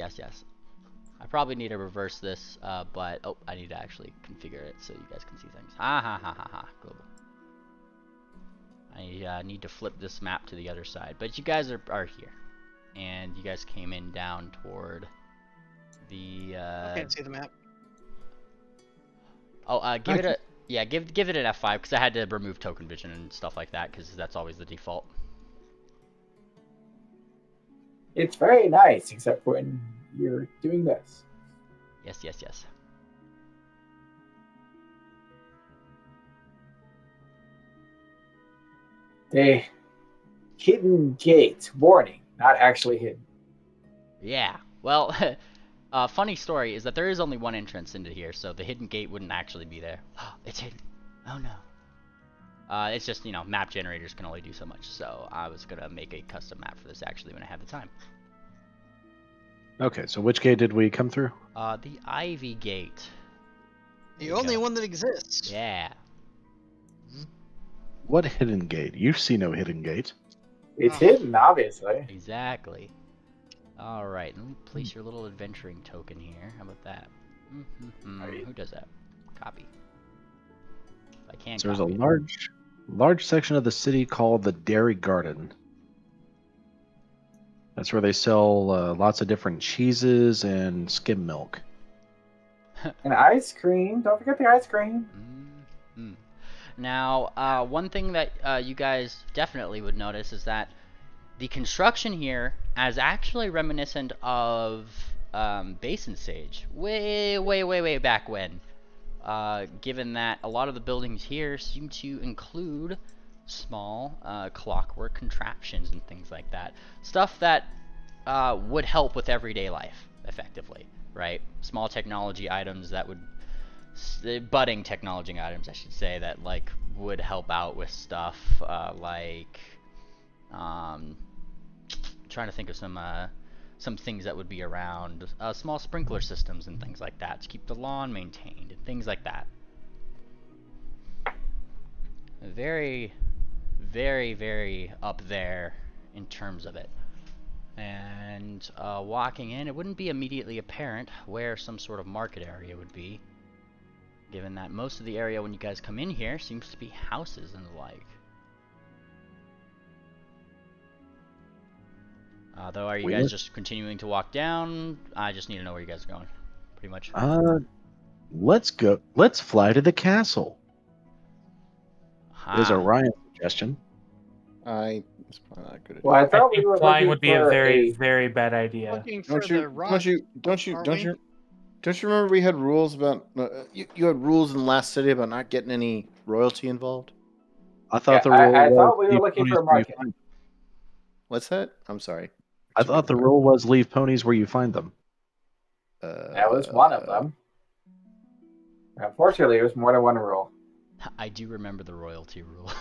I probably need to reverse this, but I need to actually configure it so you guys can see things. Global. I need to flip this map to the other side, but you guys are here, and you guys came in down toward the. I can't see the map. Give it an F5 because I had to remove token vision and stuff like that because that's always the default. It's very nice, except when you're doing this. Yes. The hidden gate. Warning, not actually hidden. Yeah, well, funny story is that there is only one entrance into here, so the hidden gate wouldn't actually be there. It's hidden. Oh no. It's just, map generators can only do so much, so I was going to make a custom map for this actually when I had the time. Okay, so which gate did we come through? The Ivy Gate. The only one that exists. Yeah. What hidden gate? You see no hidden gate. It's hidden, obviously. Exactly. Alright, let me place your little adventuring token here. How about that? Who does that? Copy. I can't so there's a large section of the city called the Dairy Garden. That's where they sell lots of different cheeses and skim milk. And ice cream. Don't forget the ice cream. Now, one thing that you guys definitely would notice is that the construction here is actually reminiscent of Basin Sage, way back when. Given that a lot of the buildings here seem to include small clockwork contraptions and things like that. Stuff that would help with everyday life, effectively, right? Small technology items that would... budding technology items, I should say, that, like, would help out with stuff, like... trying to think of some things that would be around. Small sprinkler systems and things like that to keep the lawn maintained and things like that. Very up there in terms of it. And walking in, it wouldn't be immediately apparent where some sort of market area would be, given that most of the area when you guys come in here seems to be houses and the like. Though, are you guys just continuing to walk down? I just need to know where you guys are going, pretty much. Let's go. Let's fly to the castle. Is Orion's suggestion. It's probably not good. Well, I thought we were flying would be a very, a... very bad idea. Don't you remember we had rules about you had rules in the last city about not getting any royalty involved? I thought the rule. I thought we were looking for a market. What's that? I'm sorry. I thought the rule was leave ponies where you find them. That was one of them. Unfortunately, it was more than one rule. I do remember the royalty rule.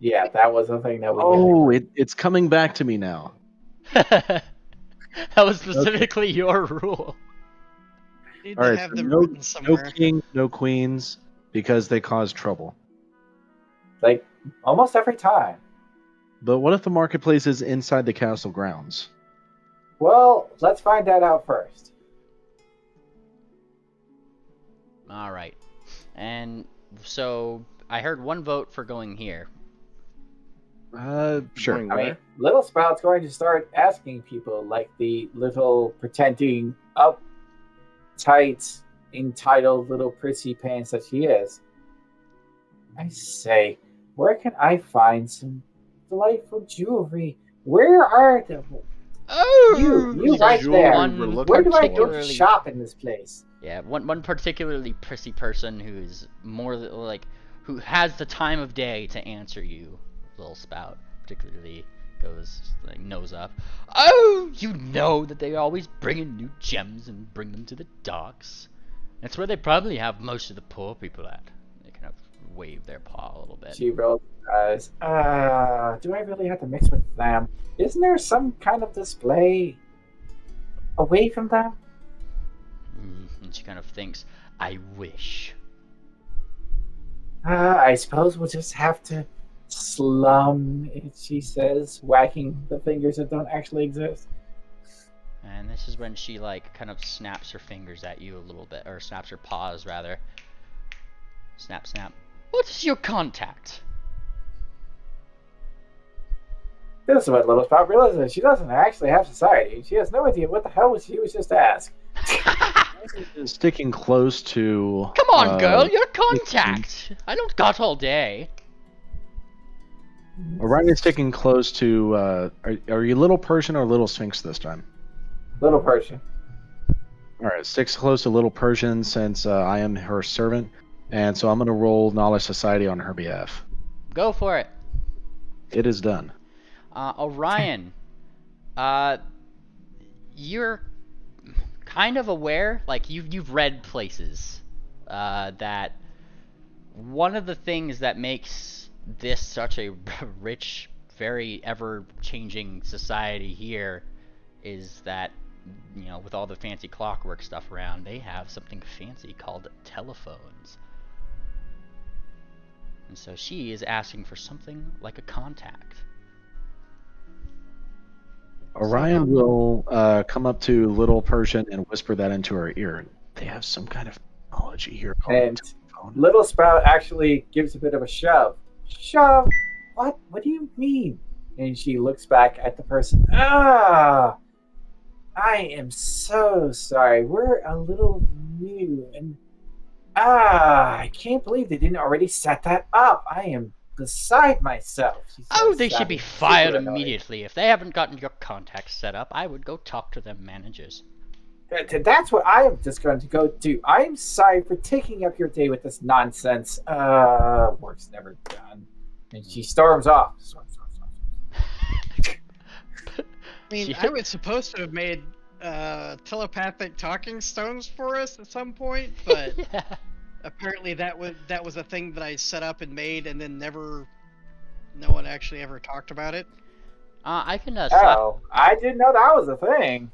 Yeah, that was the thing that we... Oh, it's coming back to me now. That was specifically your rule. Need All to right, have so them no written somewhere. kings, no queens, because they cause trouble. Like, almost every time. But what if the marketplace is inside the castle grounds? Well, let's find that out first. Alright. And so, I heard one vote for going here. Sure. Going I where? mean, Little Spout's going to start asking people, like the little pretending uptight, entitled little prissy pants that she is. I say, where can I find some delightful jewelry? Where are the... Oh! You right there. One Where do I go to particularly- shop in this place? Yeah, one particularly prissy person who's more like... who has the time of day to answer you, Little Spout, particularly goes like nose up. Oh, you know that they always bring in new gems and bring them to the docks. That's where they probably have most of the poor people at. They kind of wave their paw a little bit. She rolls her eyes. Do I really have to mix with them? Isn't there some kind of display away from them? And she kind of thinks, I wish. I suppose we'll just have to slum it, she says, whacking the fingers that don't actually exist. And this is when she, like, kind of snaps her fingers at you a little bit, or snaps her paws, rather. Snap, snap. What is your contact? This is what Little Spout realizes. She doesn't actually have society. She has no idea what the hell she was just asked. Sticking close to... Come on, girl, your contact! I don't got all day. Orion's sticking close to... are you Little Persian or Little Sphinx this time? Little Persian. Alright, sticks close to Little Persian since I am her servant. And so I'm going to roll Knowledge Society on her behalf. Go for it. It is done. Orion, you're kind of aware, like you've read places, that one of the things that makes this such a rich, very ever-changing society here is that, you know, with all the fancy clockwork stuff around, they have something fancy called telephones. And so she is asking for something like a contact. Orion will come up to Little Persian and whisper that into her ear. They have some kind of technology here called And telephone. Little Spout actually gives a bit of a shove. Shove? What? What do you mean? And she looks back at the person. I am so sorry. We're a little new, and I can't believe they didn't already set that up. I am beside myself. Oh, they should be fired immediately. If they haven't gotten your contacts set up, I would go talk to their managers. That's what I am just going to go do. I am sorry for taking up your day with this nonsense. Work's never done. And she storms off. I mean, I was supposed to have made telepathic talking stones for us at some point, but Yeah. apparently that was a thing that I set up and made, and then no one actually ever talked about it. I can. Oh, I didn't know that was a thing.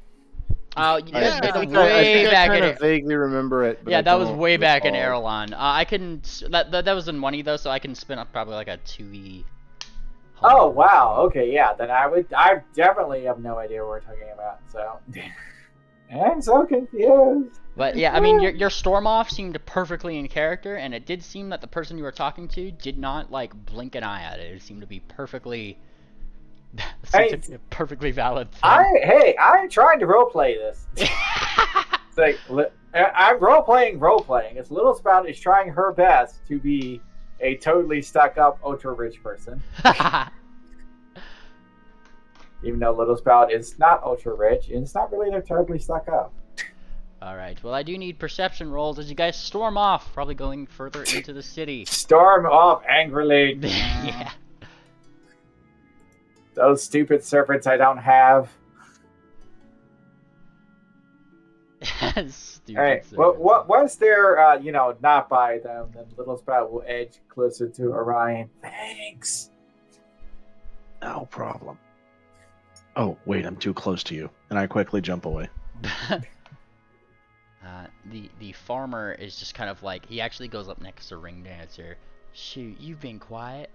Oh, Yeah, that's I way back I in. kind of vaguely remember it. But Yeah, I that was don't way back in recall. Erelon. I can. That was in money though, so I can spin up probably like a 2E. Oh wow. Okay, yeah. Then I definitely have no idea what we're talking about. So I'm so confused. But yeah, I mean, your storm off seemed perfectly in character, and it did seem that the person you were talking to did not like blink an eye at it. It seemed to be perfectly, a perfectly valid thing. I'm trying to roleplay this. It's like I'm roleplaying. It's Little Spout is trying her best to be a totally stuck up ultra rich person. Even though Little Spout is not ultra rich and it's not really terribly stuck up. Alright, well I do need perception rolls as you guys storm off, probably going further into the city. Storm off angrily. Yeah. Those stupid serpents I don't have. Stupid. Alright, well, once they're, not by them, then Little Spout will edge closer to Orion. Thanks. No problem. Oh, wait, I'm too close to you. And I quickly jump away. The farmer is just kind of like, he actually goes up next to Ring Dancer. Shoot, you've been quiet.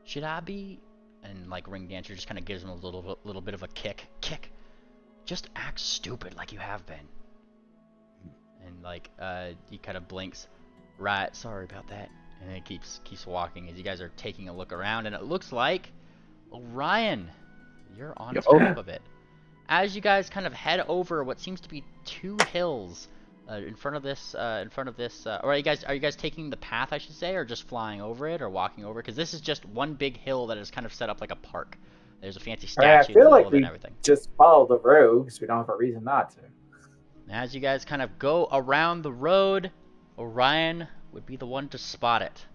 Should I be? And like Ring Dancer just kind of gives him a little bit of a kick. Just act stupid like you have been. And like he kind of blinks. Right, sorry about that. And it keeps walking as you guys are taking a look around, and it looks like Orion, you're on top of it. As you guys kind of head over what seems to be 2 hills in front of this, or are you guys taking the path, I should say, or just flying over it or walking over? Because this is just one big hill that is kind of set up like a park. There's a fancy statue in the middle of it and everything. Just follow the road because we don't have a reason not to. As you guys kind of go around the road, Orion would be the one to spot it.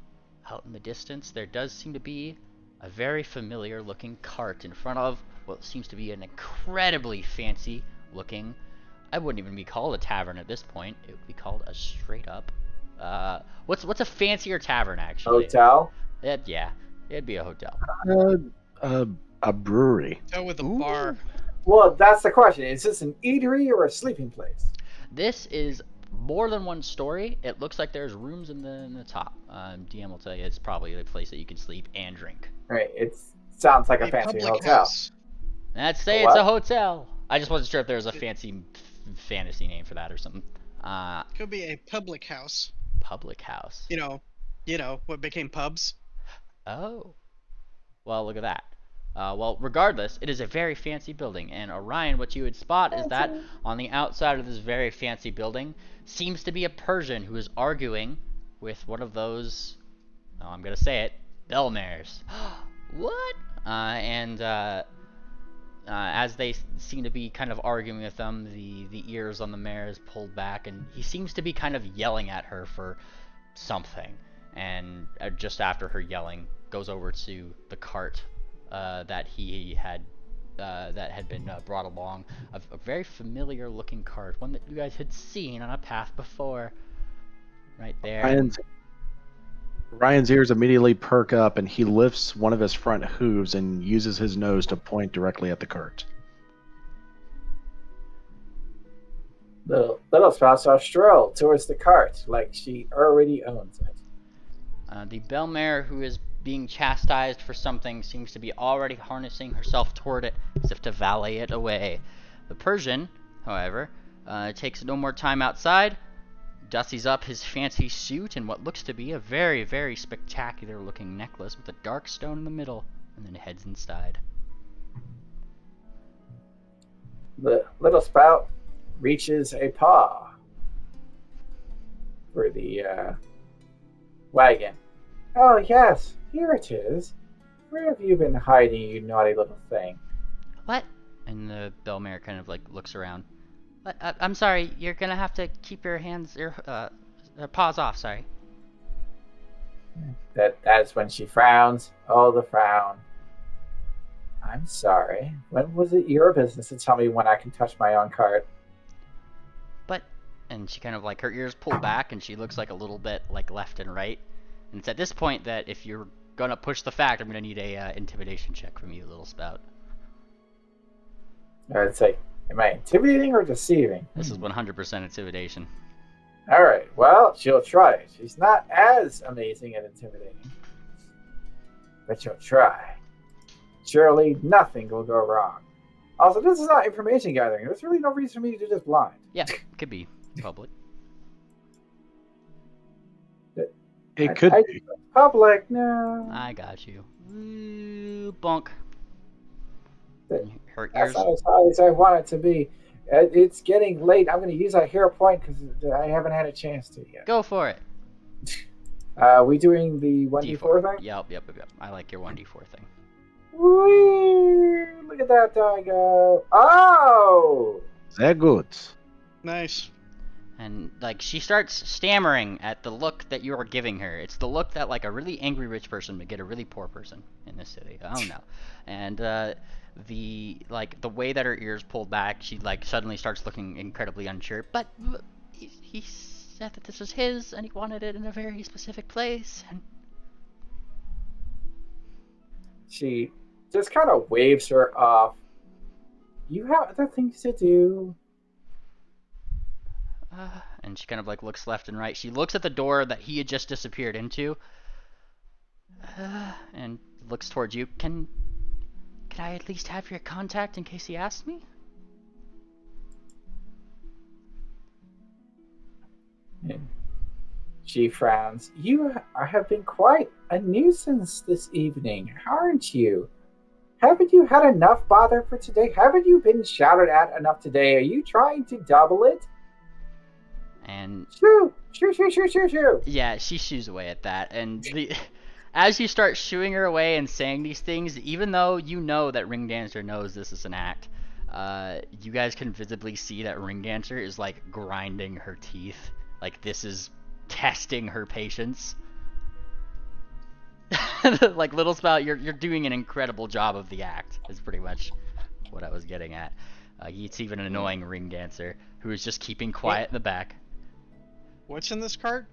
Out in the distance, there does seem to be a very familiar looking cart in front of what seems to be an incredibly fancy looking, I wouldn't even be called a tavern at this point. It would be called a straight up, what's a fancier tavern actually? Hotel? Yeah, it'd be a hotel. A brewery. Oh, with a bar. Well, that's the question. Is this an eatery or a sleeping place? This is more than one story. It looks like there's rooms in the top. DM will tell you it's probably the place that you can sleep and drink. Right. It sounds like a fancy public hotel. house. Let's say it's a hotel. I just wasn't sure if there was a fancy fantasy name for that or something. Could be a public house. Public house. You know what became pubs. Oh. Well, look at that. Well, regardless, it is a very fancy building, and Orion, what you would spot is that on the outside of this very fancy building seems to be a Persian who is arguing with one of those, oh, I'm gonna say it, bell mares. What? As they seem to be kind of arguing with them, the ears on the mare is pulled back, and he seems to be kind of yelling at her for something. And just after her yelling, goes over to the cart that had been brought along, a very familiar looking cart, one that you guys had seen on a path before, right there. Ryan's ears immediately perk up, and he lifts one of his front hooves and uses his nose to point directly at the cart. Little Spout stroll towards the cart like she already owns it. The bell mare, who is being chastised for something, seems to be already harnessing herself toward it as if to valet it away. The Persian, however, takes no more time outside, dussies up his fancy suit and what looks to be a very, very spectacular looking necklace with a dark stone in the middle, and then heads inside. The Little Spout reaches a paw for the wagon. Oh, yes, here it is. Where have you been hiding, you naughty little thing? What? And the bellmare kind of like looks around. I'm sorry, you're gonna have to keep your paws off, sorry. That's when she frowns. Oh, the frown. I'm sorry. When was it your business to tell me when I can touch my own cart? But, and she kind of like, her ears pull back and she looks like a little bit like left and right. And it's at this point that if you're gonna push the fact, I'm gonna need a intimidation check from you, little spout. It's like, am I intimidating or deceiving? This is 100% intimidation. Alright, well, she'll try. She's not as amazing and intimidating. But she'll try. Surely nothing will go wrong. Also, this is not information gathering. There's really no reason for me to do this blind. Yeah, could be public. It could be. Public, no. I got you. Ooh, bonk. Her That's ears. not as high as I want it to be. It's getting late. I'm going to use that hero point because I haven't had a chance to yet. Go for it. We doing the 1d4 thing? Yep. I like your 1d4 thing. Whee! Look at that die go. Oh! They're good. Nice. And like she starts stammering at the look that you are giving her. It's the look that like a really angry rich person would get a really poor person in this city. Oh no. And the way that her ears pulled back, she like suddenly starts looking incredibly unsure. But he said that this was his and he wanted it in a very specific place. And she just kind of waves her off. You have other things to do. And she kind of like looks left and right. She looks at the door that he had just disappeared into, and looks towards you. Can I at least have your contact in case he asks me? And she frowns. You have been quite a nuisance this evening, aren't you? Haven't you had enough bother for today? Haven't you been shouted at enough today? Are you trying to double it? And shoo. Yeah, she shoos away at that, and as you start shooing her away and saying these things, even though you know that Ring Dancer knows this is an act, you guys can visibly see that Ring Dancer is like grinding her teeth, like this is testing her patience. Like Little Spout, you're doing an incredible job of the act. Is pretty much what I was getting at. It's even an annoying Ring Dancer who is just keeping quiet in the back. What's in this cart?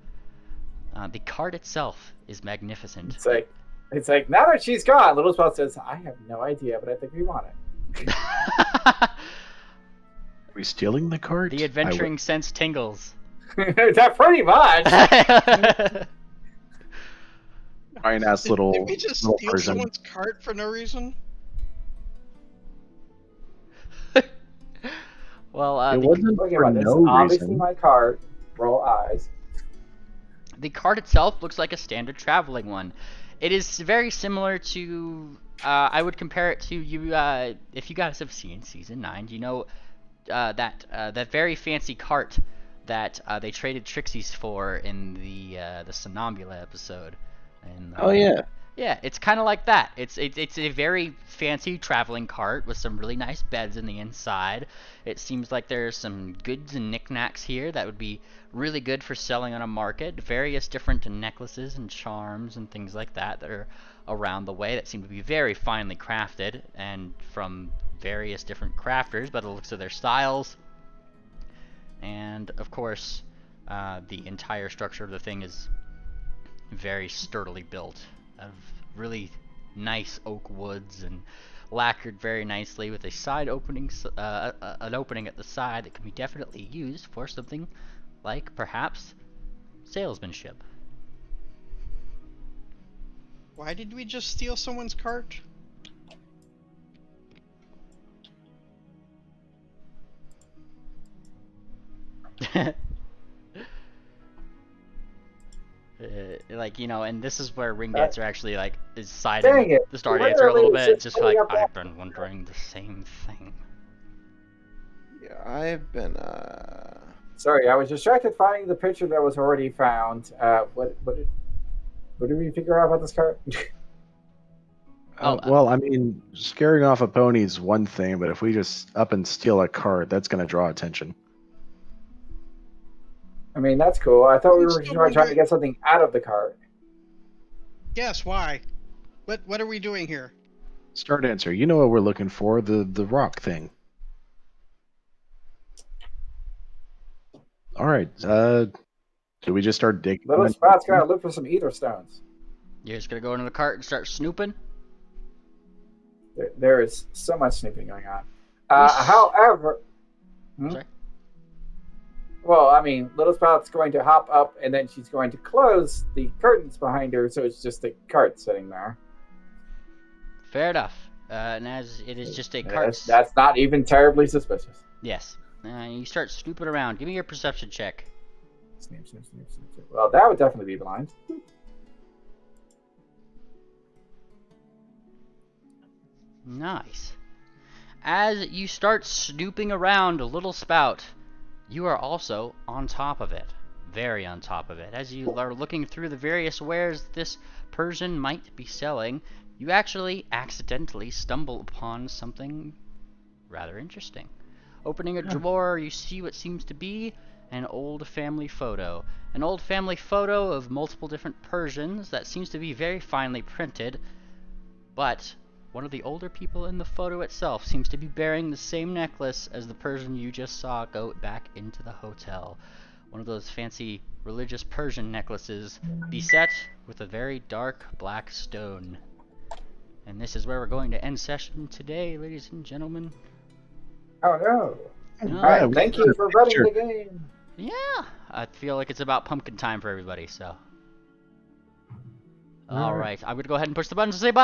The cart itself is magnificent. It's like now that she's gone, Little Spout says, "I have no idea, but I think we want it." Are we stealing the cart? The adventuring sense tingles. That pretty much. Fine ass little. Did we just little steal person. someone's cart for no reason? Well, It wasn't for no obviously reason. my cart. Roll eyes. the cart itself looks like a standard traveling one. It is very similar to, I would compare it to you, if you guys have seen Season 9, you know that very fancy cart that they traded Trixies for in the Somnambula episode. And, Oh yeah. Yeah, it's kind of like that. It's a very fancy traveling cart with some really nice beds in the inside. It seems like there's some goods and knickknacks here that would be really good for selling on a market. Various different necklaces and charms and things like that are around the way that seem to be very finely crafted and from various different crafters by the looks of their styles. And of course, the entire structure of the thing is very sturdily built of really nice oak woods and lacquered very nicely with a side opening, an opening at the side that can be definitely used for something like perhaps salesmanship. Why did we just steal someone's cart? Like, you know, and this is where Ring Dancer actually like is siding the Star Literally, Dancer a little bit, it's just just like pulling up I've been wondering the same thing. Yeah, I've been Sorry, I was distracted finding the picture that was already found. What did we figure out about this card? Well, I mean, scaring off a pony is one thing, but if we just up and steal a cart, that's going to draw attention. I mean, that's cool. I thought we were trying to get something out of the cart. Yes, why? What are we doing here? Start answer. You know what we're looking for, the rock thing. All right. Do we just start digging? Little Spot's gotta look for some ether stones. You're just gonna go into the cart and start snooping? There is so much snooping going on. However... Sorry? Well, I mean, Little Spot's going to hop up, and then she's going to close the curtains behind her, so it's just a cart sitting there. Fair enough. And as it is just a cart... That's not even terribly suspicious. Yes. You start snooping around. Give me your perception check. Snoop, snoop, snoop, snoop, snoop. Well, that would definitely be blind. Nice. As you start snooping around Little Spout, you are also on top of it. Very on top of it. As you are looking through the various wares this Persian might be selling, you actually accidentally stumble upon something rather interesting. Opening a drawer, you see what seems to be an old family photo. An old family photo of multiple different Persians that seems to be very finely printed, but one of the older people in the photo itself seems to be bearing the same necklace as the Persian you just saw go back into the hotel. One of those fancy religious Persian necklaces beset with a very dark black stone. And this is where we're going to end session today, ladies and gentlemen. Oh no. Alright, thank you for running the game. Yeah, I feel like it's about pumpkin time for everybody, so. Alright, I'm gonna go ahead and push the button to say bye!